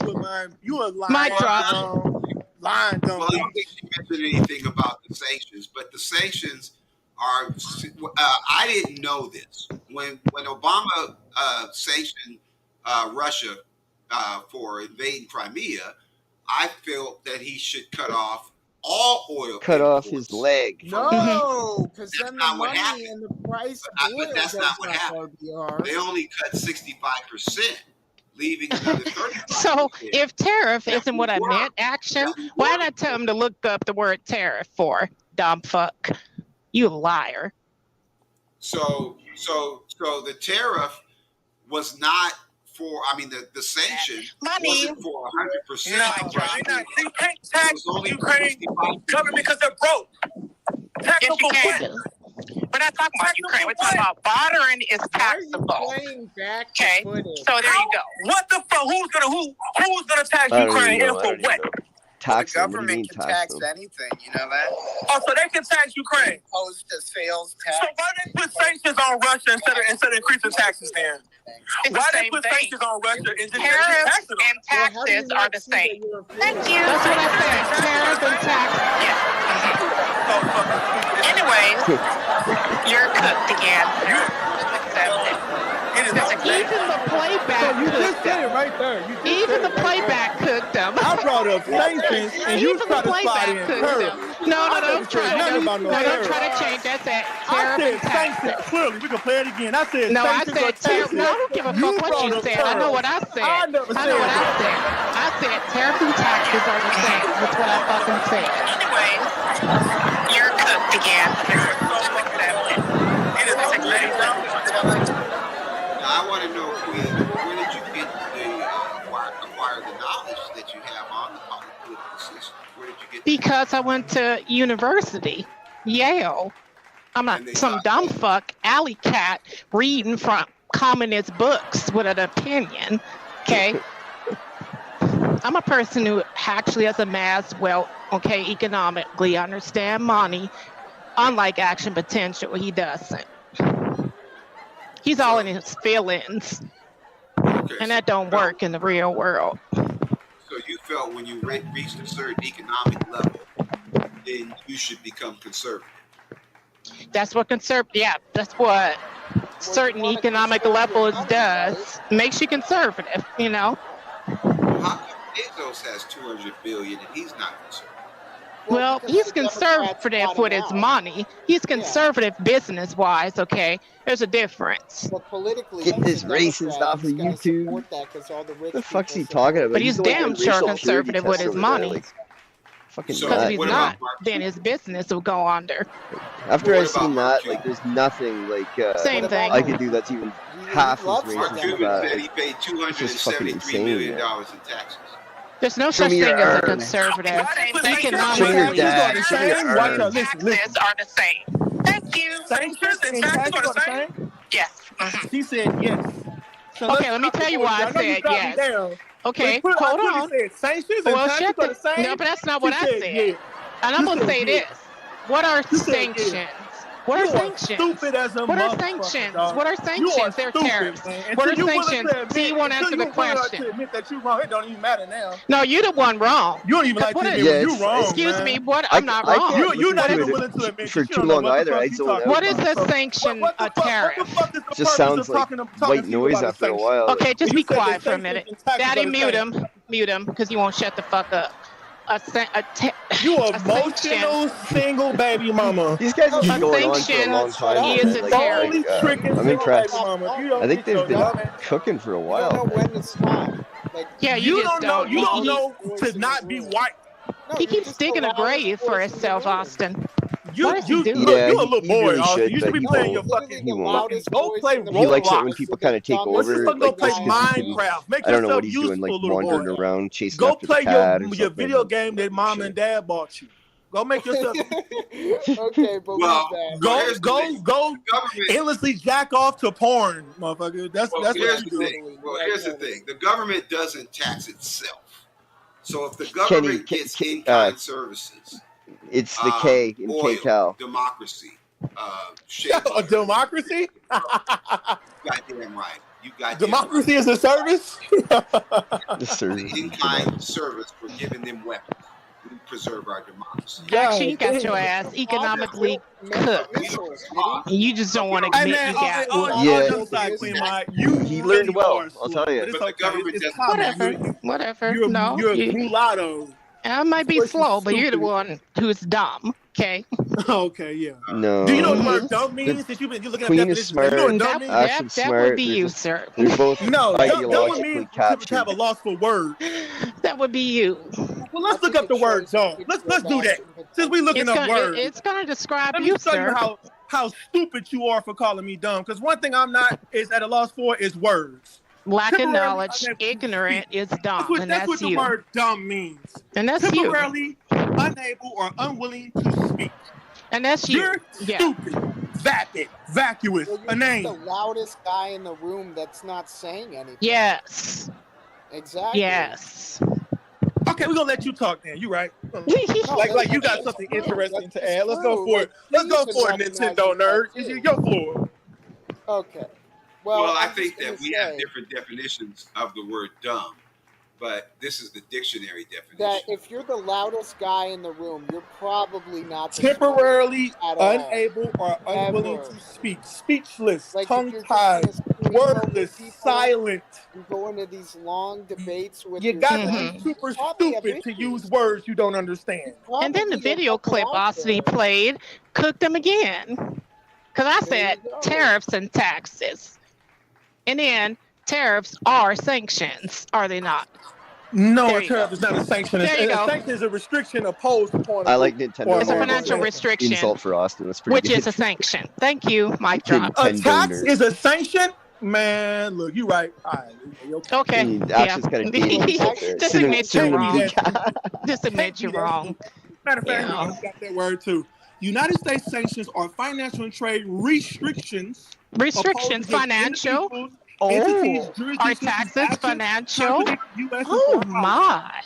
[SPEAKER 6] You a lying.
[SPEAKER 3] Mic drop.
[SPEAKER 6] Lying dumb.
[SPEAKER 1] Well, I don't think you mentioned anything about the sanctions, but the sanctions are. I didn't know this when Obama sanctioned Russia for invading Crimea. I felt that he should cut off all oil.
[SPEAKER 2] Cut off his leg.
[SPEAKER 9] No, because then the money and the price of oil.
[SPEAKER 1] But that's not what happened. They only cut 65%. Leaving another 30%.
[SPEAKER 3] So if tariff isn't what I meant, Action, why did I tell him to look up the word tariff for? Dumb fuck. You liar.
[SPEAKER 1] So the tariff was not for, I mean, the sanction wasn't for 100%.
[SPEAKER 6] You can't tax Ukraine government because they're broke. Tax them for what?
[SPEAKER 3] We're not talking about Ukraine. We're talking about bartering is taxable. Okay, so there you go.
[SPEAKER 6] What the fuck? Who's gonna tax Ukraine and for what?
[SPEAKER 2] Tax
[SPEAKER 12] the government can tax anything, you know that?
[SPEAKER 6] Oh, so they can tax Ukraine.
[SPEAKER 12] Opposed to sales tax.
[SPEAKER 6] So why they put sanctions on Russia instead of increasing taxes then? Why they put sanctions on Russia and just
[SPEAKER 3] tariffs and taxes are the same. Thank you. That's what I said. Tariffs and taxes. Yeah. Anyways, you're cooked again. Even the playback.
[SPEAKER 6] So you just said it right there.
[SPEAKER 3] Even the playback cooked them.
[SPEAKER 6] I brought up sanctions, and you
[SPEAKER 3] Even
[SPEAKER 6] try
[SPEAKER 3] the
[SPEAKER 6] to slide
[SPEAKER 3] playback
[SPEAKER 6] in
[SPEAKER 3] cooked
[SPEAKER 6] terror.
[SPEAKER 3] them. No, don't try to change. That's it.
[SPEAKER 6] I
[SPEAKER 3] Tariff
[SPEAKER 6] said
[SPEAKER 3] and
[SPEAKER 6] sanctions
[SPEAKER 3] taxes.
[SPEAKER 6] clearly. We can play it again. I said
[SPEAKER 3] No, I
[SPEAKER 6] sanctions or
[SPEAKER 3] said tariff.
[SPEAKER 6] taxes.
[SPEAKER 3] No, I don't give a fuck what you said. I know what I said.
[SPEAKER 6] I never said
[SPEAKER 3] know what I
[SPEAKER 6] that.
[SPEAKER 3] said. I said tariff and taxes are the same. That's what I fucking said.
[SPEAKER 12] Anyway, you're cooked again.
[SPEAKER 1] I want to know, Queen, where did you get acquire the knowledge that you have on the political system? Where did you get
[SPEAKER 3] Because I went to university, Yale. I'm not some dumb fuck, alley cat reading from communist books with an opinion. Okay. I'm a person who actually has amassed wealth, okay, economically, understand money, unlike action potential, he doesn't. He's all in his feelings.
[SPEAKER 1] Okay,
[SPEAKER 3] and that don't work in the real world.
[SPEAKER 1] So you felt when you reached a certain economic level, then you should become conservative.
[SPEAKER 3] That's what that's what certain economic levels does. Makes you conservative, you know.
[SPEAKER 1] How come Bezos has 200 billion and he's not conservative?
[SPEAKER 3] Well, he's conservative with his money. He's conservative business-wise, okay? There's a difference.
[SPEAKER 2] But politically, get this racist off of YouTube. The fuck's he talking about?
[SPEAKER 3] But he's damn sure conservative with his money. Because if he's not, then his business will go under.
[SPEAKER 2] After I seen that, like, there's nothing like
[SPEAKER 3] same thing
[SPEAKER 2] I could do that's even half as racist
[SPEAKER 1] Mark
[SPEAKER 2] as
[SPEAKER 1] Cuban
[SPEAKER 2] that.
[SPEAKER 1] said he paid $273 million in taxes.
[SPEAKER 3] There's no such thing as a conservative. Economically,
[SPEAKER 12] taxes are the same. Thank you.
[SPEAKER 6] Sanctions and taxes are the same?
[SPEAKER 12] Yes.
[SPEAKER 6] She said yes. So
[SPEAKER 3] okay, let me tell you why I said yes. Okay, hold on.
[SPEAKER 6] Well,
[SPEAKER 3] shut the. No, but that's not what I said. Yeah. And I'm gonna say this. What are sanctions? What are sanctions?
[SPEAKER 6] Stupid as a
[SPEAKER 3] what are sanctions? What are sanctions? They're tariffs. What are sanctions? See, you won't answer the question.
[SPEAKER 6] To admit that you're wrong, it don't even matter now.
[SPEAKER 3] No, you're the one wrong.
[SPEAKER 6] You don't even like to admit you're wrong.
[SPEAKER 3] Excuse me, what? I'm not wrong.
[SPEAKER 6] You're not even willing to admit
[SPEAKER 2] for too long either. I zone out.
[SPEAKER 3] What is a sanction? A tariff?
[SPEAKER 2] Just sounds like white noise after a while.
[SPEAKER 3] Okay, just be quiet for a minute. Daddy, mute him, because he won't shut the fuck up.
[SPEAKER 6] You emotional single baby mama.
[SPEAKER 2] These guys have been going on for a long time.
[SPEAKER 3] He is a terrorist.
[SPEAKER 2] I'm impressed. I think they've been cooking for a while.
[SPEAKER 9] You don't know when to stop. Like,
[SPEAKER 3] yeah, you just don't.
[SPEAKER 6] You don't know to not be white.
[SPEAKER 3] He keeps digging a grave for himself, Austin.
[SPEAKER 6] You're a little boy,
[SPEAKER 2] really
[SPEAKER 6] Austin. You should be playing your fucking. Go play Roblox.
[SPEAKER 2] He likes it when people kind of take over.
[SPEAKER 6] Go play Minecraft. Make
[SPEAKER 2] I don't know what
[SPEAKER 6] yourself
[SPEAKER 2] he's doing, like
[SPEAKER 6] useful,
[SPEAKER 2] wandering around chasing
[SPEAKER 6] Go
[SPEAKER 2] after
[SPEAKER 6] play
[SPEAKER 2] the cat
[SPEAKER 6] your video game that mom and dad bought you. Go make yourself.
[SPEAKER 9] Okay, but
[SPEAKER 6] go endlessly jack off to porn, motherfucker. That's what you do.
[SPEAKER 1] Well, here's the thing: the government doesn't tax itself. So if the government gets in-kind services,
[SPEAKER 2] it's the K in K-Cal.
[SPEAKER 1] Democracy.
[SPEAKER 6] A democracy?
[SPEAKER 1] Goddamn right. You got
[SPEAKER 6] democracy is a service.
[SPEAKER 2] The service.
[SPEAKER 1] The in-kind service for giving them weapons. We preserve our democracy.
[SPEAKER 3] Actually, you got your ass economically cooked. You just don't want to admit you got.
[SPEAKER 2] He learned well. I'll tell you.
[SPEAKER 1] But the government doesn't.
[SPEAKER 3] Whatever.
[SPEAKER 6] You're a mulatto.
[SPEAKER 3] I might be slow, but you're the one who's dumb. Okay.
[SPEAKER 6] Okay, yeah.
[SPEAKER 2] No.
[SPEAKER 6] Do you know what dumb means? Since you're looking
[SPEAKER 2] Queen
[SPEAKER 6] at
[SPEAKER 2] is smart.
[SPEAKER 3] That would be you, sir.
[SPEAKER 2] They're both
[SPEAKER 6] ideologically captured. To have a loss for words.
[SPEAKER 3] That would be you.
[SPEAKER 6] Well, let's look up the word dumb. Let's do that. Since we're looking up words.
[SPEAKER 3] It's going to describe
[SPEAKER 6] you, sir. Let me tell you how stupid you are for calling me dumb. Because one thing I'm not is at a loss for is words.
[SPEAKER 3] Lack of knowledge, ignorant is dumb, and that's
[SPEAKER 6] what the word dumb means.
[SPEAKER 3] And that's
[SPEAKER 6] temporarily unable or unwilling to speak.
[SPEAKER 3] And that's you.
[SPEAKER 6] You're stupid, vapid, vacuous, a name.
[SPEAKER 9] The loudest guy in the room that's not saying anything.
[SPEAKER 3] Yes.
[SPEAKER 9] Exactly.
[SPEAKER 3] Yes.
[SPEAKER 6] Okay, we're gonna let you talk then. You right. like you got something interesting to add. Let's go for it. Let's go for it, Nintendo nerd. It's your floor.
[SPEAKER 9] Okay.
[SPEAKER 1] Well, I think that we have different definitions of the word dumb. but this is the dictionary definition.
[SPEAKER 9] That if you're the loudest guy in the room, you're probably not the
[SPEAKER 6] temporarily
[SPEAKER 9] at all,
[SPEAKER 6] unable or unwilling
[SPEAKER 9] ever.
[SPEAKER 6] to speak, speechless,
[SPEAKER 9] Like
[SPEAKER 6] tongue-tied, wordless, silent.
[SPEAKER 9] And go into these long debates with
[SPEAKER 6] you got to be super stupid to use words you don't understand.
[SPEAKER 3] And then the video clip Austin played cooked them again. Because I said tariffs and taxes. And then tariffs are sanctions, are they not?
[SPEAKER 6] No, a tariff is not a sanction. A sanction is a restriction opposed upon.
[SPEAKER 2] I like Nintendo.
[SPEAKER 3] It's a financial restriction.
[SPEAKER 2] Insult for Austin. That's pretty
[SPEAKER 3] which
[SPEAKER 2] good.
[SPEAKER 3] Is a sanction. Thank you, Mike drop.
[SPEAKER 6] A tax is a sanction? Man, look, you right. All right.
[SPEAKER 3] Okay.
[SPEAKER 2] Yeah. Kind of
[SPEAKER 3] just admit you're wrong. Just admit you're wrong.
[SPEAKER 6] Matter of fact, I got that word too. United States sanctions are financial and trade restrictions.
[SPEAKER 3] Restrictions, financial. Are taxes financial? Oh my!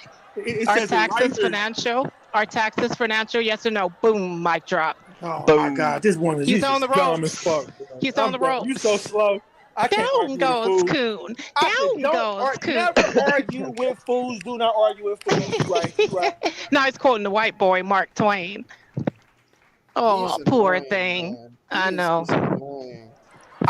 [SPEAKER 3] Are taxes financial? Are taxes financial? Yes or no? Boom! Mic drop.
[SPEAKER 6] Oh my God! This one is
[SPEAKER 3] on the road. He's on the road.
[SPEAKER 6] You so slow.
[SPEAKER 3] Down goes Coon. Down goes Coon.
[SPEAKER 6] Never argue with fools. Do not argue with fools. Right.
[SPEAKER 3] No, he's quoting the white boy Mark Twain. Oh, poor thing. I know.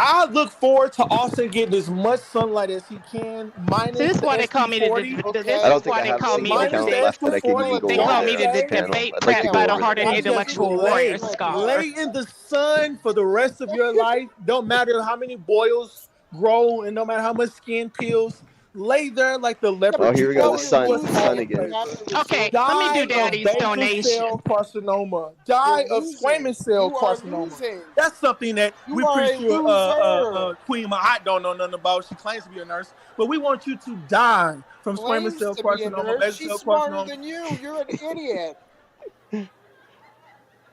[SPEAKER 6] I look forward to Austin getting as much sunlight as he can.
[SPEAKER 3] This is why they call me the. This is why they call me the. They call me the debate prep by the heart and intellectual warrior scholar.
[SPEAKER 6] Lay in the sun for the rest of your life. Don't matter how many boils grow and no matter how much skin peels. Lay there like the leopard.
[SPEAKER 2] Oh, here we go. The sun again.
[SPEAKER 3] Okay, let me do Daddy's donation.
[SPEAKER 6] Carcinoma. Die of squamous cell carcinoma. That's something that we pretty sure Queen Mahat don't know nothing about. She claims to be a nurse, but we want you to die from squamous cell carcinoma.
[SPEAKER 9] She's smarter than you. You're an idiot.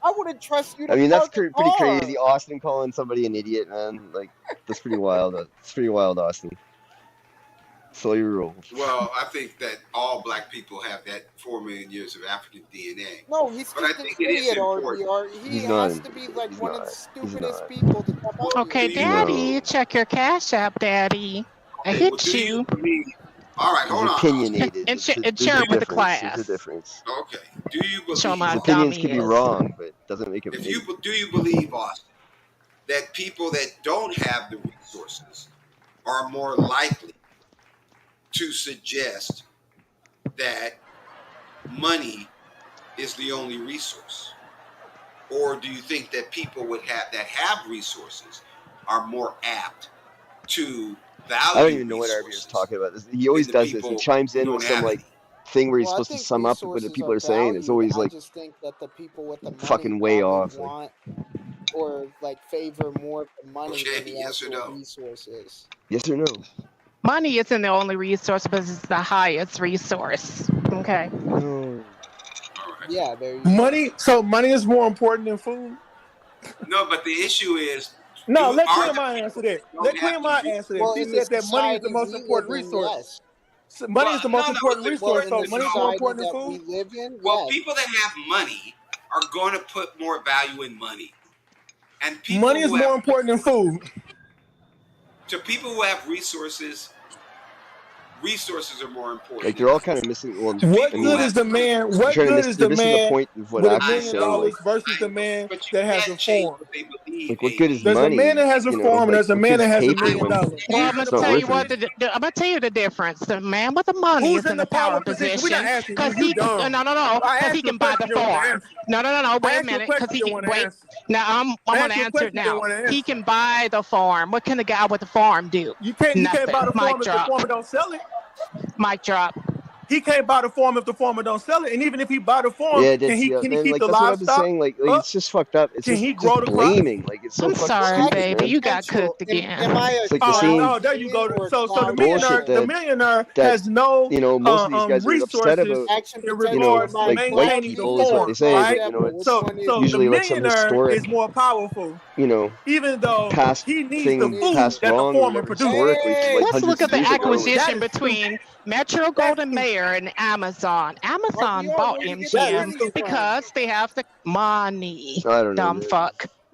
[SPEAKER 9] I wouldn't trust you to
[SPEAKER 2] that's pretty crazy. Austin calling somebody an idiot, man. Like, that's pretty wild. It's pretty wild, Austin. Slow your roll.
[SPEAKER 1] Well, I think that all black people have that 4 million years of African DNA.
[SPEAKER 9] No, he's just an idiot, RBR. He has to be like one of the stupidest people to come out.
[SPEAKER 3] Okay, Daddy, check your Cash App, Daddy. I hit you.
[SPEAKER 1] All right, hold on.
[SPEAKER 2] Opinionated.
[SPEAKER 3] And share it with the class.
[SPEAKER 2] There's a difference.
[SPEAKER 1] Okay. Do you believe
[SPEAKER 3] his
[SPEAKER 2] opinions can be wrong, but it doesn't make it.
[SPEAKER 1] Do you believe, Austin, that people that don't have the resources are more likely to suggest that money is the only resource? Or do you think that people that have resources are more apt to value?
[SPEAKER 2] I don't even know what RBR is talking about. He always does this. He chimes in with some thing where he's supposed to sum up what the people are saying. It's always
[SPEAKER 9] I just think that the people with the money
[SPEAKER 2] fucking way off.
[SPEAKER 9] Or favor more the money than the actual resources.
[SPEAKER 2] Yes or no?
[SPEAKER 3] Money isn't the only resource, but it's the highest resource. Okay.
[SPEAKER 9] Yeah, there you
[SPEAKER 6] go. So money is more important than food?
[SPEAKER 1] No, but the issue is.
[SPEAKER 6] No, let Queen Ma answer that. Let Queen Ma answer that. She said that money is the most important resource.
[SPEAKER 9] Yes.
[SPEAKER 6] So money is the most important resource, so money is more important than food?
[SPEAKER 1] Well, people that have money are going to put more value in money. And
[SPEAKER 6] money is more important than food.
[SPEAKER 1] To people who have resources are more important.
[SPEAKER 2] Like, they're all kind of missing. Well,
[SPEAKER 6] what good is the man? What good is the man with $1 million versus the man that has a farm?
[SPEAKER 2] Like, what good is
[SPEAKER 6] there's
[SPEAKER 2] money?
[SPEAKER 6] There's a man that has a farm, and there's a man that has $1 million.
[SPEAKER 3] Well, I'm gonna tell you what. I'm gonna tell you the difference. The man with the money is in the power position because he because he can buy the farm. No. Wait a minute, because he can wait. Now I'm gonna answer it now. He can buy the farm. What can the guy with the farm do?
[SPEAKER 6] You can't buy the farm if the farmer don't sell it.
[SPEAKER 3] Mic drop.
[SPEAKER 6] He can't buy the farm if the farmer don't sell it, and even if he buy the farm, can he keep the livestock?
[SPEAKER 2] Saying, it's just fucked up. It's just blaming. Like, it's so
[SPEAKER 3] I'm sorry,
[SPEAKER 2] stupid,
[SPEAKER 3] baby,
[SPEAKER 2] man.
[SPEAKER 3] you got cooked again.
[SPEAKER 6] There you go. So the millionaire has no
[SPEAKER 2] most of these guys are upset about
[SPEAKER 6] in regards to
[SPEAKER 2] like white people is what they say.
[SPEAKER 6] Right?
[SPEAKER 2] But,
[SPEAKER 6] so
[SPEAKER 2] usually
[SPEAKER 6] the
[SPEAKER 2] like some
[SPEAKER 6] millionaire
[SPEAKER 2] historic,
[SPEAKER 6] is more powerful.
[SPEAKER 2] Even
[SPEAKER 6] though he needs the food that the farmer produces.
[SPEAKER 3] Let's look at the acquisition between Metro Golden Mayer and Amazon. Amazon bought MGM because they have the money.
[SPEAKER 2] I don't know,
[SPEAKER 3] dumb fuck.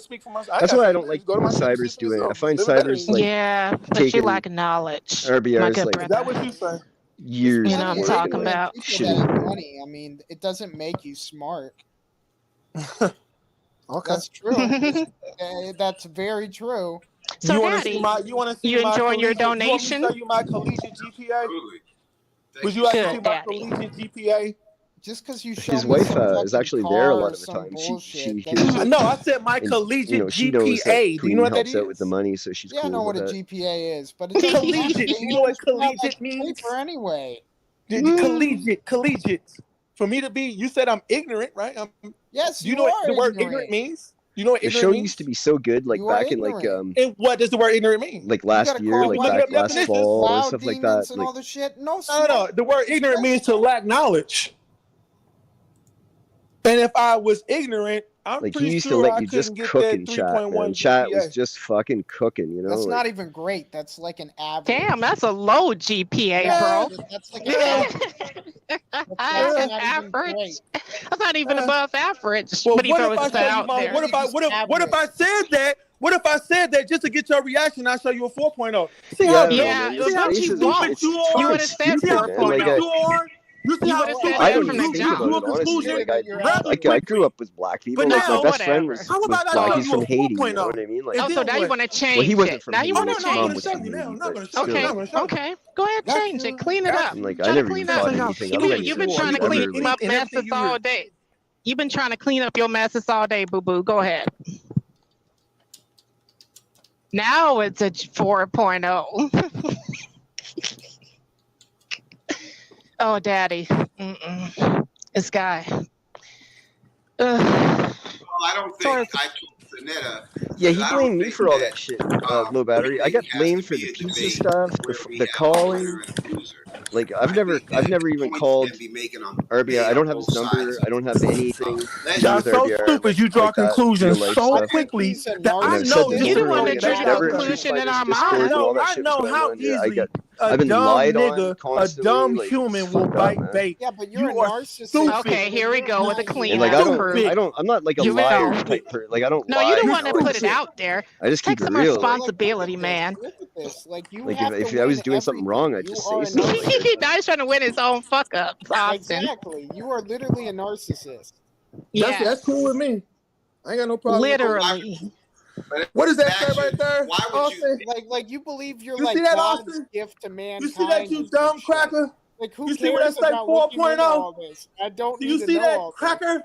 [SPEAKER 6] speak for myself.
[SPEAKER 2] That's why I don't like
[SPEAKER 6] go to my shit and see
[SPEAKER 2] cybers
[SPEAKER 6] for
[SPEAKER 2] doing it. I
[SPEAKER 6] yourself.
[SPEAKER 2] find
[SPEAKER 6] Live in that
[SPEAKER 2] cybers
[SPEAKER 6] means.
[SPEAKER 2] like
[SPEAKER 3] Yeah, but you
[SPEAKER 2] taking
[SPEAKER 3] lack knowledge. My
[SPEAKER 2] RBRs
[SPEAKER 3] good
[SPEAKER 2] like
[SPEAKER 3] brother.
[SPEAKER 6] Is that what you say?
[SPEAKER 2] years.
[SPEAKER 3] You know what I'm
[SPEAKER 2] before
[SPEAKER 3] talking about?
[SPEAKER 9] People
[SPEAKER 2] shit
[SPEAKER 9] that
[SPEAKER 2] in
[SPEAKER 9] have
[SPEAKER 2] them.
[SPEAKER 9] money. I mean, it doesn't make you smart.
[SPEAKER 6] Okay.
[SPEAKER 9] That's true. That's very true.
[SPEAKER 3] So,
[SPEAKER 6] You want to see
[SPEAKER 3] Hattie,
[SPEAKER 6] my? You want to see
[SPEAKER 3] you
[SPEAKER 6] my
[SPEAKER 3] enjoying your
[SPEAKER 6] collegiate? You want me to
[SPEAKER 3] donation?
[SPEAKER 6] show you my collegiate GPA?
[SPEAKER 1] Absolutely.
[SPEAKER 6] Would
[SPEAKER 1] Thank
[SPEAKER 6] you
[SPEAKER 1] you,
[SPEAKER 6] like to
[SPEAKER 1] sir.
[SPEAKER 6] see
[SPEAKER 3] Good,
[SPEAKER 6] my
[SPEAKER 3] Daddy.
[SPEAKER 6] collegiate GPA?
[SPEAKER 9] Just because you show
[SPEAKER 2] his
[SPEAKER 9] me
[SPEAKER 2] wife
[SPEAKER 9] some
[SPEAKER 2] is actually there a lot of the time.
[SPEAKER 9] just because you show
[SPEAKER 2] His
[SPEAKER 9] me
[SPEAKER 2] wife
[SPEAKER 9] some
[SPEAKER 2] is
[SPEAKER 9] fucking
[SPEAKER 2] actually
[SPEAKER 9] car
[SPEAKER 2] there a
[SPEAKER 9] or
[SPEAKER 2] lot of the
[SPEAKER 9] some
[SPEAKER 2] time.
[SPEAKER 9] bullshit.
[SPEAKER 5] No, I said my
[SPEAKER 2] and,
[SPEAKER 5] collegiate
[SPEAKER 2] she knows that
[SPEAKER 5] GPA. Do you know what that
[SPEAKER 2] helps out with the
[SPEAKER 5] is?
[SPEAKER 2] money, so she's
[SPEAKER 9] Yeah, I
[SPEAKER 2] cool
[SPEAKER 9] know what
[SPEAKER 2] with
[SPEAKER 9] a
[SPEAKER 2] that.
[SPEAKER 9] GPA is, but it doesn't matter.
[SPEAKER 5] Collegiate.
[SPEAKER 9] They
[SPEAKER 5] Do you know what
[SPEAKER 9] hand us out
[SPEAKER 5] collegiate
[SPEAKER 9] like
[SPEAKER 5] means?
[SPEAKER 9] paper anyway.
[SPEAKER 5] Collegiate. For me to be, you said I'm ignorant, right?
[SPEAKER 9] Yes,
[SPEAKER 5] do you know what the word ignorant means? You know what
[SPEAKER 2] The
[SPEAKER 5] ignorant
[SPEAKER 2] show
[SPEAKER 5] means?
[SPEAKER 2] used to be so good, like back in like
[SPEAKER 5] And what does the word ignorant mean?
[SPEAKER 2] like last year, like back last fall and stuff like that.
[SPEAKER 9] And
[SPEAKER 2] Like,
[SPEAKER 9] all the shit. No.
[SPEAKER 5] The word ignorant means to lack knowledge. And if I was ignorant, I'm
[SPEAKER 2] like he
[SPEAKER 5] pretty
[SPEAKER 2] used
[SPEAKER 5] sure
[SPEAKER 2] to let
[SPEAKER 5] I
[SPEAKER 2] you just
[SPEAKER 5] couldn't get
[SPEAKER 2] cook
[SPEAKER 5] that
[SPEAKER 2] in chat,
[SPEAKER 5] 3.1
[SPEAKER 2] man.
[SPEAKER 5] GPA.
[SPEAKER 2] Chat was just fucking cooking, you know.
[SPEAKER 9] That's
[SPEAKER 2] like,
[SPEAKER 9] not even great. That's like an average.
[SPEAKER 3] Damn, that's a low GPA, bro.
[SPEAKER 9] That's like an average.
[SPEAKER 3] That's an average. That's not even above average.
[SPEAKER 5] Well,
[SPEAKER 3] but
[SPEAKER 5] what if I show you my? What if I said that? What if I said that just to get your reaction? I show you a 4.0. See how dumb? See how stupid you are?
[SPEAKER 3] You would have said
[SPEAKER 5] See how stupid you are? You see how stupid
[SPEAKER 2] I don't
[SPEAKER 5] you
[SPEAKER 2] even think about it, honestly. Like, I grew up with black people.
[SPEAKER 5] But
[SPEAKER 2] Like,
[SPEAKER 5] now,
[SPEAKER 2] my best friend was black. He's from Haiti. You know what I mean? Like,
[SPEAKER 3] oh, so now you want to change
[SPEAKER 2] well, he wasn't from
[SPEAKER 3] Now you
[SPEAKER 2] Haiti.
[SPEAKER 3] want to
[SPEAKER 2] His mom
[SPEAKER 3] change
[SPEAKER 2] was
[SPEAKER 3] it.
[SPEAKER 2] from Haiti, but
[SPEAKER 3] Okay, okay. Go ahead, change it. Clean it up.
[SPEAKER 2] And, like, I never even thought anything of it.
[SPEAKER 3] You've been trying to clean up messes all day. You've been trying to clean up your messes all day, boo-boo. Go ahead. Now it's a 4.0. Oh, daddy. This guy.
[SPEAKER 1] Well, I don't think I told Vanetta.
[SPEAKER 2] Yeah, he blamed me for all that shit. Low battery. I got blamed for the pizza stuff, the calling. Like I've never even called RBR. I don't have his number. I don't have anything to do with
[SPEAKER 5] so
[SPEAKER 2] RBR.
[SPEAKER 5] stupid. You draw conclusions so quickly that I know
[SPEAKER 3] you don't want to draw a conclusion in our mind.
[SPEAKER 5] I know how easily
[SPEAKER 2] I've been
[SPEAKER 5] dumb
[SPEAKER 2] lied on
[SPEAKER 5] nigga, a
[SPEAKER 2] constantly.
[SPEAKER 5] dumb
[SPEAKER 2] Like,
[SPEAKER 5] human will bite bait.
[SPEAKER 9] Yeah, but you're a
[SPEAKER 5] narcissist.
[SPEAKER 9] narcissist.
[SPEAKER 3] Okay, here we go with a clean
[SPEAKER 2] and like I'm not like a liar type person. Like I don't.
[SPEAKER 3] No,
[SPEAKER 2] lie,
[SPEAKER 3] you don't want to
[SPEAKER 2] know,
[SPEAKER 3] put it out there.
[SPEAKER 2] I just
[SPEAKER 3] take
[SPEAKER 2] keep
[SPEAKER 3] some
[SPEAKER 2] it real.
[SPEAKER 3] responsibility, man.
[SPEAKER 9] Like
[SPEAKER 2] if I was doing something wrong, I'd just say something.
[SPEAKER 3] Now he's trying to win his own fuck up.
[SPEAKER 9] Exactly. You are literally a narcissist.
[SPEAKER 3] Yeah,
[SPEAKER 5] that's cool with me. I ain't got no problem.
[SPEAKER 3] Literally.
[SPEAKER 5] What does that say right there?
[SPEAKER 1] Why would you
[SPEAKER 9] like you believe you're
[SPEAKER 5] you
[SPEAKER 9] like
[SPEAKER 5] see that,
[SPEAKER 9] God's
[SPEAKER 5] Austin?
[SPEAKER 9] gift to mankind?
[SPEAKER 5] You see that, you dumb cracker?
[SPEAKER 9] Like who
[SPEAKER 5] you
[SPEAKER 9] cares
[SPEAKER 5] see what I say,
[SPEAKER 9] about looking into all
[SPEAKER 5] 4.0?
[SPEAKER 9] this? I don't.
[SPEAKER 5] Do
[SPEAKER 9] need
[SPEAKER 5] you
[SPEAKER 9] to
[SPEAKER 5] see
[SPEAKER 9] know
[SPEAKER 5] that,
[SPEAKER 9] all
[SPEAKER 5] cracker?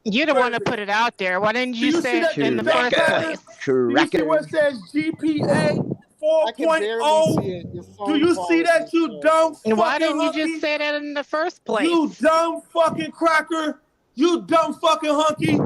[SPEAKER 3] You don't want to put it out there. Why didn't you say it in the first place?
[SPEAKER 5] Do you see what says GPA 4.0? Do you see that, you dumb fucking
[SPEAKER 3] Why didn't you
[SPEAKER 5] hunky?
[SPEAKER 3] just say that in the first place?
[SPEAKER 5] You dumb fucking cracker. You dumb fucking hunky.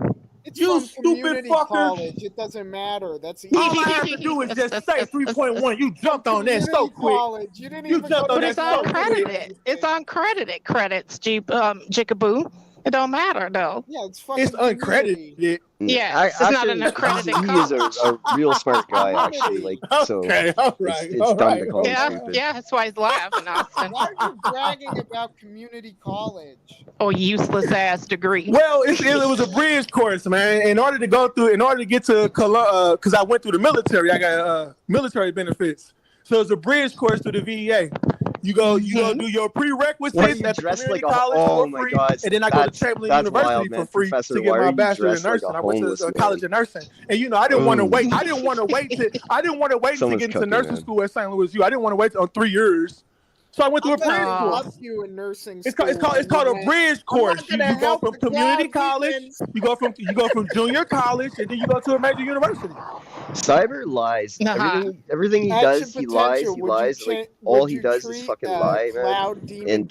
[SPEAKER 9] It's
[SPEAKER 5] you
[SPEAKER 9] from
[SPEAKER 5] stupid
[SPEAKER 9] community
[SPEAKER 5] fucker.
[SPEAKER 9] College. It doesn't matter. That's
[SPEAKER 5] all I have to do is just say 3.1. You jumped on that so quick.
[SPEAKER 9] College. You didn't
[SPEAKER 5] You
[SPEAKER 9] even
[SPEAKER 5] jumped
[SPEAKER 9] go
[SPEAKER 5] on
[SPEAKER 9] to
[SPEAKER 5] that
[SPEAKER 3] But it's
[SPEAKER 5] so
[SPEAKER 3] uncredited.
[SPEAKER 5] quick.
[SPEAKER 3] It's uncredited credits, Jigaboo. It don't matter though.
[SPEAKER 9] Yeah, it's fucking.
[SPEAKER 5] It's uncredited.
[SPEAKER 3] Yeah, it's not an accredited
[SPEAKER 2] He is a real smart guy, actually. Like, so
[SPEAKER 5] okay, all right,
[SPEAKER 2] it's dumb to call him
[SPEAKER 3] Yeah,
[SPEAKER 2] stupid.
[SPEAKER 3] yeah, that's why he's laughing, Austin.
[SPEAKER 9] Why are you bragging about community college?
[SPEAKER 3] Oh, useless ass degree.
[SPEAKER 5] Well, it was a bridge course, man. In order to get to because I went through the military, I got military benefits. So it's a bridge course to the VA. You go do your prerequisites at the community college for free, and then I go to Chamberlain University for free to get my bachelor's in nursing. I went to college of nursing, and I didn't want to wait. I didn't want to wait to get into nursing school at St. Louis U. I didn't want to wait 3 years. So I went through a bridge course.
[SPEAKER 9] You in nursing
[SPEAKER 5] it's called a bridge course. You go from community college, you go from junior college, and then you go to a major university.
[SPEAKER 2] Cyber lies. Everything he does, he lies. He lies. Like all he does is fucking lie, man. And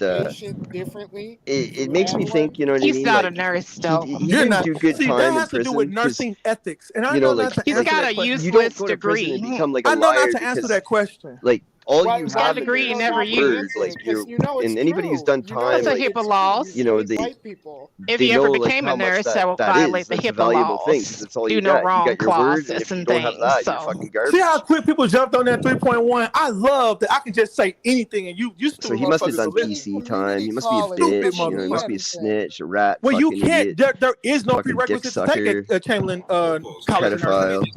[SPEAKER 9] differently.
[SPEAKER 2] It makes me think. You know what I mean?
[SPEAKER 3] He's not a nurse, though.
[SPEAKER 2] He didn't do good time
[SPEAKER 5] that has
[SPEAKER 2] in
[SPEAKER 5] to do with
[SPEAKER 2] prison.
[SPEAKER 5] nursing ethics, and I know not to
[SPEAKER 3] he's
[SPEAKER 5] answer
[SPEAKER 3] got
[SPEAKER 5] that
[SPEAKER 3] a
[SPEAKER 5] question.
[SPEAKER 3] useless
[SPEAKER 2] You don't go to prison
[SPEAKER 3] degree.
[SPEAKER 2] and become like a
[SPEAKER 5] I know
[SPEAKER 2] liar
[SPEAKER 5] not to answer that question.
[SPEAKER 2] Like all you
[SPEAKER 3] he's got
[SPEAKER 2] have
[SPEAKER 3] a degree
[SPEAKER 2] is
[SPEAKER 3] he never
[SPEAKER 2] words,
[SPEAKER 3] used.
[SPEAKER 2] like and anybody who's done time,
[SPEAKER 3] That's a HIPAA laws.
[SPEAKER 2] If
[SPEAKER 3] you ever became a nurse, that will violate the HIPAA laws. Do no wrong clauses and things.
[SPEAKER 5] See how quick people jumped on that 3.1? I love that I can just say anything and you
[SPEAKER 2] So he must have done PC time. He must be a bitch. He must be a snitch, a rat.
[SPEAKER 5] Well, you can't.
[SPEAKER 2] Idiot,
[SPEAKER 5] there is no prerequisite to take a Chamberlain college of nursing.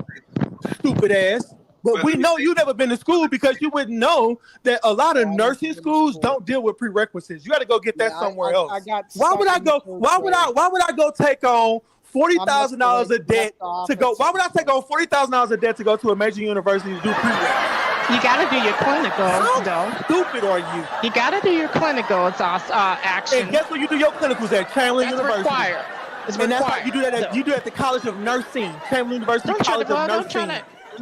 [SPEAKER 5] Stupid ass. But we know you've never been to school because you wouldn't know that a lot of nursing schools don't deal with prerequisites. You got to go get that somewhere else. Why would I go? Why would I go take on $40,000 a debt to go? Why would I take on $40,000 a debt to go to a major university to do prerequisites?
[SPEAKER 3] You got to do your clinicals, though.
[SPEAKER 6] How stupid are you?
[SPEAKER 3] You got to do your clinicals, action.
[SPEAKER 6] And guess where you do your clinicals at? Chamberlain
[SPEAKER 3] That's
[SPEAKER 6] University.
[SPEAKER 3] Required. It's
[SPEAKER 6] and
[SPEAKER 3] required.
[SPEAKER 6] That's how you do that at, you do at the College of Nursing. Chamberlain University College of Nursing.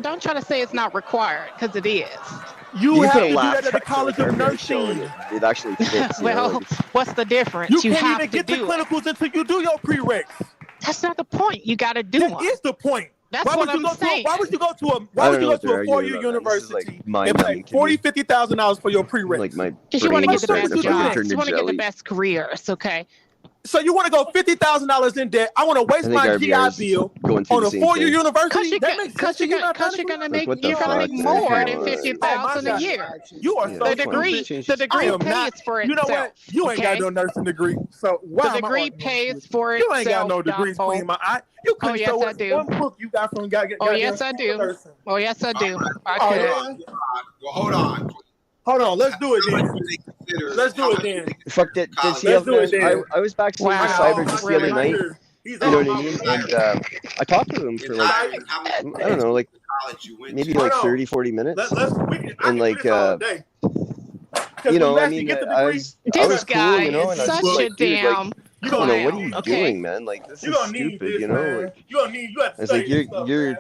[SPEAKER 3] Don't try to say it's not required, because it is.
[SPEAKER 6] You have to do that at the College of Nursing.
[SPEAKER 2] It actually fits.
[SPEAKER 3] Well, what's the difference?
[SPEAKER 6] You can't even get the clinicals until you do your prereqs.
[SPEAKER 3] That's not the point. You got to do one.
[SPEAKER 6] That is the point.
[SPEAKER 3] That's what I'm saying.
[SPEAKER 6] Why would you go to a 4-year university and pay $40,000-$50,000 for your prereqs?
[SPEAKER 3] Because you want to get the best jobs. You want to get the best careers, okay?
[SPEAKER 6] So you want to go $50,000 in debt? I want to waste my GI Bill on a 4-year university? That makes sense.
[SPEAKER 3] Because you're gonna make more than $50,000 a year.
[SPEAKER 6] You are so
[SPEAKER 3] the degree pays for itself.
[SPEAKER 6] You know what? You ain't got no nursing degree. So
[SPEAKER 3] the degree pays for itself.
[SPEAKER 6] You ain't got no degrees, Queen. You couldn't show us one book you got from
[SPEAKER 3] Oh yes, I do. Oh yes, I do. I could.
[SPEAKER 1] Well, hold on.
[SPEAKER 6] Hold on, let's do it then. Let's do it then.
[SPEAKER 2] Fuck that. I was backstage with Cyber just the other night. You know what I mean? And I talked to him for like, I don't know, like maybe like 30, 40 minutes. And like, you know, I mean, I was cool, you know, and I was like, dude, like, you know, what are you doing, man? Like, this is stupid, you know? Like, it's like you're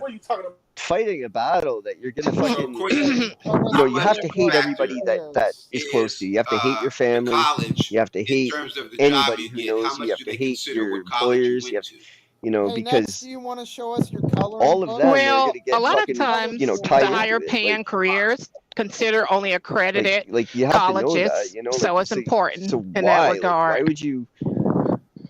[SPEAKER 2] fighting a battle that you're gonna fucking, you know, you have to hate everybody that is close to you. You have to hate your family. You have to hate anybody who knows you. You have to hate your employers. You have to, you know, because
[SPEAKER 9] do you want to show us your color?
[SPEAKER 2] all of them.
[SPEAKER 3] Well,
[SPEAKER 2] get
[SPEAKER 3] a lot
[SPEAKER 2] fucking,
[SPEAKER 3] of times,
[SPEAKER 2] you know,
[SPEAKER 3] the higher paying careers consider only accredited
[SPEAKER 2] like you have
[SPEAKER 3] colleges,
[SPEAKER 2] to know that, you know,
[SPEAKER 3] so
[SPEAKER 2] like,
[SPEAKER 3] it's important
[SPEAKER 2] so
[SPEAKER 3] in that
[SPEAKER 2] why?
[SPEAKER 3] regard.
[SPEAKER 2] Like, why would you?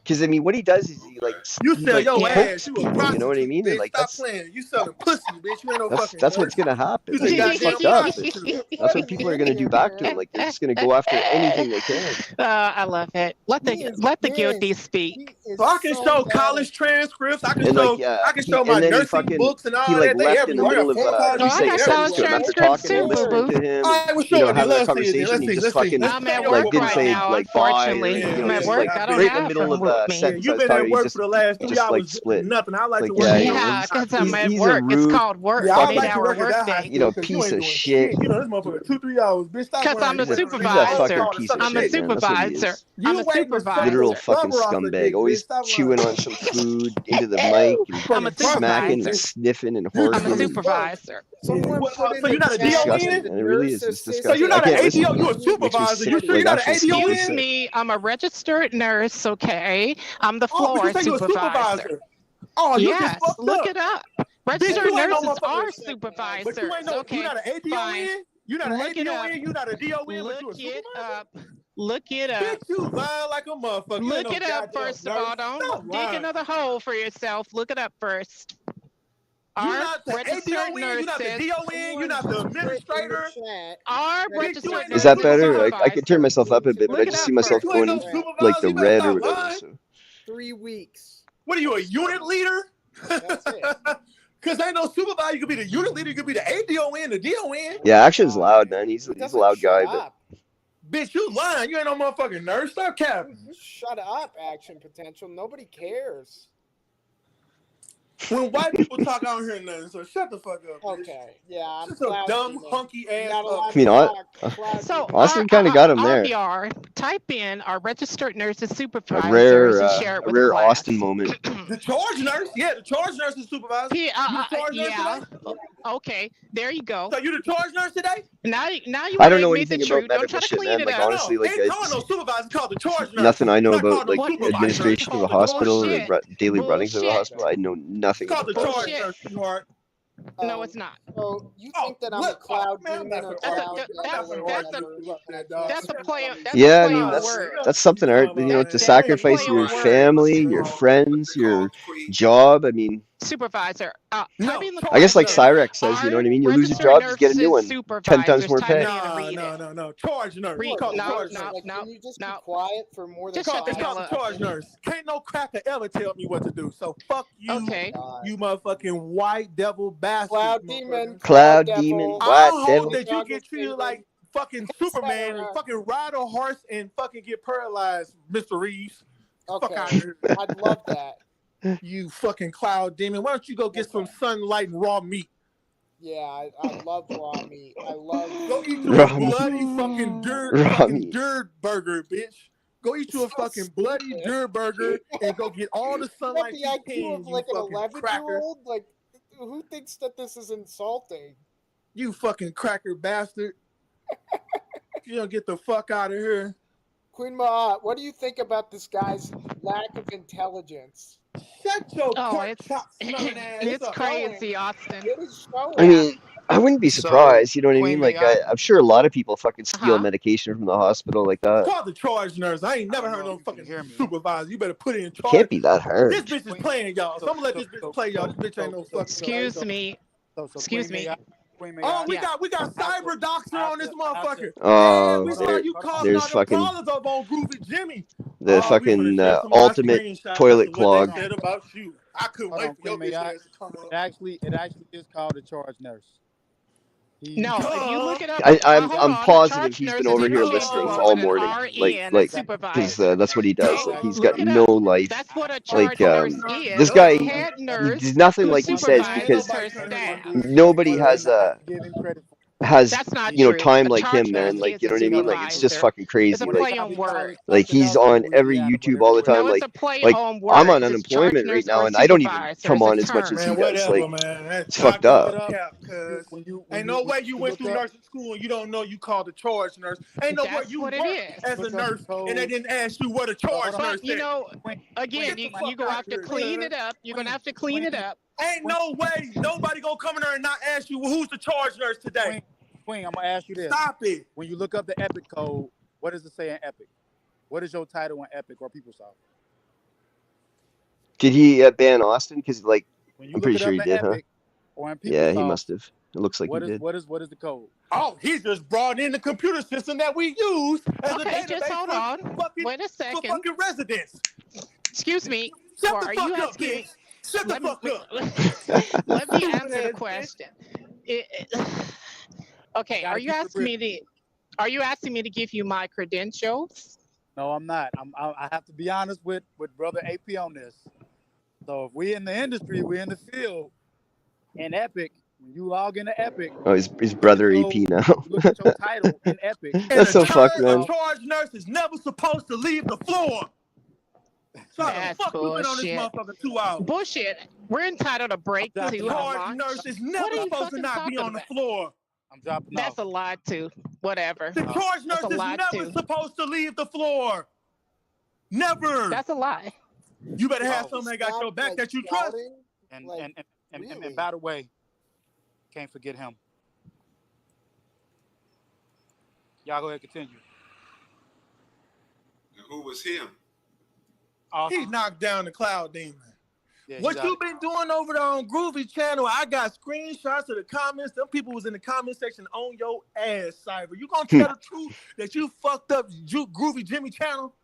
[SPEAKER 2] Because I mean, what he does is he like
[SPEAKER 6] you sell
[SPEAKER 2] like,
[SPEAKER 6] your ass.
[SPEAKER 2] You know what I mean? And like
[SPEAKER 6] stop playing. You selling pussy, bitch. You ain't no fucking.
[SPEAKER 2] That's what's gonna happen. Like, it's fucked up. That's what people are gonna do back to him. Like they're just gonna go after anything they can.
[SPEAKER 3] I love it. Let the guilty speak.
[SPEAKER 6] So I can show college transcripts. I can show my nursing books and all that.
[SPEAKER 2] He like left in the middle of you say something to him after talking and listening to him. You know, having a conversation. He just fucking like didn't say like bye. You know, just like right in the middle of a sentence.
[SPEAKER 6] You've been at work for the last 3 hours.
[SPEAKER 2] Split.
[SPEAKER 6] Nothing. I like to work.
[SPEAKER 3] Yeah, because I'm at work. It's called work.
[SPEAKER 6] Yeah, I like
[SPEAKER 3] 8-hour work day.
[SPEAKER 2] You know, piece of shit.
[SPEAKER 6] You know, this motherfucker 2-3 hours, bitch.
[SPEAKER 3] Because I'm a supervisor. I'm a supervisor. I'm a supervisor.
[SPEAKER 2] Literal fucking scumbag. Always chewing on some food into the mic and smacking and sniffing and horribly.
[SPEAKER 3] I'm a supervisor.
[SPEAKER 6] So you're not a DON?
[SPEAKER 2] It really is. It's disgusting.
[SPEAKER 6] So you're not an ADO, you're a supervisor. You sure you're not an ADO?
[SPEAKER 3] Excuse me, I'm a registered nurse, okay? I'm the floor supervisor.
[SPEAKER 6] Oh,
[SPEAKER 3] yes, look it up. Registered nurses are supervisors. Okay,
[SPEAKER 6] you're not an ADON? You're not an ADON? You're not a DON?
[SPEAKER 3] Look it up. Look it up.
[SPEAKER 6] Bitch, you lying like a motherfucker.
[SPEAKER 3] Look it up first of all. Don't dig another hole for yourself. Look it up first.
[SPEAKER 6] You're not the ADON, you're not the DON, you're not the administrator.
[SPEAKER 3] Our registered nurses.
[SPEAKER 2] Is that better? I can turn myself up a bit, but I just see myself going like the red or whatever. So.
[SPEAKER 9] 3 weeks.
[SPEAKER 6] What are you, a unit leader?
[SPEAKER 9] That's it.
[SPEAKER 6] Because ain't no supervisor. You could be the unit leader. You could be the ADON, the DON.
[SPEAKER 2] Yeah, Action's loud, man. He's a loud guy, but.
[SPEAKER 6] Bitch, you lying. You ain't no motherfucking nurse. Stop capping.
[SPEAKER 9] Shut up, Action Potential. Nobody cares.
[SPEAKER 6] When white people talk, I don't hear nothing. So shut the fuck up. Bitch.
[SPEAKER 9] Okay. Yeah. I'm
[SPEAKER 6] just a dumb, hunky ass.
[SPEAKER 2] I mean, Austin kind of got him there.
[SPEAKER 3] RBR, type in our registered nurses supervisors
[SPEAKER 2] and
[SPEAKER 3] share it with
[SPEAKER 2] rare
[SPEAKER 3] class.
[SPEAKER 2] Austin moment.
[SPEAKER 6] The charge nurse, the charge nurse is supervisor.
[SPEAKER 3] Yeah. Okay, there you go.
[SPEAKER 6] So you the charge nurse today?
[SPEAKER 3] Now you
[SPEAKER 2] I don't know anything about medical shit, man. Like honestly, like
[SPEAKER 6] no supervisor called the charge nurse.
[SPEAKER 2] Nothing I know about like administration of a hospital or daily runnings of a hospital. I know nothing.
[SPEAKER 6] Called the charge nurse, sweetheart.
[SPEAKER 3] No, it's not.
[SPEAKER 9] So you think that I'm a cloud demon?
[SPEAKER 3] That's a play.
[SPEAKER 2] Yeah, I mean that's something. You know, to sacrifice your family, your friends, your job. I mean,
[SPEAKER 3] supervisor.
[SPEAKER 2] I guess like Cyrex says, you know what I mean. You lose your job, you get a new one. 10 times more pay.
[SPEAKER 6] No. Charge nurse.
[SPEAKER 9] Can you just be quiet for more than 5
[SPEAKER 6] minutes? It's called the charge nurse. Can't no cracker ever tell me what to do. So fuck you.
[SPEAKER 3] Okay.
[SPEAKER 6] You motherfucking white devil bastard.
[SPEAKER 9] Cloud demon.
[SPEAKER 2] Cloud demon. White devil.
[SPEAKER 6] That you get treated like fucking Superman and fucking ride a horse and fucking get paralyzed, Mr. Reeves.
[SPEAKER 9] Okay.
[SPEAKER 6] Fuck out of here.
[SPEAKER 9] I'd love that.
[SPEAKER 6] You fucking cloud demon. Why don't you go get some sunlight and raw meat?
[SPEAKER 9] Yeah, I love raw meat. I love
[SPEAKER 6] Go eat you a
[SPEAKER 2] Raw meat.
[SPEAKER 6] bloody fucking
[SPEAKER 2] Raw meat.
[SPEAKER 6] dirt burger, bitch. Go eat you a fucking bloody dirt burger and go get all the sunlight
[SPEAKER 9] the
[SPEAKER 6] you
[SPEAKER 9] IQ
[SPEAKER 6] can,
[SPEAKER 9] of
[SPEAKER 6] you
[SPEAKER 9] like an
[SPEAKER 6] fucking cracker.
[SPEAKER 9] 11-year-old? Like, who thinks that this is insulting?
[SPEAKER 6] You fucking cracker bastard. You don't get the fuck out of here.
[SPEAKER 9] Queen Ma'at, what do you think about this guy's lack of intelligence?
[SPEAKER 6] Shut your pork
[SPEAKER 3] it's
[SPEAKER 6] chop smelling ass
[SPEAKER 3] it's
[SPEAKER 6] up.
[SPEAKER 3] crazy, Austin.
[SPEAKER 9] It is showing.
[SPEAKER 2] I mean, I wouldn't be surprised. You know what I mean?
[SPEAKER 13] Queen
[SPEAKER 2] Like,
[SPEAKER 13] Ma'at,
[SPEAKER 2] I'm sure a lot of people fucking steal medication from the hospital like that.
[SPEAKER 6] Call the charge nurse. I ain't never heard no fucking supervisor. You better put it in
[SPEAKER 2] It
[SPEAKER 6] charge.
[SPEAKER 2] can't be that hard.
[SPEAKER 6] This bitch is playing, y'all. So I'm gonna let this bitch play, y'all. This bitch ain't no fucking.
[SPEAKER 3] Excuse me. Excuse me.
[SPEAKER 6] Oh, we got cyber doctor on this motherfucker.
[SPEAKER 2] Oh,
[SPEAKER 6] we saw you calling
[SPEAKER 2] there's
[SPEAKER 6] out the
[SPEAKER 2] fucking
[SPEAKER 6] brawlers up on Groovy Jimmy.
[SPEAKER 2] the fucking ultimate toilet clog.
[SPEAKER 6] Said about you. I couldn't wait for your bitch ass to come up.
[SPEAKER 13] It actually is called a charge nurse.
[SPEAKER 3] No, if you look it up,
[SPEAKER 2] I'm positive he's been over here listening all morning, like, because that's what he does. Like, he's got no life.
[SPEAKER 3] That's what a
[SPEAKER 2] Like,
[SPEAKER 3] charge nurse is.
[SPEAKER 2] this guy,
[SPEAKER 3] Head nurse
[SPEAKER 2] he's nothing like he says because nobody has
[SPEAKER 3] That's not
[SPEAKER 2] you know
[SPEAKER 3] true.
[SPEAKER 2] time
[SPEAKER 3] A
[SPEAKER 2] like
[SPEAKER 3] charge
[SPEAKER 2] him, man.
[SPEAKER 3] nurse
[SPEAKER 2] Like,
[SPEAKER 3] is
[SPEAKER 2] you know
[SPEAKER 3] a
[SPEAKER 2] what I mean? Like, it's just
[SPEAKER 3] supervisor.
[SPEAKER 2] fucking
[SPEAKER 3] It's
[SPEAKER 2] crazy.
[SPEAKER 3] a play on words.
[SPEAKER 2] Like he's on every YouTube all the time.
[SPEAKER 3] No,
[SPEAKER 2] Like,
[SPEAKER 3] it's a play
[SPEAKER 2] like
[SPEAKER 3] on words.
[SPEAKER 2] I'm on
[SPEAKER 3] It's charge
[SPEAKER 2] unemployment right
[SPEAKER 3] nurse
[SPEAKER 2] now,
[SPEAKER 3] or
[SPEAKER 2] and I don't even
[SPEAKER 3] supervisor.
[SPEAKER 2] come
[SPEAKER 3] It's a
[SPEAKER 2] on as much as
[SPEAKER 3] term.
[SPEAKER 2] he does.
[SPEAKER 6] Whatever,
[SPEAKER 2] Like,
[SPEAKER 6] man. That's
[SPEAKER 2] it's fucked up.
[SPEAKER 6] Cap, cause ain't no way you went through nursing school and you don't know you called a charge nurse. Ain't no way you worked as a nurse and they didn't ask you what a charge nurse
[SPEAKER 3] But you
[SPEAKER 6] is.
[SPEAKER 3] know, again, you go have to clean it up. You're gonna have to clean it up.
[SPEAKER 6] Ain't no way nobody gonna come in there and not ask you, well, who's the charge nurse today?
[SPEAKER 13] Queen, I'm gonna ask you this.
[SPEAKER 6] Stop it.
[SPEAKER 13] When you look up the Epic code, what does it say in Epic? What is your title in Epic or PeopleSoft?
[SPEAKER 2] Did he ban Austin? Because like, I'm pretty sure he did,
[SPEAKER 13] Epic,
[SPEAKER 2] huh? Yeah, he must have. It looks like he did.
[SPEAKER 13] What is the code?
[SPEAKER 6] Oh, he just brought in the computer system that we use as a database
[SPEAKER 3] just hold on. Wait a second.
[SPEAKER 6] For fucking residents.
[SPEAKER 3] Excuse me.
[SPEAKER 6] Shut the
[SPEAKER 3] are
[SPEAKER 6] fuck
[SPEAKER 3] you
[SPEAKER 6] up,
[SPEAKER 3] asking
[SPEAKER 6] bitch.
[SPEAKER 3] me?
[SPEAKER 6] Shut the fuck up.
[SPEAKER 3] Let me answer the question. Okay, are you asking me to give you my credentials?
[SPEAKER 13] No, I'm not. I have to be honest with Brother AP on this. So if we in the industry, we in the field, in Epic, when you log into Epic.
[SPEAKER 2] Oh, his brother AP now.
[SPEAKER 13] Look at your title in Epic.
[SPEAKER 2] That's so fucked, man.
[SPEAKER 6] A charge nurse is never supposed to leave the floor. So
[SPEAKER 3] That's
[SPEAKER 6] the fuck we been on this
[SPEAKER 3] bullshit.
[SPEAKER 6] motherfucker 2 hours.
[SPEAKER 3] Bullshit. We're entitled to break
[SPEAKER 6] The
[SPEAKER 3] too.
[SPEAKER 6] charge nurse is never supposed to not be on the floor.
[SPEAKER 13] I'm dropping
[SPEAKER 3] That's a lie too. Whatever.
[SPEAKER 6] The charge nurse is never supposed to leave the floor. Never.
[SPEAKER 3] That's a lie.
[SPEAKER 6] You better have something that got your back that you trust.
[SPEAKER 13] And by the way, can't forget him. Y'all go ahead, continue.
[SPEAKER 1] Who was him?
[SPEAKER 6] He knocked down the cloud demon. Yeah, what you been doing over there on Groovy channel? I got screenshots of the comments. Them people was in the comment section on your ass, Cyber. You gonna tell the truth that you fucked up Groovy Jimmy channel?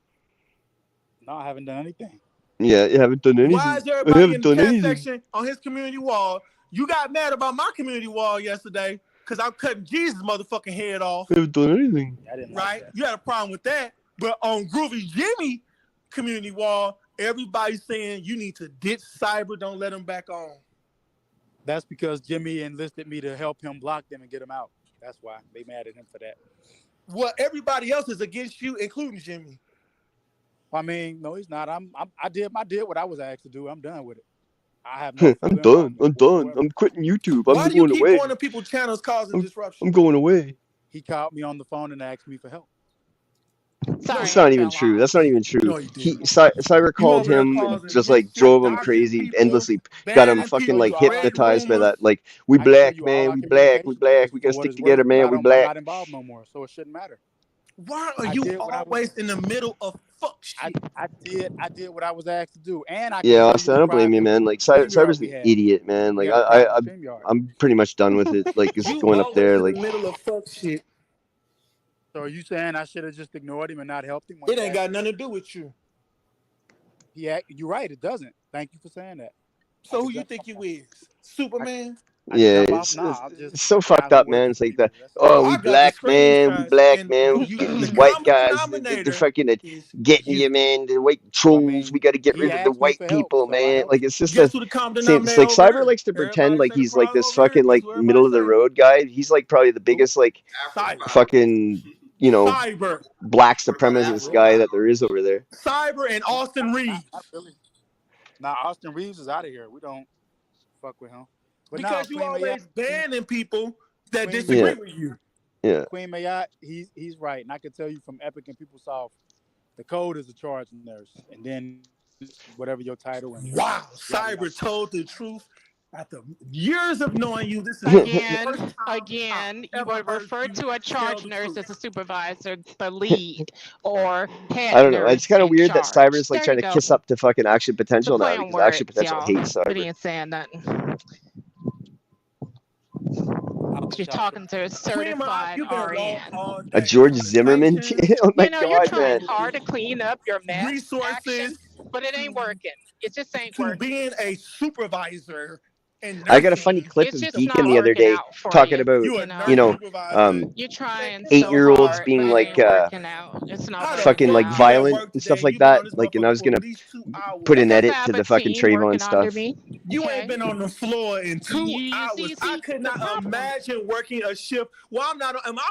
[SPEAKER 13] No, I haven't done anything.
[SPEAKER 2] Yeah, you haven't done anything.
[SPEAKER 6] Why is everybody in the chat section on his community wall? You got mad about my community wall yesterday because I'm cutting Jesus' motherfucking head off.
[SPEAKER 2] I haven't done anything.
[SPEAKER 6] Right? You had a problem with that. But on Groovy Jimmy community wall, everybody's saying you need to ditch Cyber, don't let him back on.
[SPEAKER 13] That's because Jimmy enlisted me to help him block them and get them out. That's why they mad at him for that.
[SPEAKER 6] Well, everybody else is against you, including Jimmy.
[SPEAKER 13] I mean, no, he's not. I did what I was asked to do. I'm done with it. I have no
[SPEAKER 2] I'm done. I'm done. I'm quitting YouTube.
[SPEAKER 6] Why do you keep going to people's channels causing disruption?
[SPEAKER 2] I'm going away.
[SPEAKER 13] He called me on the phone and asked me for help.
[SPEAKER 2] That's not even true. That's not even true.
[SPEAKER 6] No,
[SPEAKER 2] Cyber called him and just like drove him crazy endlessly. Got him fucking like hypnotized by that. Like, we black, man. We black. We black. We gotta stick together, man. We black.
[SPEAKER 13] I'm not involved no more, so it shouldn't matter.
[SPEAKER 6] Why are you always in the middle of fuck shit?
[SPEAKER 13] I did what I was asked to do, and I
[SPEAKER 2] don't blame you, man. Like, Cyber's an idiot, man. Like, I'm pretty much done with it. Like, just going up there, like.
[SPEAKER 6] In the middle of fuck shit.
[SPEAKER 13] So are you saying I should have just ignored him and not helped him?
[SPEAKER 6] It ain't got nothing to do with you.
[SPEAKER 13] Yeah, you're right. It doesn't. Thank you for saying that.
[SPEAKER 6] So who you think you is? Superman?
[SPEAKER 2] Yeah, it's so fucked up, man. It's like we
[SPEAKER 5] I got the
[SPEAKER 2] black
[SPEAKER 5] screenshots, and
[SPEAKER 2] man.
[SPEAKER 5] the
[SPEAKER 2] These white
[SPEAKER 5] common
[SPEAKER 2] guys, they're
[SPEAKER 5] denominator
[SPEAKER 2] fucking
[SPEAKER 5] is
[SPEAKER 2] getting
[SPEAKER 5] you.
[SPEAKER 2] you, man. The white
[SPEAKER 13] Well, I
[SPEAKER 2] trolls. We
[SPEAKER 13] mean,
[SPEAKER 2] got to get
[SPEAKER 13] he
[SPEAKER 2] rid of the
[SPEAKER 13] asked me
[SPEAKER 2] white
[SPEAKER 13] for help,
[SPEAKER 2] people,
[SPEAKER 13] so I
[SPEAKER 2] man.
[SPEAKER 13] helped
[SPEAKER 2] Like
[SPEAKER 13] him.
[SPEAKER 2] it's just
[SPEAKER 5] Guess who the common
[SPEAKER 2] same. It's
[SPEAKER 5] denominator
[SPEAKER 2] like
[SPEAKER 5] over
[SPEAKER 2] Cyber
[SPEAKER 5] here?
[SPEAKER 2] likes to pretend
[SPEAKER 5] Everybody
[SPEAKER 2] like
[SPEAKER 5] say the
[SPEAKER 2] he's like
[SPEAKER 5] problem
[SPEAKER 2] this
[SPEAKER 5] over here.
[SPEAKER 2] fucking
[SPEAKER 5] Guess
[SPEAKER 2] like
[SPEAKER 5] who
[SPEAKER 2] middle
[SPEAKER 5] everybody
[SPEAKER 2] of the
[SPEAKER 5] say?
[SPEAKER 2] road guy. He's like probably the
[SPEAKER 5] Who?
[SPEAKER 2] biggest like
[SPEAKER 5] Cyber.
[SPEAKER 2] fucking
[SPEAKER 5] Cyber.
[SPEAKER 2] black
[SPEAKER 1] What about
[SPEAKER 2] supremacist
[SPEAKER 1] Afro
[SPEAKER 2] guy
[SPEAKER 1] Pie?
[SPEAKER 2] that there is over there.
[SPEAKER 5] Cyber and Austin
[SPEAKER 13] Not
[SPEAKER 5] Reeves.
[SPEAKER 13] really. Now Austin Reeves is out of here. We don't fuck with him. But now
[SPEAKER 5] Because you
[SPEAKER 13] Queen Mayat,
[SPEAKER 5] always banning people that
[SPEAKER 13] Queen
[SPEAKER 5] disagree
[SPEAKER 2] Yeah,
[SPEAKER 5] with you.
[SPEAKER 2] yeah.
[SPEAKER 13] Queen Mayat, he's right. And I can tell you from Epic and PeopleSoft, the code is a charge nurse, and then whatever your title and
[SPEAKER 5] Wow,
[SPEAKER 13] yada,
[SPEAKER 5] Cyber
[SPEAKER 13] yada.
[SPEAKER 5] told the truth after years of knowing you. This is the first time
[SPEAKER 3] Again, you
[SPEAKER 5] I've ever
[SPEAKER 3] would
[SPEAKER 5] heard
[SPEAKER 3] refer
[SPEAKER 5] you
[SPEAKER 3] to a
[SPEAKER 5] tell
[SPEAKER 3] charge
[SPEAKER 5] the
[SPEAKER 3] nurse
[SPEAKER 5] truth.
[SPEAKER 3] as a supervisor, the lead, or head
[SPEAKER 2] I don't know. It's
[SPEAKER 3] nurse
[SPEAKER 2] kind of
[SPEAKER 3] in
[SPEAKER 2] weird that
[SPEAKER 3] charge.
[SPEAKER 2] Cyber's like
[SPEAKER 3] There you
[SPEAKER 2] trying to
[SPEAKER 3] go.
[SPEAKER 2] kiss up to fucking Action
[SPEAKER 3] It's a
[SPEAKER 2] Potential now
[SPEAKER 3] play on
[SPEAKER 2] because Action
[SPEAKER 3] words,
[SPEAKER 2] Potential
[SPEAKER 3] y'all.
[SPEAKER 2] hates
[SPEAKER 3] But
[SPEAKER 2] Cyber.
[SPEAKER 3] he ain't saying nothing.
[SPEAKER 13] I'll let
[SPEAKER 3] You're
[SPEAKER 13] y'all
[SPEAKER 3] talking to a
[SPEAKER 5] Queen Mom,
[SPEAKER 3] certified
[SPEAKER 5] you've been wrong
[SPEAKER 3] RN.
[SPEAKER 5] all
[SPEAKER 2] A
[SPEAKER 5] day.
[SPEAKER 2] George Zimmerman?
[SPEAKER 5] Conversations,
[SPEAKER 2] Oh my
[SPEAKER 3] You know, you're
[SPEAKER 2] god,
[SPEAKER 3] trying
[SPEAKER 2] man!
[SPEAKER 3] hard to clean up your mess,
[SPEAKER 5] resources
[SPEAKER 3] action, but it ain't working. It just ain't
[SPEAKER 5] to
[SPEAKER 3] working.
[SPEAKER 5] being a supervisor in
[SPEAKER 2] I got a funny
[SPEAKER 5] nursing.
[SPEAKER 2] clip
[SPEAKER 3] It's
[SPEAKER 2] of
[SPEAKER 3] just
[SPEAKER 2] Deacon
[SPEAKER 3] not
[SPEAKER 2] the other
[SPEAKER 3] working
[SPEAKER 2] day
[SPEAKER 3] out for
[SPEAKER 2] talking
[SPEAKER 3] you.
[SPEAKER 2] about
[SPEAKER 5] You a
[SPEAKER 3] You
[SPEAKER 2] you
[SPEAKER 5] nurse
[SPEAKER 3] know,
[SPEAKER 2] know
[SPEAKER 5] supervisor.
[SPEAKER 3] you're
[SPEAKER 5] Man,
[SPEAKER 3] trying
[SPEAKER 5] get
[SPEAKER 3] so
[SPEAKER 5] the
[SPEAKER 2] 8-year-olds
[SPEAKER 3] hard,
[SPEAKER 5] fuck
[SPEAKER 3] but
[SPEAKER 2] being
[SPEAKER 3] it
[SPEAKER 2] like
[SPEAKER 3] ain't
[SPEAKER 5] on.
[SPEAKER 3] working out. It's not
[SPEAKER 5] How the
[SPEAKER 3] working
[SPEAKER 2] fucking like
[SPEAKER 5] fuck you
[SPEAKER 3] out.
[SPEAKER 5] at
[SPEAKER 2] violent
[SPEAKER 5] work
[SPEAKER 2] and
[SPEAKER 5] today
[SPEAKER 2] stuff
[SPEAKER 5] and
[SPEAKER 2] like
[SPEAKER 5] you've been
[SPEAKER 2] that.
[SPEAKER 5] on this
[SPEAKER 2] Like, and I
[SPEAKER 5] motherfucker
[SPEAKER 2] was
[SPEAKER 5] for
[SPEAKER 2] gonna
[SPEAKER 5] at least 2
[SPEAKER 2] put an
[SPEAKER 5] hours?
[SPEAKER 3] Because I
[SPEAKER 2] edit
[SPEAKER 3] have
[SPEAKER 2] to
[SPEAKER 3] a
[SPEAKER 2] the fucking
[SPEAKER 3] team
[SPEAKER 2] Trayvon
[SPEAKER 3] working under
[SPEAKER 2] stuff.
[SPEAKER 3] me.
[SPEAKER 5] You ain't
[SPEAKER 3] Okay.
[SPEAKER 5] been on the floor in 2 hours. I could
[SPEAKER 3] The
[SPEAKER 5] not
[SPEAKER 3] problem.
[SPEAKER 5] imagine working a shift. Well, I'm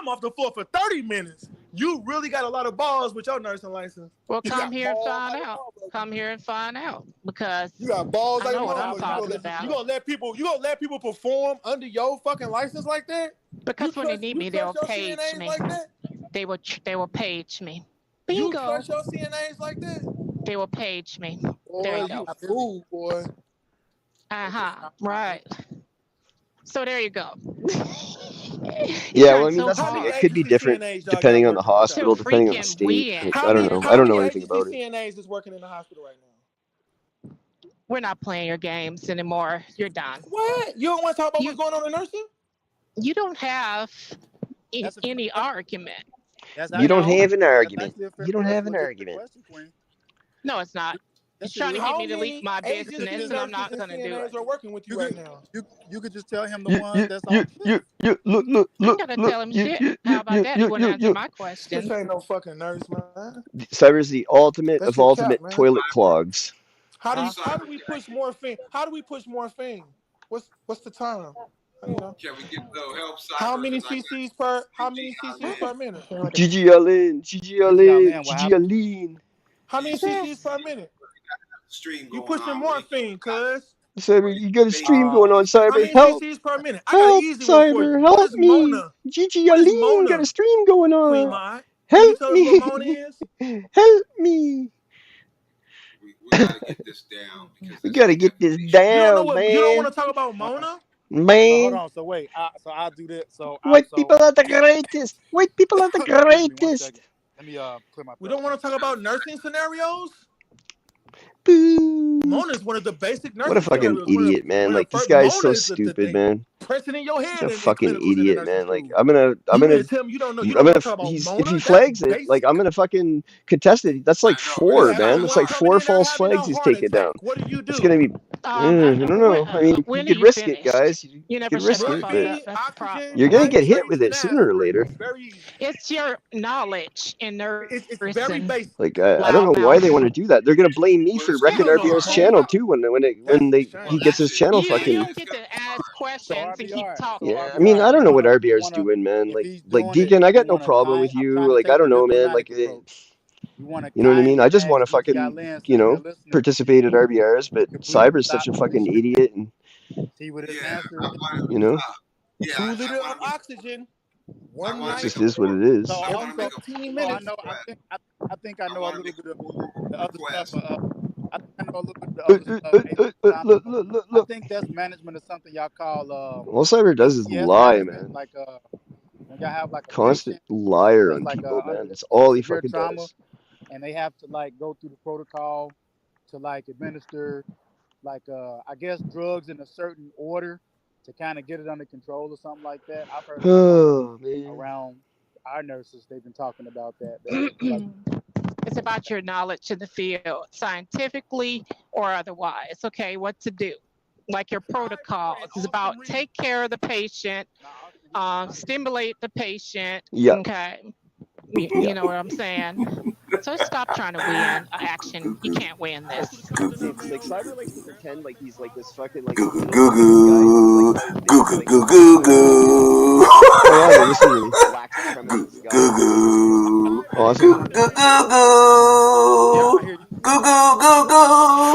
[SPEAKER 5] off the floor for 30 minutes. You really got a lot of balls with your nursing license.
[SPEAKER 3] Well,
[SPEAKER 5] You
[SPEAKER 3] come
[SPEAKER 5] got
[SPEAKER 3] here and
[SPEAKER 5] balls
[SPEAKER 3] find
[SPEAKER 5] like a
[SPEAKER 3] out.
[SPEAKER 5] motherfucker.
[SPEAKER 3] Come here and find out. Because
[SPEAKER 5] You got balls
[SPEAKER 3] I
[SPEAKER 5] like a
[SPEAKER 3] know what I'm
[SPEAKER 5] motherfucker.
[SPEAKER 3] talking about.
[SPEAKER 5] You gonna let people perform under your fucking license like that?
[SPEAKER 3] Because when they need
[SPEAKER 5] You
[SPEAKER 3] me, they'll
[SPEAKER 5] trust your
[SPEAKER 3] page
[SPEAKER 5] CNAs
[SPEAKER 3] me.
[SPEAKER 5] like that?
[SPEAKER 3] They will page me.
[SPEAKER 5] You
[SPEAKER 3] Bingo.
[SPEAKER 5] trust your CNAs like that?
[SPEAKER 3] They will page me.
[SPEAKER 5] Boy,
[SPEAKER 3] There you
[SPEAKER 5] you
[SPEAKER 3] go.
[SPEAKER 5] a fool, boy.
[SPEAKER 3] Right. So there you go.
[SPEAKER 2] Yeah, well, I
[SPEAKER 3] trying
[SPEAKER 2] mean
[SPEAKER 3] so
[SPEAKER 2] that's the
[SPEAKER 5] How
[SPEAKER 2] thing.
[SPEAKER 5] many
[SPEAKER 2] It
[SPEAKER 3] hard
[SPEAKER 2] could be
[SPEAKER 5] agency
[SPEAKER 2] different
[SPEAKER 5] CNAs y'all got
[SPEAKER 2] depending on the
[SPEAKER 5] working in
[SPEAKER 3] to
[SPEAKER 2] hospital,
[SPEAKER 5] Charlotte?
[SPEAKER 2] depending on the
[SPEAKER 3] freaking
[SPEAKER 2] state.
[SPEAKER 3] win.
[SPEAKER 2] Like, I don't know. I
[SPEAKER 5] How
[SPEAKER 2] don't
[SPEAKER 5] many
[SPEAKER 2] know anything
[SPEAKER 5] agency
[SPEAKER 2] about it.
[SPEAKER 5] CNAs is working in the hospital right now?
[SPEAKER 3] We're not playing your games anymore. You're done.
[SPEAKER 5] What? You don't want to talk about what's going on in nursing?
[SPEAKER 3] You don't have
[SPEAKER 13] That's
[SPEAKER 3] any argument.
[SPEAKER 2] You don't have an
[SPEAKER 13] That's
[SPEAKER 2] argument.
[SPEAKER 13] actually a fair
[SPEAKER 2] You don't have an
[SPEAKER 13] legitimate
[SPEAKER 2] argument.
[SPEAKER 13] question, Queen.
[SPEAKER 3] No, it's not.
[SPEAKER 13] Yes,
[SPEAKER 3] It's
[SPEAKER 13] it
[SPEAKER 3] trying to
[SPEAKER 13] is.
[SPEAKER 3] get
[SPEAKER 5] How
[SPEAKER 3] me to leak
[SPEAKER 5] many
[SPEAKER 3] my
[SPEAKER 5] agency
[SPEAKER 3] business, and I'm
[SPEAKER 5] nurses
[SPEAKER 3] not
[SPEAKER 5] and
[SPEAKER 3] going to do it.
[SPEAKER 5] CNAs are working with you right now?
[SPEAKER 13] You could just tell him the
[SPEAKER 2] You,
[SPEAKER 13] ones
[SPEAKER 2] you,
[SPEAKER 13] that's
[SPEAKER 2] you,
[SPEAKER 13] on shift.
[SPEAKER 2] look,
[SPEAKER 3] I ain't got to tell him shit. How about that? He wouldn't answer my question.
[SPEAKER 5] This ain't no fucking nurse, man.
[SPEAKER 2] Cyber's the ultimate
[SPEAKER 5] That
[SPEAKER 2] of
[SPEAKER 5] shit cap,
[SPEAKER 2] ultimate
[SPEAKER 5] man.
[SPEAKER 2] toilet clogs.
[SPEAKER 5] How do we push more thing? How do we push more thing? What's the time? You know.
[SPEAKER 1] Can we get the help Cyber?
[SPEAKER 5] How many cc's per minute?
[SPEAKER 2] GG Allen, GG Allen, GG Allen.
[SPEAKER 5] How many cc's per minute?
[SPEAKER 1] Stream
[SPEAKER 5] You
[SPEAKER 1] going
[SPEAKER 5] pushing
[SPEAKER 1] on.
[SPEAKER 5] more thing, cuz.
[SPEAKER 2] Cyber, you got a stream going on,
[SPEAKER 5] How
[SPEAKER 2] Cyber.
[SPEAKER 5] many
[SPEAKER 2] Help!
[SPEAKER 5] cc's per minute? I got an
[SPEAKER 2] Help,
[SPEAKER 5] easy one for
[SPEAKER 2] Cyber,
[SPEAKER 5] you. What
[SPEAKER 2] help
[SPEAKER 5] is
[SPEAKER 2] me.
[SPEAKER 5] Mona?
[SPEAKER 2] GG
[SPEAKER 5] What is
[SPEAKER 2] Allen got
[SPEAKER 5] Mona?
[SPEAKER 2] a stream going
[SPEAKER 5] Queen
[SPEAKER 2] on.
[SPEAKER 5] Mod. Can you
[SPEAKER 2] Help
[SPEAKER 5] tell us what Mona
[SPEAKER 2] me.
[SPEAKER 5] is?
[SPEAKER 2] Help me.
[SPEAKER 1] We gotta get this down because
[SPEAKER 2] We gotta get this down,
[SPEAKER 5] You don't
[SPEAKER 2] man.
[SPEAKER 5] want to talk about Mona?
[SPEAKER 13] So hold
[SPEAKER 2] Man.
[SPEAKER 13] on. So wait. So I'll do this.
[SPEAKER 2] White people are the greatest. White people are the
[SPEAKER 13] Excuse me 1
[SPEAKER 2] greatest.
[SPEAKER 13] second. Let me clear my throat.
[SPEAKER 5] We don't want to talk about nursing scenarios?
[SPEAKER 2] Boo.
[SPEAKER 5] Mona is one of the basic
[SPEAKER 2] What a
[SPEAKER 5] nursing
[SPEAKER 2] fucking
[SPEAKER 5] scenarios.
[SPEAKER 2] idiot, man. Like, this guy is
[SPEAKER 5] Mona
[SPEAKER 2] so
[SPEAKER 5] is the
[SPEAKER 2] stupid,
[SPEAKER 5] thing
[SPEAKER 2] man.
[SPEAKER 5] pressing in your
[SPEAKER 2] Such
[SPEAKER 5] head
[SPEAKER 2] a
[SPEAKER 5] in
[SPEAKER 2] fucking
[SPEAKER 5] clinicals in the
[SPEAKER 2] idiot,
[SPEAKER 5] nursing
[SPEAKER 2] man. Like,
[SPEAKER 5] school.
[SPEAKER 2] I'm gonna,
[SPEAKER 5] Tell him you don't
[SPEAKER 2] I'm
[SPEAKER 5] want
[SPEAKER 2] gonna,
[SPEAKER 5] to talk about
[SPEAKER 2] if he
[SPEAKER 5] Mona? That's
[SPEAKER 2] flags it, like,
[SPEAKER 5] basic.
[SPEAKER 2] I'm gonna fucking contest it. That's like 4, man. That's like 4 false flags he's taking down.
[SPEAKER 5] What do you do?
[SPEAKER 2] It's gonna be, I don't know. I mean, you
[SPEAKER 3] When are
[SPEAKER 2] could
[SPEAKER 3] you
[SPEAKER 2] risk it,
[SPEAKER 3] finished?
[SPEAKER 2] guys.
[SPEAKER 3] You
[SPEAKER 2] You
[SPEAKER 3] never
[SPEAKER 2] could
[SPEAKER 3] shut
[SPEAKER 2] risk
[SPEAKER 3] the
[SPEAKER 2] it,
[SPEAKER 3] fuck
[SPEAKER 2] but
[SPEAKER 3] up. That's the problem.
[SPEAKER 2] you're gonna get hit
[SPEAKER 5] nitrates,
[SPEAKER 2] with it
[SPEAKER 5] and
[SPEAKER 2] sooner or
[SPEAKER 5] aspirin.
[SPEAKER 2] later.
[SPEAKER 5] It's very easy.
[SPEAKER 3] It's your knowledge in nursing.
[SPEAKER 5] It's very basic.
[SPEAKER 2] Like, I don't know why they want to do that. They're gonna blame me for wrecking
[SPEAKER 5] Speaking of
[SPEAKER 2] RBR's
[SPEAKER 5] Mona,
[SPEAKER 2] channel too when
[SPEAKER 5] that's a
[SPEAKER 2] he
[SPEAKER 5] shame.
[SPEAKER 2] gets his channel
[SPEAKER 3] You
[SPEAKER 2] fucking.
[SPEAKER 3] don't get to ask
[SPEAKER 13] So
[SPEAKER 3] questions and keep
[SPEAKER 13] RBR.
[SPEAKER 3] talking.
[SPEAKER 2] Yeah, I mean, I don't know what RBR's doing, man.
[SPEAKER 13] If he's
[SPEAKER 2] Like
[SPEAKER 13] doing it,
[SPEAKER 2] Deacon, I
[SPEAKER 13] you
[SPEAKER 2] got no
[SPEAKER 13] want to
[SPEAKER 2] problem with
[SPEAKER 13] I'm
[SPEAKER 2] you.
[SPEAKER 13] trying to
[SPEAKER 2] Like, I
[SPEAKER 13] take the
[SPEAKER 2] don't know, man. Like,
[SPEAKER 13] diplomatic approach. You want to
[SPEAKER 2] you know what I mean?
[SPEAKER 13] kindly
[SPEAKER 2] I just
[SPEAKER 13] ask
[SPEAKER 2] want to
[SPEAKER 13] GG
[SPEAKER 2] fucking,
[SPEAKER 13] Allen since they're listening.
[SPEAKER 2] participate at RBRs, but
[SPEAKER 13] Could please
[SPEAKER 2] Cyber's such
[SPEAKER 13] stop
[SPEAKER 2] a fucking
[SPEAKER 13] listening.
[SPEAKER 2] idiot, and
[SPEAKER 13] See what his answer is.
[SPEAKER 2] you know,
[SPEAKER 5] 2 liters of oxygen, one
[SPEAKER 2] it
[SPEAKER 5] night
[SPEAKER 2] just is what it is.
[SPEAKER 13] So
[SPEAKER 5] every
[SPEAKER 13] also,
[SPEAKER 5] 15
[SPEAKER 13] so I
[SPEAKER 5] minutes.
[SPEAKER 13] know. I think I know a little bit of the other stuff. I think I know a little bit of the other stuff. I
[SPEAKER 2] Look.
[SPEAKER 13] think that's management of something y'all call
[SPEAKER 2] All Cyber does is
[SPEAKER 13] ACS
[SPEAKER 2] lie,
[SPEAKER 13] management.
[SPEAKER 2] man.
[SPEAKER 13] Like when y'all have like a
[SPEAKER 2] Constant
[SPEAKER 13] patient
[SPEAKER 2] liar
[SPEAKER 13] that's
[SPEAKER 2] on
[SPEAKER 13] like
[SPEAKER 2] people,
[SPEAKER 13] under
[SPEAKER 2] man. That's all he
[SPEAKER 13] severe
[SPEAKER 2] fucking
[SPEAKER 13] trauma,
[SPEAKER 2] does.
[SPEAKER 13] and they have to like go through the protocol to like administer like I guess drugs in a certain order to kind of get it under control or something like that. I've heard
[SPEAKER 2] Oh man.
[SPEAKER 13] around our nurses they've been talking about that.
[SPEAKER 3] It's about your knowledge in the field, scientifically or otherwise. Okay, what to do. like your protocols. It's about take care of the patient, stimulate the patient.
[SPEAKER 2] Yeah.
[SPEAKER 3] Okay. You know what I'm saying? So stop trying to win action. You can't win this.
[SPEAKER 2] Because like Cyber likes to pretend like he's like this fucking like little guy who's like no big like hold on, you're listening to me. Black supremacist guy. Awesome.
[SPEAKER 13] Yeah, I hear you.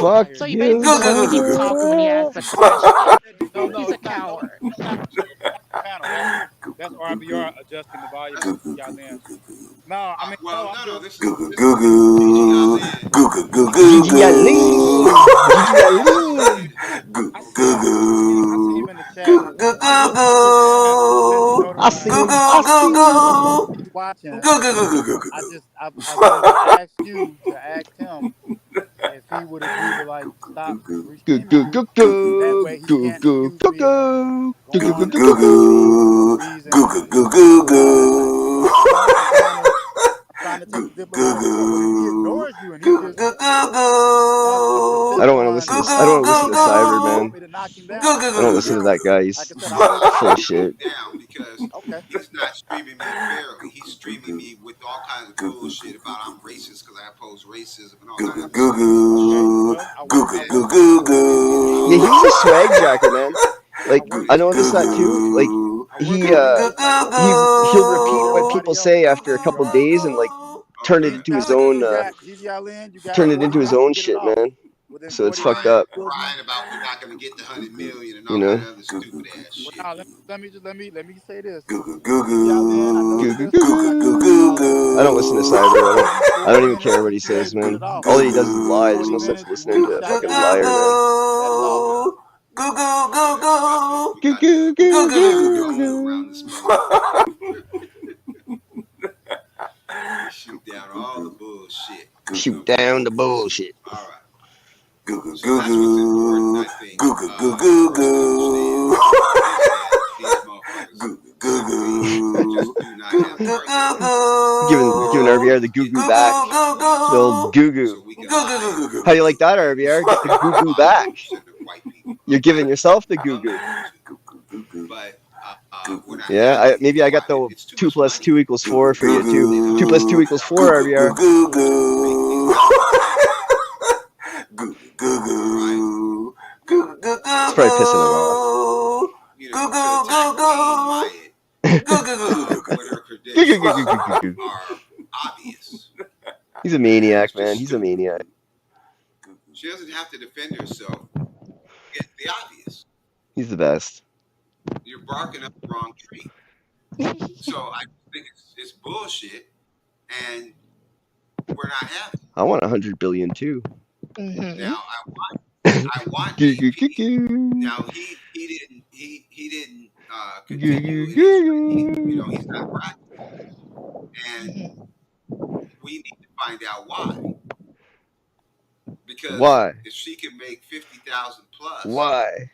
[SPEAKER 2] Fuck
[SPEAKER 3] So you
[SPEAKER 2] you,
[SPEAKER 3] basically want to keep
[SPEAKER 2] Cyber.
[SPEAKER 3] talking when he asks a question.
[SPEAKER 13] No,
[SPEAKER 3] He's a
[SPEAKER 13] it's not.
[SPEAKER 3] coward.
[SPEAKER 13] Panel. That's RBR adjusting the volume of y'all in. No, I mean no. I'm just
[SPEAKER 1] This is
[SPEAKER 2] Gigi Alin. Gigi Alin.
[SPEAKER 13] I see him in the chat. Since you know the
[SPEAKER 2] I see him. I see him.
[SPEAKER 13] watching, I wanted to ask you to ask him if he would agree to like stop
[SPEAKER 2] Go
[SPEAKER 13] restreaming
[SPEAKER 2] go
[SPEAKER 13] you.
[SPEAKER 2] go
[SPEAKER 13] That
[SPEAKER 2] go
[SPEAKER 13] way he
[SPEAKER 2] go
[SPEAKER 13] can't
[SPEAKER 2] go
[SPEAKER 13] accuse
[SPEAKER 2] go
[SPEAKER 13] me of
[SPEAKER 2] go go go
[SPEAKER 13] going
[SPEAKER 2] go go
[SPEAKER 13] against the
[SPEAKER 2] go.
[SPEAKER 13] reasons and all that type of stuff. You know, I'm trying to take the diplomatic approach. But if he ignores you and he just wants to
[SPEAKER 2] I
[SPEAKER 13] persist
[SPEAKER 2] don't want to
[SPEAKER 13] on
[SPEAKER 2] listen to. I don't want to listen to Cyber,
[SPEAKER 13] you want
[SPEAKER 2] man.
[SPEAKER 13] me to knock him down,
[SPEAKER 2] I don't listen to that guy.
[SPEAKER 13] like
[SPEAKER 2] He's
[SPEAKER 13] I said, I will
[SPEAKER 2] full of
[SPEAKER 13] respect
[SPEAKER 2] shit.
[SPEAKER 1] down because
[SPEAKER 13] Okay.
[SPEAKER 1] he's not streaming me fairly. He's streaming me with all kinds of bullshit about I'm racist because I oppose racism and all kinds of shit.
[SPEAKER 2] Yeah, he's a swag jacker, man. Like I noticed that too. Like he'll repeat what people say after a couple days and like turn it into his own shit, man. So it's fucked up.
[SPEAKER 1] Crying about we're not going to get the 100 million and all
[SPEAKER 2] You know.
[SPEAKER 1] kind of other stupid ass shit.
[SPEAKER 13] Well, now let me say this.
[SPEAKER 2] I don't listen to Cyber. I don't even care what he says, man. All he does is lie. There's no sense listening to a fucking liar, man.
[SPEAKER 1] Go,
[SPEAKER 2] Goo goo goo goo
[SPEAKER 1] around this motherfucker. Shoot down all the bullshit.
[SPEAKER 2] Shoot down the bullshit.
[SPEAKER 1] All right. So that's what's important, I think. These motherfuckers just do not have
[SPEAKER 2] Giving RBR the goo goo back. The old goo goo. How do you like that, RBR? Get the goo goo back. You're giving yourself the goo goo.
[SPEAKER 1] But
[SPEAKER 2] yeah, maybe I got the 2 + 2 = 4 for you too. 2 + 2 = 4, RBR. It's probably pissing him off. He's a maniac, man. He's a maniac.
[SPEAKER 1] She doesn't have to defend herself. Get the obvious.
[SPEAKER 2] He's the best.
[SPEAKER 1] You're barking up the wrong tree. So I think it's bullshit, and we're not having it.
[SPEAKER 2] I want 100 billion too.
[SPEAKER 1] Now I want BP. Now he didn't continue his, he's not practicing, and we need to find out why. Because if she can make 50,000 plus,
[SPEAKER 2] why?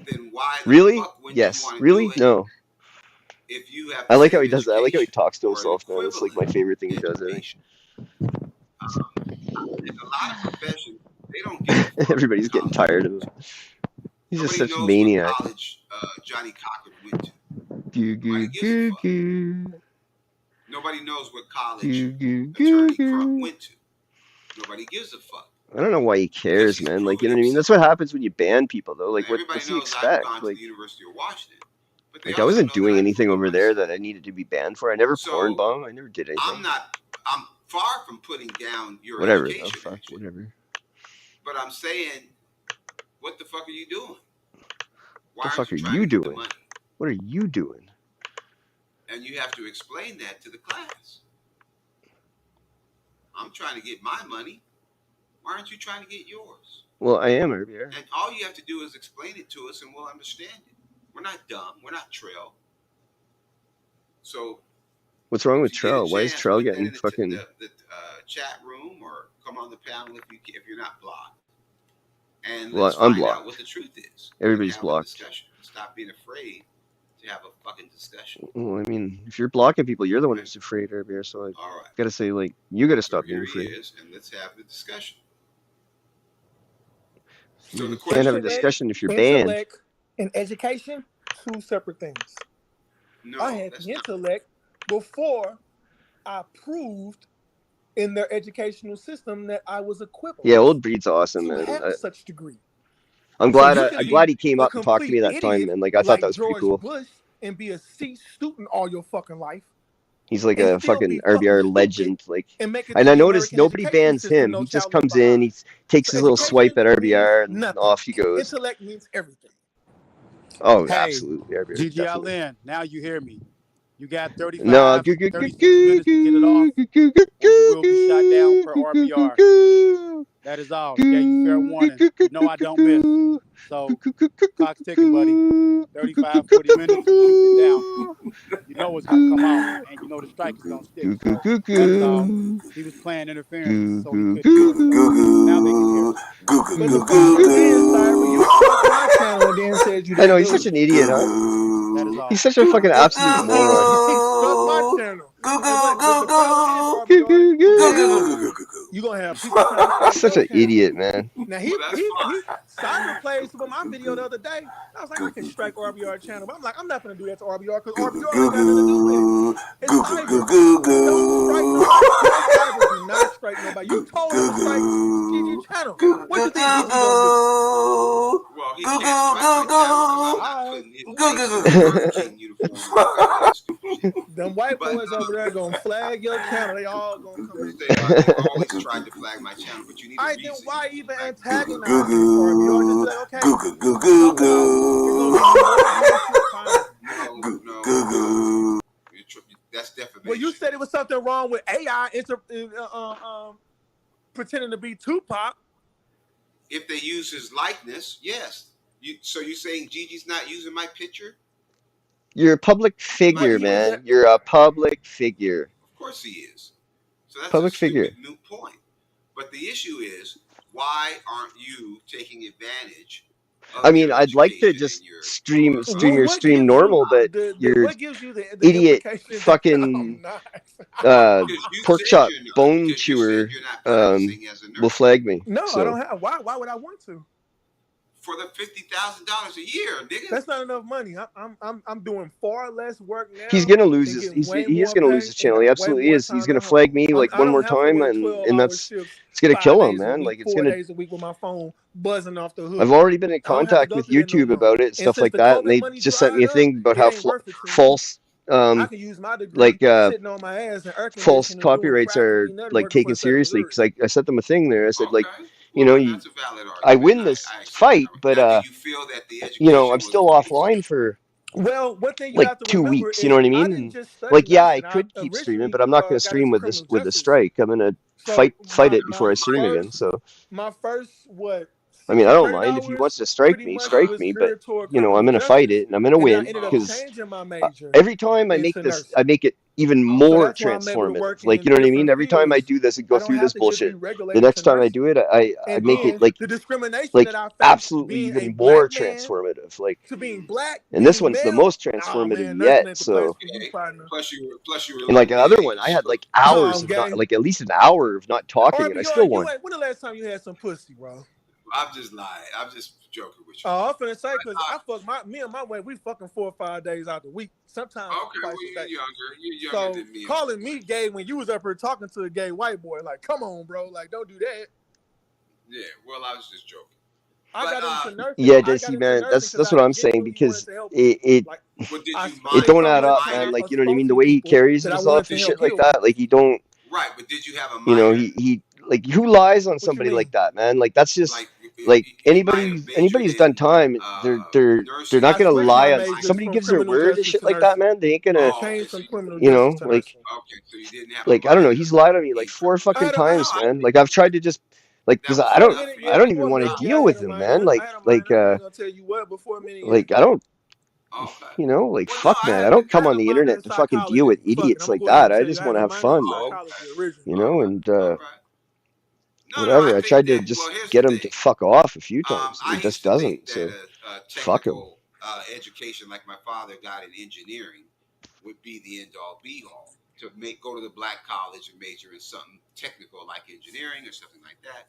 [SPEAKER 1] Then why the
[SPEAKER 2] really?
[SPEAKER 1] fuck wouldn't
[SPEAKER 2] Yes.
[SPEAKER 1] you want to
[SPEAKER 2] really?
[SPEAKER 1] do it?
[SPEAKER 2] No.
[SPEAKER 1] If you have
[SPEAKER 2] I like how he does that. I like how he talks to himself, man. It's like my favorite thing he does. I think.
[SPEAKER 1] In a lot of professions, they don't give a fuck.
[SPEAKER 2] Everybody's getting tired of him. He's just such a maniac.
[SPEAKER 1] What college Johnny Cochran went to. Nobody knows what college Attorney Crump went to. Nobody gives a fuck.
[SPEAKER 2] I don't know why he cares, man. Like, you know what I mean? That's what happens when you ban people, though. Like, what's he expect?
[SPEAKER 1] I've gone
[SPEAKER 2] like,
[SPEAKER 1] to the University of Washington,
[SPEAKER 2] like I wasn't doing anything over there that I needed to be banned for. I never porn bombed. I never did anything.
[SPEAKER 1] I'm far from putting down your
[SPEAKER 2] education.
[SPEAKER 1] Oh, fuck,
[SPEAKER 2] whatever.
[SPEAKER 1] But I'm saying, what the fuck are you doing?
[SPEAKER 2] What the fuck are you doing? What are you doing?
[SPEAKER 1] And you have to explain that to the class. I'm trying to get my money. Why aren't you trying to get yours?
[SPEAKER 2] Well, I am, RBR.
[SPEAKER 1] And all you have to do is explain it to us and we'll understand it. We're not dumb. We're not Trail. So...
[SPEAKER 2] What's wrong with Trell? Why is Trell getting fucking...
[SPEAKER 1] The chat room or come on the panel if you're not blocked. And let's find out what the truth is.
[SPEAKER 2] Everybody's blocked.
[SPEAKER 1] Stop being afraid to have a fucking discussion.
[SPEAKER 2] Well, I mean, if you're blocking people, you're the one who's afraid, RBR. So I gotta say, like, you gotta stop being afraid.
[SPEAKER 1] And let's have the discussion. So the
[SPEAKER 2] You can't have a
[SPEAKER 1] question
[SPEAKER 2] discussion if you're banned.
[SPEAKER 5] Intellect and education, two separate things.
[SPEAKER 1] No,
[SPEAKER 5] I had the intellect before I proved in their educational system that I was equivalent.
[SPEAKER 2] Yeah, Old Breed's awesome,
[SPEAKER 5] to
[SPEAKER 2] man.
[SPEAKER 5] have such degree.
[SPEAKER 2] I'm glad he came
[SPEAKER 5] a
[SPEAKER 2] up and talked to me that time, and like I thought that was pretty
[SPEAKER 5] George
[SPEAKER 2] cool.
[SPEAKER 5] Bush and be a C student all your fucking life.
[SPEAKER 2] He's like a fucking RBR legend. Like, and I noticed nobody bans him. He just comes in, he takes his little swipe at RBR, and off he goes.
[SPEAKER 5] Intellect means everything.
[SPEAKER 2] Oh,
[SPEAKER 13] hey,
[SPEAKER 2] absolutely, RBR, definitely.
[SPEAKER 13] GGLN, now you hear me. You got 36
[SPEAKER 2] No,
[SPEAKER 13] minutes to get it off, or you will be shot down per RBR. That is all. Gave you fair warning. You know I don't miss. So, clock's ticking, buddy. 35, 40 minutes, shoot it down. You know what's going to come out, and you know the strike is going to stick. So, that's all. He was playing interference, so he couldn't hear. Now they can hear.
[SPEAKER 5] But the problem is, Cyber, you struck my channel and then said you didn't.
[SPEAKER 2] I know, he's such an idiot, huh?
[SPEAKER 13] That is all.
[SPEAKER 2] He's such a fucking absolute moron.
[SPEAKER 5] He struck my channel. You gonna have people trying to
[SPEAKER 2] such an idiot, man.
[SPEAKER 5] Now Simon played some of my video the other day. I was like, I can strike RBR channel, but I'm like, I'm not gonna do that to RBR because RBR ain't got nothing to do with it. It's Cyber. Don't strike nobody. Cyber, do not strike nobody. You told him to strike GG channel. What do you think GG gonna do?
[SPEAKER 1] Well, he can't strike my channel.
[SPEAKER 5] Them white boys over there gonna flag your channel. They all gonna come in.
[SPEAKER 1] They always tried to flag my channel, but you need a reason.
[SPEAKER 5] Then why even antagonize you? Or you're just like, okay,
[SPEAKER 1] no. That's defamation.
[SPEAKER 5] Well, you said it was something wrong with AI pretending to be Tupac.
[SPEAKER 1] If they use his likeness, yes. So you're saying Gigi's not using my picture?
[SPEAKER 2] You're a public figure, man. You're a public figure.
[SPEAKER 1] Of course he is. So that's
[SPEAKER 2] public
[SPEAKER 1] a
[SPEAKER 2] figure.
[SPEAKER 1] Stupid moot point. But the issue is, why aren't you taking advantage of
[SPEAKER 2] I mean, I'd like to just stream your stream normal, but you're idiot fucking pork chop bone chewer will flag me.
[SPEAKER 5] No,
[SPEAKER 2] so.
[SPEAKER 5] I don't have. Why would I want to?
[SPEAKER 1] For the $50,000 a year, nigga.
[SPEAKER 5] That's not enough money. I'm doing far less work now.
[SPEAKER 2] He's gonna lose his. He's gonna lose his channel. He absolutely is. He's gonna flag me like one more time, and that's it's gonna kill him, man. Like it's
[SPEAKER 5] 4
[SPEAKER 2] gonna.
[SPEAKER 5] days a week with my phone buzzing off the hood.
[SPEAKER 2] I've already been in contact with YouTube about it, stuff like that, and they just sent me a thing about how false.
[SPEAKER 5] I can use my degree sitting on my ass and
[SPEAKER 2] false copyrights are like taken seriously because I sent them a thing there. I said like, you know, I win this fight, but you know, I'm still offline for like 2 weeks. You know what I mean? And, like, yeah, I could keep streaming, but I'm not going to stream with this with a strike. I'm going to fight it before I stream again. So
[SPEAKER 5] my first
[SPEAKER 2] I mean, I don't mind if he wants to strike me, but you know, I'm gonna fight it and I'm gonna win because every time I make this, I make it even more transformative. Like, you know what I mean? Every time I do this and go through this bullshit, the next time I do it, I make it like absolutely even more transformative. Like, and this one's the most transformative yet. So,
[SPEAKER 1] plus you were
[SPEAKER 2] and like another one, I had like hours of not, like at least an hour of not talking, and I still won.
[SPEAKER 5] When the last time you had some pussy, bro?
[SPEAKER 1] I'm just lying. I'm just joking with you.
[SPEAKER 5] Oh, I'm finna say because I fuck me and my way. We fucking 4 or 5 days out the week. Sometimes.
[SPEAKER 1] Okay, well, you're younger than me.
[SPEAKER 5] Calling me gay when you was up here talking to a gay white boy, like, come on, bro, like, don't do that.
[SPEAKER 1] Yeah, well, I was just joking.
[SPEAKER 5] I got into nursing.
[SPEAKER 2] Yeah, JC, man, that's what I'm saying because it don't add up, man. Like, you know what I mean? The way he carries himself and shit like that, like, he don't.
[SPEAKER 1] Right, but did you have a?
[SPEAKER 2] You know, he like, who lies on somebody like that, man? Like, that's just like anybody who's done time, they're not gonna lie on somebody gives their word and shit like that, man. They ain't gonna, you know, like I don't know. He's lied on me like 4 fucking times, man. Like, I've tried to just like, because I don't even want to deal with him, man. Like I don't. You know, like, fuck, man. I don't come on the internet to fucking deal with idiots like that. I just want to have fun, man. You know, and whatever. I tried to just get him to fuck off a few times. He just doesn't. So fuck him.
[SPEAKER 1] Education like my father got in engineering would be the end all be all. To go to the black college and major in something technical like engineering or something like that.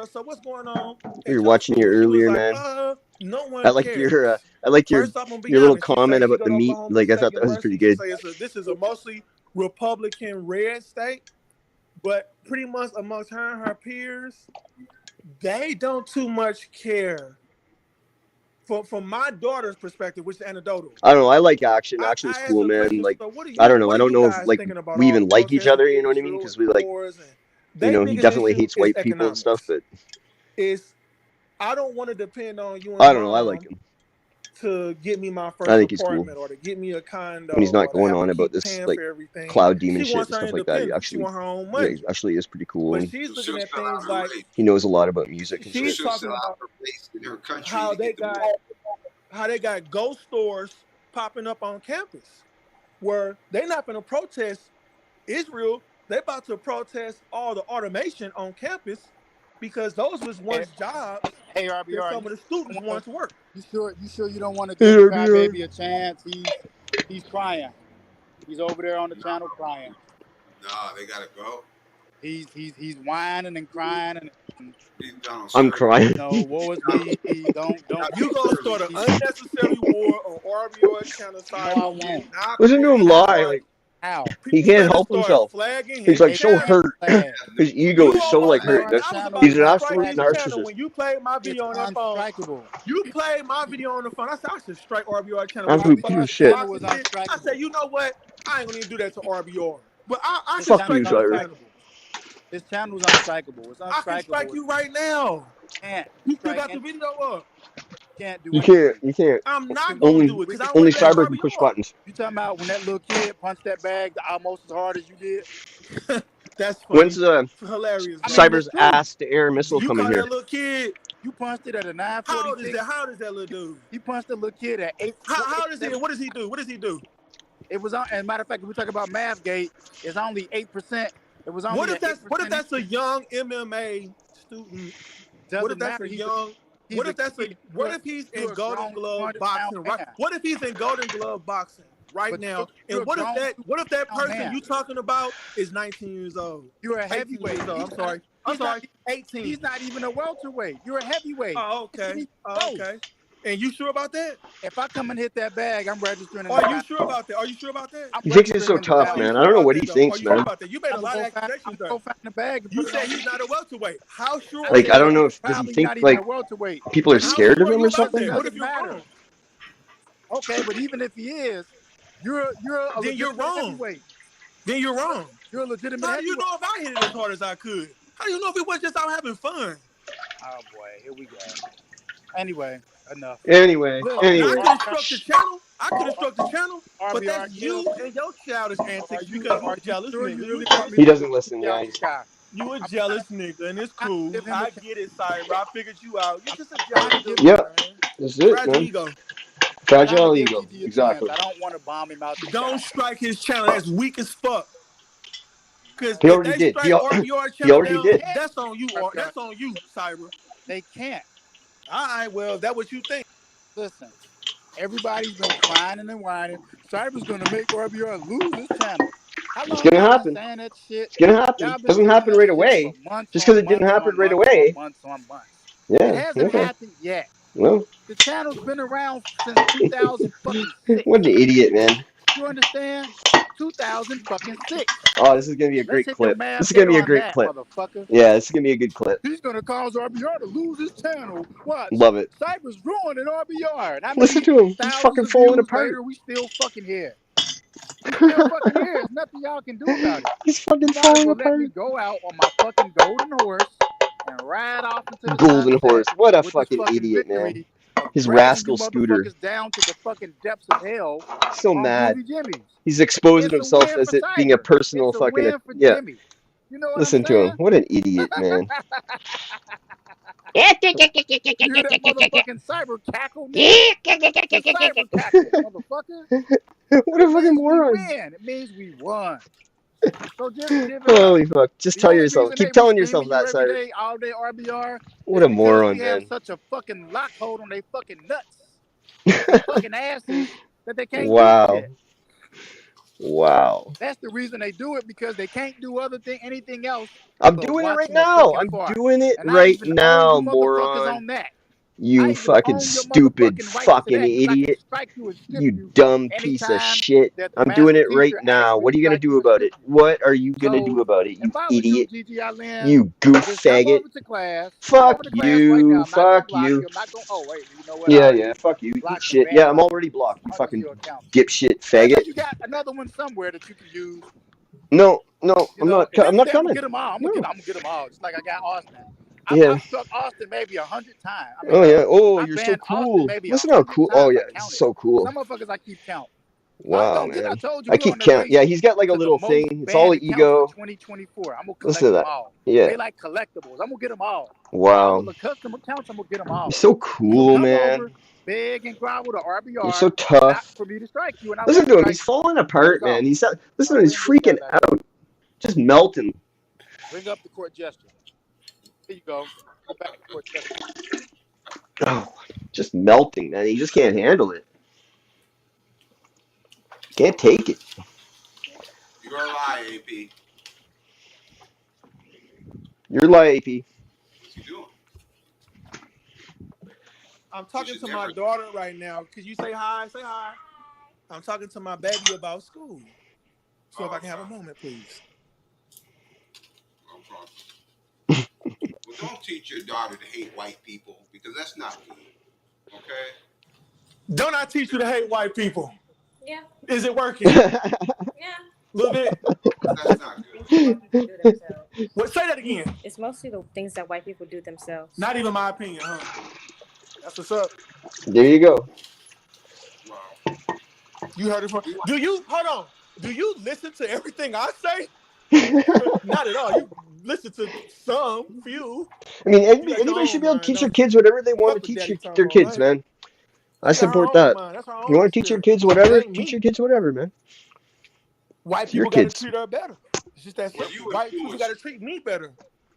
[SPEAKER 9] her, so what's going on
[SPEAKER 2] We
[SPEAKER 9] at
[SPEAKER 2] were
[SPEAKER 9] your
[SPEAKER 2] watching you
[SPEAKER 9] school? She was
[SPEAKER 2] earlier,
[SPEAKER 9] like,
[SPEAKER 2] man.
[SPEAKER 9] no
[SPEAKER 2] I
[SPEAKER 9] one
[SPEAKER 2] liked
[SPEAKER 9] cares.
[SPEAKER 2] your
[SPEAKER 9] First off, I'm gonna be
[SPEAKER 2] your little
[SPEAKER 9] honest. She
[SPEAKER 2] comment
[SPEAKER 9] say she
[SPEAKER 2] about
[SPEAKER 9] go
[SPEAKER 2] the
[SPEAKER 9] to
[SPEAKER 2] meat.
[SPEAKER 9] Oklahoma
[SPEAKER 2] Like I
[SPEAKER 9] State
[SPEAKER 2] thought that was pretty
[SPEAKER 9] University. She
[SPEAKER 2] good.
[SPEAKER 9] say this is a mostly Republican red state, but pretty much amongst her and her peers, they don't too much care from my daughter's perspective, which is anecdotal.
[SPEAKER 2] I don't know. I like action. Action's
[SPEAKER 9] I asked
[SPEAKER 2] cool,
[SPEAKER 9] the
[SPEAKER 2] man.
[SPEAKER 9] question,
[SPEAKER 2] Like,
[SPEAKER 9] so what
[SPEAKER 2] I don't know.
[SPEAKER 9] what
[SPEAKER 2] I
[SPEAKER 9] are
[SPEAKER 2] don't
[SPEAKER 9] you
[SPEAKER 2] know if
[SPEAKER 9] guys
[SPEAKER 2] like
[SPEAKER 9] thinking about
[SPEAKER 2] we
[SPEAKER 9] all the
[SPEAKER 2] even like each
[SPEAKER 9] protests
[SPEAKER 2] other.
[SPEAKER 9] in
[SPEAKER 2] You know what I mean?
[SPEAKER 9] Israel
[SPEAKER 2] Because
[SPEAKER 9] and
[SPEAKER 2] we like,
[SPEAKER 9] wars, and their
[SPEAKER 2] he
[SPEAKER 9] biggest
[SPEAKER 2] definitely
[SPEAKER 9] issue
[SPEAKER 2] hates
[SPEAKER 9] is
[SPEAKER 2] white people and stuff.
[SPEAKER 9] economics.
[SPEAKER 2] But
[SPEAKER 9] It's I don't want to depend on you and
[SPEAKER 2] I don't know. I like
[SPEAKER 9] mom
[SPEAKER 2] him.
[SPEAKER 9] to get me my
[SPEAKER 2] I
[SPEAKER 9] first
[SPEAKER 2] think he's cool
[SPEAKER 9] apartment or to get me a condo
[SPEAKER 2] when he's not
[SPEAKER 9] or to
[SPEAKER 2] going
[SPEAKER 9] have to
[SPEAKER 2] on about
[SPEAKER 9] keep
[SPEAKER 2] this
[SPEAKER 9] paying
[SPEAKER 2] like
[SPEAKER 9] for everything.
[SPEAKER 2] cloud demon
[SPEAKER 9] She
[SPEAKER 2] shit
[SPEAKER 9] wants
[SPEAKER 2] and
[SPEAKER 9] her
[SPEAKER 2] stuff like that. He
[SPEAKER 9] independence. She
[SPEAKER 2] actually,
[SPEAKER 9] wants her own
[SPEAKER 2] yeah,
[SPEAKER 9] money.
[SPEAKER 2] he actually is pretty cool.
[SPEAKER 9] But
[SPEAKER 2] And
[SPEAKER 9] she's
[SPEAKER 1] So
[SPEAKER 9] looking
[SPEAKER 1] she'll
[SPEAKER 9] at
[SPEAKER 1] sell
[SPEAKER 9] things
[SPEAKER 1] out her
[SPEAKER 9] like
[SPEAKER 1] race.
[SPEAKER 2] he knows a lot about music and
[SPEAKER 1] So
[SPEAKER 9] she's
[SPEAKER 2] shit.
[SPEAKER 1] she'll
[SPEAKER 9] talking
[SPEAKER 1] sell out
[SPEAKER 9] about
[SPEAKER 1] her place in her country
[SPEAKER 9] how
[SPEAKER 1] to
[SPEAKER 9] they
[SPEAKER 1] get the
[SPEAKER 9] got
[SPEAKER 1] money.
[SPEAKER 9] ghost stores popping up on campus where they're not going to protest Israel. They're about to protest all the automation on campus because those was once jobs
[SPEAKER 13] Hey,
[SPEAKER 9] that
[SPEAKER 13] RBR,
[SPEAKER 9] some of the students once worked.
[SPEAKER 13] you sure you don't want to
[SPEAKER 2] Hey,
[SPEAKER 13] give the
[SPEAKER 2] RBR.
[SPEAKER 13] crybaby a chance? He's crying. He's over there on the channel crying.
[SPEAKER 1] Nah, they gotta go.
[SPEAKER 13] He's whining and crying and
[SPEAKER 2] I'm crying.
[SPEAKER 13] no, woe is me. Don't
[SPEAKER 9] You gonna start an unnecessary war on RBR channel side.
[SPEAKER 13] No, I won't.
[SPEAKER 2] Listen to him lie. Like,
[SPEAKER 13] How?
[SPEAKER 2] he
[SPEAKER 9] People
[SPEAKER 2] can't
[SPEAKER 9] better
[SPEAKER 2] help
[SPEAKER 9] start
[SPEAKER 2] himself.
[SPEAKER 9] flagging
[SPEAKER 2] He's
[SPEAKER 9] his
[SPEAKER 2] like so
[SPEAKER 9] channel.
[SPEAKER 2] hurt. His ego
[SPEAKER 9] You
[SPEAKER 2] is so
[SPEAKER 9] almost
[SPEAKER 2] like hurt.
[SPEAKER 9] flagged me.
[SPEAKER 2] That
[SPEAKER 9] I was about
[SPEAKER 2] he's
[SPEAKER 9] to
[SPEAKER 2] an
[SPEAKER 9] strike
[SPEAKER 2] absolute
[SPEAKER 9] his channel
[SPEAKER 2] narcissist.
[SPEAKER 9] when you played my video on that phone.
[SPEAKER 13] Unstrikeable.
[SPEAKER 9] You played my video on the phone. I said I should strike RBR channel with
[SPEAKER 2] Absolute
[SPEAKER 9] the
[SPEAKER 2] piece of
[SPEAKER 9] fucking
[SPEAKER 2] shit.
[SPEAKER 13] channel was
[SPEAKER 9] boxing shit. I said,
[SPEAKER 13] unstrikeable.
[SPEAKER 9] you know what? I ain't gonna even do that to RBR. But I
[SPEAKER 13] His
[SPEAKER 9] can
[SPEAKER 2] Fuck
[SPEAKER 13] channel
[SPEAKER 9] strike
[SPEAKER 2] you,
[SPEAKER 13] was
[SPEAKER 9] your
[SPEAKER 2] Cyrus.
[SPEAKER 9] channel.
[SPEAKER 13] His channel was unstrikeable. It's
[SPEAKER 9] I can strike
[SPEAKER 13] unstrikeable.
[SPEAKER 9] you right now.
[SPEAKER 13] Can't
[SPEAKER 9] You still
[SPEAKER 13] strike
[SPEAKER 9] got the
[SPEAKER 13] and
[SPEAKER 9] video up.
[SPEAKER 13] can't do
[SPEAKER 2] You can't.
[SPEAKER 13] anything.
[SPEAKER 2] You can't.
[SPEAKER 9] I'm not gonna
[SPEAKER 2] Only
[SPEAKER 9] do it because I
[SPEAKER 2] only
[SPEAKER 9] want to let
[SPEAKER 2] Cyber can push
[SPEAKER 9] RBR.
[SPEAKER 2] buttons.
[SPEAKER 13] You talking about when that little kid punched that bag almost as hard as you did?
[SPEAKER 9] That's
[SPEAKER 2] When's
[SPEAKER 9] funny. Hilarious,
[SPEAKER 13] I
[SPEAKER 9] bro.
[SPEAKER 13] mean, it's
[SPEAKER 2] Cyber's
[SPEAKER 13] true.
[SPEAKER 2] ass to air missile
[SPEAKER 9] You
[SPEAKER 2] coming
[SPEAKER 9] call
[SPEAKER 2] here?
[SPEAKER 9] that little kid?
[SPEAKER 13] You punched it at a 9:46.
[SPEAKER 9] How old is that? How old is that little dude?
[SPEAKER 13] He punched a little kid at 8.
[SPEAKER 9] How old is he? What does he do? What does he do?
[SPEAKER 13] It was on. As a matter of fact, if we talk about Mathgate, it's only 8%. It was only
[SPEAKER 9] What if
[SPEAKER 13] an 8%.
[SPEAKER 9] What if that's a young MMA student? What if that's
[SPEAKER 13] matter.
[SPEAKER 9] a young? What if that's a?
[SPEAKER 13] Kid.
[SPEAKER 9] What if he's in
[SPEAKER 13] You're a
[SPEAKER 9] Golden
[SPEAKER 13] grown
[SPEAKER 9] Glove
[SPEAKER 13] 200-pound
[SPEAKER 9] boxing right?
[SPEAKER 13] man.
[SPEAKER 9] What if he's in Golden Glove boxing right
[SPEAKER 13] But
[SPEAKER 9] now?
[SPEAKER 13] you're
[SPEAKER 9] And
[SPEAKER 13] a grown
[SPEAKER 9] what if that
[SPEAKER 13] 200-pound
[SPEAKER 9] person
[SPEAKER 13] man.
[SPEAKER 9] you talking about is 19 years old?
[SPEAKER 13] You're a
[SPEAKER 9] 18
[SPEAKER 13] heavyweight.
[SPEAKER 9] years old. I'm sorry. 18.
[SPEAKER 13] He's not even a welterweight. You're a heavyweight.
[SPEAKER 9] Oh, okay. Oh, okay. And you sure about that?
[SPEAKER 13] If I come and hit that bag, I'm registering.
[SPEAKER 9] Are you sure about that? Are you sure about that?
[SPEAKER 2] He thinks it's so tough, man. I don't know what he thinks,
[SPEAKER 9] Are you sure
[SPEAKER 2] man.
[SPEAKER 9] about that? You made a lot of accusations there.
[SPEAKER 13] The bag
[SPEAKER 9] You said he's not a welterweight. How sure?
[SPEAKER 2] Like, I don't know if does he think like people are scared of him or something?
[SPEAKER 9] What if you're wrong?
[SPEAKER 13] Okay, but even if he is, you're a
[SPEAKER 9] then you're wrong.
[SPEAKER 13] Heavyweight.
[SPEAKER 9] Then you're wrong.
[SPEAKER 13] You're a legitimate.
[SPEAKER 9] How do you know if I hit it as hard as I could? How do you know if it was just out having fun?
[SPEAKER 13] Oh boy, here we go. Anyway, enough.
[SPEAKER 2] Anyway.
[SPEAKER 9] I could instruct the channel, but that's you and your childish antics because you're jealous nigga.
[SPEAKER 2] He doesn't listen, guys.
[SPEAKER 9] You a jealous nigga, and it's cool. I get it, Cyber. I figured you out. You're just a jealous dude,
[SPEAKER 2] yep.
[SPEAKER 9] man.
[SPEAKER 2] That's it,
[SPEAKER 9] Fragile
[SPEAKER 2] man.
[SPEAKER 9] ego.
[SPEAKER 2] Fragile ego. Exactly.
[SPEAKER 13] I don't want to bomb him out.
[SPEAKER 9] Don't strike his channel. That's weak as fuck. Because
[SPEAKER 2] he already did. He already did.
[SPEAKER 9] That's on you. That's on you, Cyber.
[SPEAKER 13] They can't.
[SPEAKER 9] All right. Well, if that's what you think.
[SPEAKER 13] Listen, everybody's been crying and whining. Cyber's gonna make RBR lose his channel.
[SPEAKER 2] It's gonna happen. It's gonna happen. It doesn't happen right away. Just because it didn't happen right away.
[SPEAKER 13] Months on months.
[SPEAKER 2] Yeah.
[SPEAKER 13] It hasn't happened yet.
[SPEAKER 2] Well,
[SPEAKER 13] the channel's been around since 2006.
[SPEAKER 2] What an idiot, man.
[SPEAKER 13] You understand? 2006.
[SPEAKER 2] Oh, this is gonna be a great clip. This is gonna be a great clip. Yeah, this is gonna be a good clip.
[SPEAKER 13] He's gonna cause RBR to lose his channel. What?
[SPEAKER 2] Love it.
[SPEAKER 13] Cyber's ruining RBR.
[SPEAKER 2] Listen to him. He's fucking falling apart.
[SPEAKER 13] Later, we still fucking here. We still fucking here. There's nothing y'all can do about it.
[SPEAKER 2] He's fucking falling apart.
[SPEAKER 13] Let me go out on my fucking golden horse and ride off into the
[SPEAKER 2] golden horse. What a fucking idiot,
[SPEAKER 13] victory.
[SPEAKER 2] Man. His rascal scooter.
[SPEAKER 13] Down to the fucking depths of hell.
[SPEAKER 2] So mad. He's exposing himself as it being a personal fucking yeah.
[SPEAKER 13] You know
[SPEAKER 2] Listen to him. What an idiot, man.
[SPEAKER 13] You hear that motherfucking cyber cackle? Cyber cackle, motherfucker.
[SPEAKER 2] What a fucking moron.
[SPEAKER 13] It means we won. So just
[SPEAKER 2] holy fuck. Just tell yourself. Keep telling yourself that, Cyber.
[SPEAKER 13] All day RBR.
[SPEAKER 2] What a moron,
[SPEAKER 13] man.
[SPEAKER 2] Man.
[SPEAKER 13] Have such a fucking lockhold on their fucking nuts. Fucking asses that they can't
[SPEAKER 2] wow.
[SPEAKER 13] do it.
[SPEAKER 2] Wow.
[SPEAKER 13] That's the reason they do it, because they can't do anything else.
[SPEAKER 2] I'm doing it right now. I'm doing it right now, moron.
[SPEAKER 13] On that.
[SPEAKER 2] You fucking stupid fucking idiot. You dumb piece of shit. I'm doing it right now. What are you gonna do about it? What are you gonna do about it, you idiot? You goof faggot. Fuck you. Fuck you. Yeah, fuck you. Eat shit. Yeah, I'm already blocked, you fucking dipshit faggot.
[SPEAKER 13] But you got another one somewhere that you can use.
[SPEAKER 2] No, I'm not coming.
[SPEAKER 13] I'm gonna get them all. I'm gonna get them all. Just like I got Austin. I've struck Austin maybe 100 times. I mean,
[SPEAKER 2] you're so cool. Listen how cool. Oh yeah, it's so cool.
[SPEAKER 13] Some motherfuckers I keep count.
[SPEAKER 2] Wow, man. I keep count. Yeah, he's got like a little thing. It's all ego.
[SPEAKER 13] 2024. I'm gonna collect
[SPEAKER 2] Listen to
[SPEAKER 13] them
[SPEAKER 2] that.
[SPEAKER 13] all.
[SPEAKER 2] Yeah.
[SPEAKER 13] They like collectibles. I'm gonna get them all.
[SPEAKER 2] Wow.
[SPEAKER 13] The custom accounts, I'm gonna get them all.
[SPEAKER 2] You're so cool, man.
[SPEAKER 13] Beg and grovel to RBR.
[SPEAKER 2] You're so tough.
[SPEAKER 13] Not for me to strike you. And
[SPEAKER 2] listen to him. He's falling apart, man. Listen to him. He's freaking out. Just melting.
[SPEAKER 13] Bring up the court gesture. Here you go. Go back to the court gesture.
[SPEAKER 2] Oh, just melting, man. He just can't handle it. Can't take it.
[SPEAKER 1] You're a lie, AP.
[SPEAKER 2] You're a lie, AP.
[SPEAKER 1] What's he doing?
[SPEAKER 9] I'm talking to my daughter right now. Could you say hi? Say hi. I'm talking to my baby about school. So if I can have a moment, please.
[SPEAKER 1] Well, don't teach your daughter to hate white people because that's not good. Okay?
[SPEAKER 9] Don't I teach you to hate white people?
[SPEAKER 14] Yeah.
[SPEAKER 9] Is it working?
[SPEAKER 14] Yeah.
[SPEAKER 9] A little bit.
[SPEAKER 1] That's not good.
[SPEAKER 9] What? Say that again.
[SPEAKER 14] It's mostly the things that white people do themselves.
[SPEAKER 9] Not even my opinion, huh? That's what's up.
[SPEAKER 2] There you go.
[SPEAKER 1] Wow.
[SPEAKER 9] You heard it from. Hold on. Do you listen to everything I say? Not at all. You listen to some few.
[SPEAKER 2] I mean, anybody should be able to teach their kids whatever they want to teach their kids, man. I support that. You want to teach your kids whatever? Teach your kids whatever, man.
[SPEAKER 9] White people got to treat her better. It's just that simple. White people got to treat me better.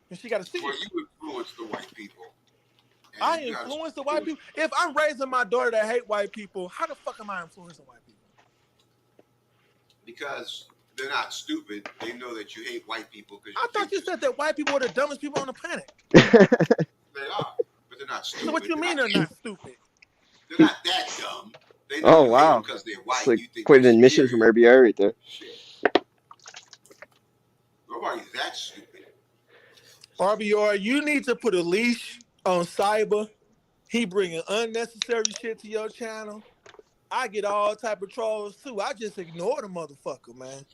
[SPEAKER 9] And she got to see it.
[SPEAKER 1] You influence the white people.
[SPEAKER 9] I influence the white people? If I'm raising my daughter to hate white people, how the fuck am I influencing white people?
[SPEAKER 1] Because they're not stupid. They know that you hate white people.
[SPEAKER 9] I thought you said that white people are the dumbest people on the planet.
[SPEAKER 1] They are, but they're not stupid.
[SPEAKER 9] So what you mean they're not stupid?
[SPEAKER 1] They're not that dumb. They know
[SPEAKER 2] wow.
[SPEAKER 1] Because they're white.
[SPEAKER 2] It's like quite an admission from RBR right there.
[SPEAKER 1] Shit. Nobody's that stupid.
[SPEAKER 9] RBR, you need to put a leash on Cyber. He bringing unnecessary shit to your channel. I get all type of trolls too. I just ignore the motherfucker, man.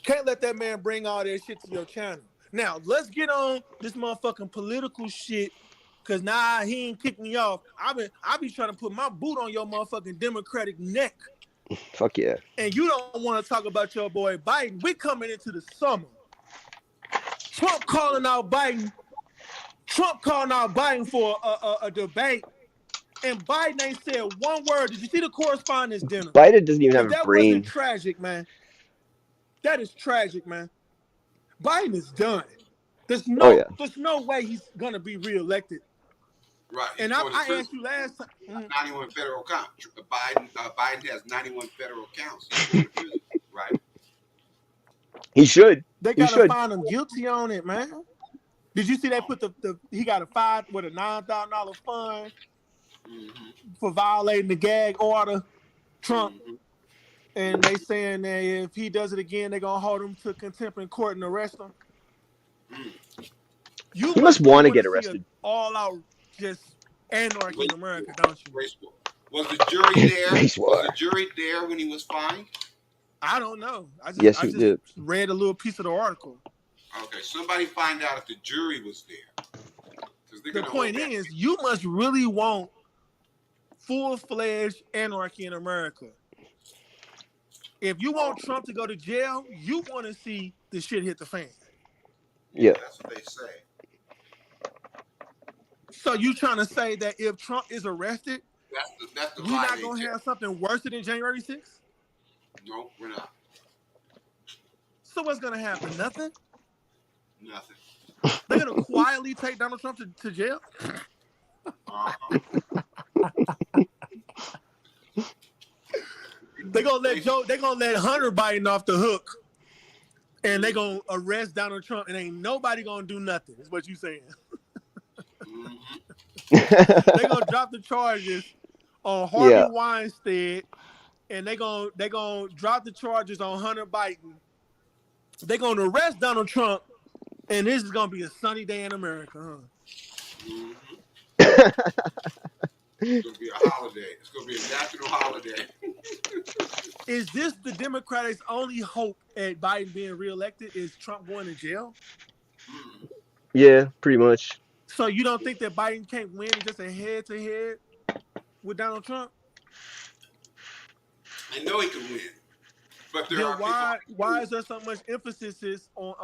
[SPEAKER 9] Can't let that man bring all that shit to your channel. Now, let's get on this motherfucking political shit, cause he ain't kicked me off. I be trying to put my boot on your motherfucking Democratic neck.
[SPEAKER 2] Fuck yeah.
[SPEAKER 9] And you don't want to talk about your boy Biden. We coming into the summer. Trump calling out Biden for a debate, and Biden ain't said one word. Did you see the correspondence dinner?
[SPEAKER 2] Biden doesn't even have a brain.
[SPEAKER 9] That wasn't tragic, man. That is tragic, man. Biden is done. There's no way he's gonna be reelected.
[SPEAKER 1] Right.
[SPEAKER 9] And I asked you last time.
[SPEAKER 1] 91 federal counts. Biden has 91 federal counts. He's going to prison, right?
[SPEAKER 2] He should.
[SPEAKER 9] They gotta find him guilty on it, man. Did you see they put he got a $9,000 fine for violating the gag order, Trump, and they saying that if he does it again, they're gonna hold him to contempt in court and arrest him. You
[SPEAKER 2] must want to get arrested.
[SPEAKER 9] All out, just anarchy in America, don't you?
[SPEAKER 1] Was the jury there? Was the jury there when he was fined?
[SPEAKER 9] I don't know. I just read a little piece of the article.
[SPEAKER 1] Okay, somebody find out if the jury was there.
[SPEAKER 9] The point is, you must really want full-fledged anarchy in America. If you want Trump to go to jail, you want to see the shit hit the fan.
[SPEAKER 2] Yeah.
[SPEAKER 1] That's what they say.
[SPEAKER 9] So you trying to say that if Trump is arrested,
[SPEAKER 1] that's the
[SPEAKER 9] we're not going to have something worse than January 6th?
[SPEAKER 1] No, we're not.
[SPEAKER 9] So what's going to happen? Nothing?
[SPEAKER 1] Nothing.
[SPEAKER 9] They're going to quietly take Donald Trump to jail? They're going to let Hunter Biden off the hook, and they're going to arrest Donald Trump, and ain't nobody going to do nothing, is what you saying.
[SPEAKER 6] They gonna drop the charges on Harvey Weinstein, and they gonna drop the charges on Hunter Biden. They gonna arrest Donald Trump, and this is gonna be a sunny day in America, huh?
[SPEAKER 1] It's gonna be a holiday. It's gonna be a national holiday.
[SPEAKER 6] Is this the Democrats' only hope at Biden being reelected? Is Trump going to jail?
[SPEAKER 2] Yeah, pretty much.
[SPEAKER 6] So you don't think that Biden can't win in just a head-to-head with Donald Trump?
[SPEAKER 1] I know he can win, but there are
[SPEAKER 6] why is there so much emphasis on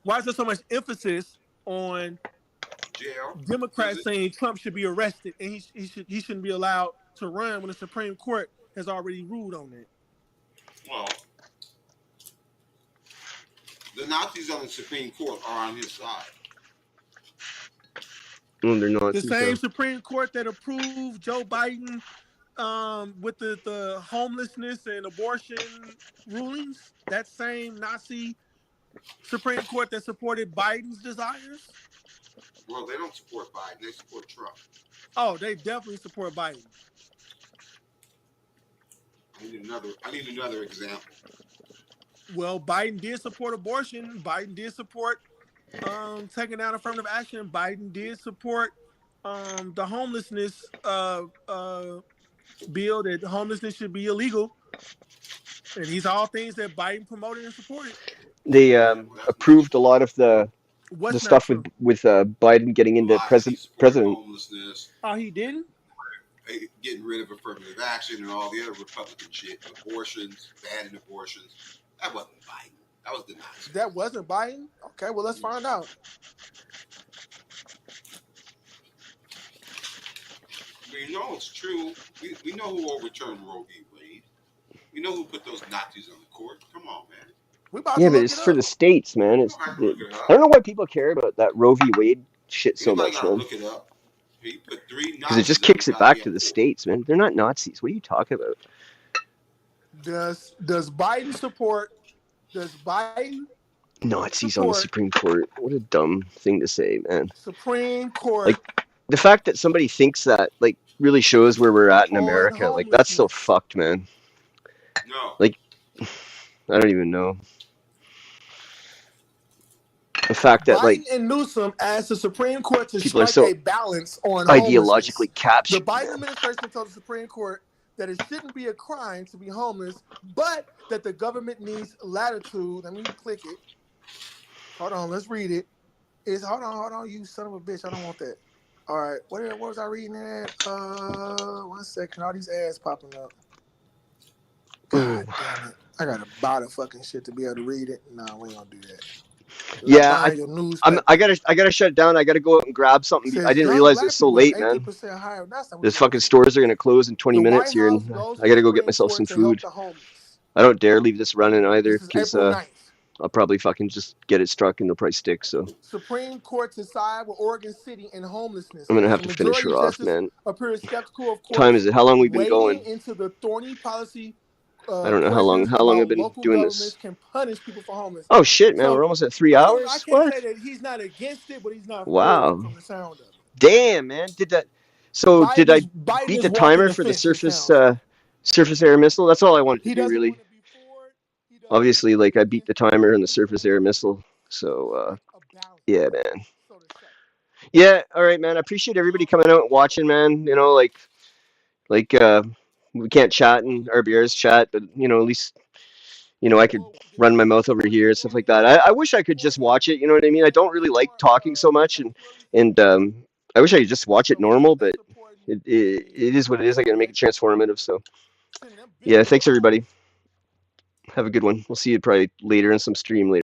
[SPEAKER 6] Why is there so much emphasis on
[SPEAKER 1] jail?
[SPEAKER 6] Democrats saying Trump should be arrested and he shouldn't be allowed to run when the Supreme Court has already ruled on it?
[SPEAKER 1] Well, the Nazis on the Supreme Court are on his side.
[SPEAKER 2] No, they're not.
[SPEAKER 6] The same Supreme Court that approved Joe Biden with the homelessness and abortion rulings, that same Nazi Supreme Court that supported Biden's desires?
[SPEAKER 1] Well, they don't support Biden. They support Trump.
[SPEAKER 6] Oh, they definitely support Biden.
[SPEAKER 1] I need another example.
[SPEAKER 6] Well, Biden did support abortion. Biden did support taking down affirmative action. Biden did support the homelessness bill, that homelessness should be illegal. And these are all things that Biden promoted and supported.
[SPEAKER 2] They approved a lot of the stuff with Biden getting into president.
[SPEAKER 1] Homelessness.
[SPEAKER 6] Oh, he didn't?
[SPEAKER 1] Getting rid of affirmative action and all the other Republican shit. Abortions, banning abortions. That wasn't Biden. That was the Nazis.
[SPEAKER 6] That wasn't Biden? Okay, well, let's find out.
[SPEAKER 1] We know it's true. We know who overturned Roe v. Wade. We know who put those Nazis on the court. Come on, man.
[SPEAKER 2] Yeah, but it's for the states, man. I don't know why people care about that Roe v. Wade shit so much, man.
[SPEAKER 1] Look it up.
[SPEAKER 2] Because it just kicks it back to the states, man. They're not Nazis. What are you talking about?
[SPEAKER 6] Does Biden support? Does Biden
[SPEAKER 2] Nazis on the Supreme Court? What a dumb thing to say, man.
[SPEAKER 6] Supreme Court.
[SPEAKER 2] Like, the fact that somebody thinks that, like, really shows where we're at in America. Like, that's so fucked, man.
[SPEAKER 1] No.
[SPEAKER 2] Like, I don't even know. The fact that,
[SPEAKER 6] Biden and Newsom asked the Supreme Court to
[SPEAKER 2] strike
[SPEAKER 6] so a balance on
[SPEAKER 2] ideologically captured.
[SPEAKER 6] The Biden administration told the Supreme Court that it shouldn't be a crime to be homeless, but that the government needs latitude. Let me click it. Hold on, let's read it. Hold on, you son of a bitch. I don't want that. All right, what was I reading at? 1 second. All these ads popping up. God damn it. I gotta buy the fucking shit to be able to read it. Nah, we ain't gonna do that.
[SPEAKER 2] Yeah, I gotta shut it down. I gotta go out and grab something. I didn't realize it's so late, man. The fucking stores are gonna close in 20 minutes here, and I gotta go get myself some food. I don't dare leave this running either, because I'll probably fucking just get it struck and it'll probably stick. So
[SPEAKER 6] Supreme Court to side with Oregon City and homelessness.
[SPEAKER 2] I'm gonna have to finish her off, man.
[SPEAKER 6] Skeptical of
[SPEAKER 2] time is it? How long we've been going?
[SPEAKER 6] Into the thorny policy.
[SPEAKER 2] I don't know how long I've been doing this.
[SPEAKER 6] Can punish people for homelessness.
[SPEAKER 2] Oh shit, man! We're almost at 3 hours.
[SPEAKER 6] I can't say that he's not against it, but he's not.
[SPEAKER 2] Wow.
[SPEAKER 6] From the sound of it.
[SPEAKER 2] Damn, man! Did I beat the timer for the surface air missile? That's all I wanted to do, really. Obviously, like, I beat the timer on the surface air missile. So, yeah, man. Yeah, all right, man. I appreciate everybody coming out and watching, man. You know, like, we can't chat in RBR's chat, but, you know, at least, you know, I could run my mouth over here and stuff like that. I wish I could just watch it, you know what I mean? I don't really like talking so much, and I wish I could just watch it normal, but it is what it is. I gotta make it transformative, so. Yeah, thanks, everybody. Have a good one. We'll see you probably later in some stream later.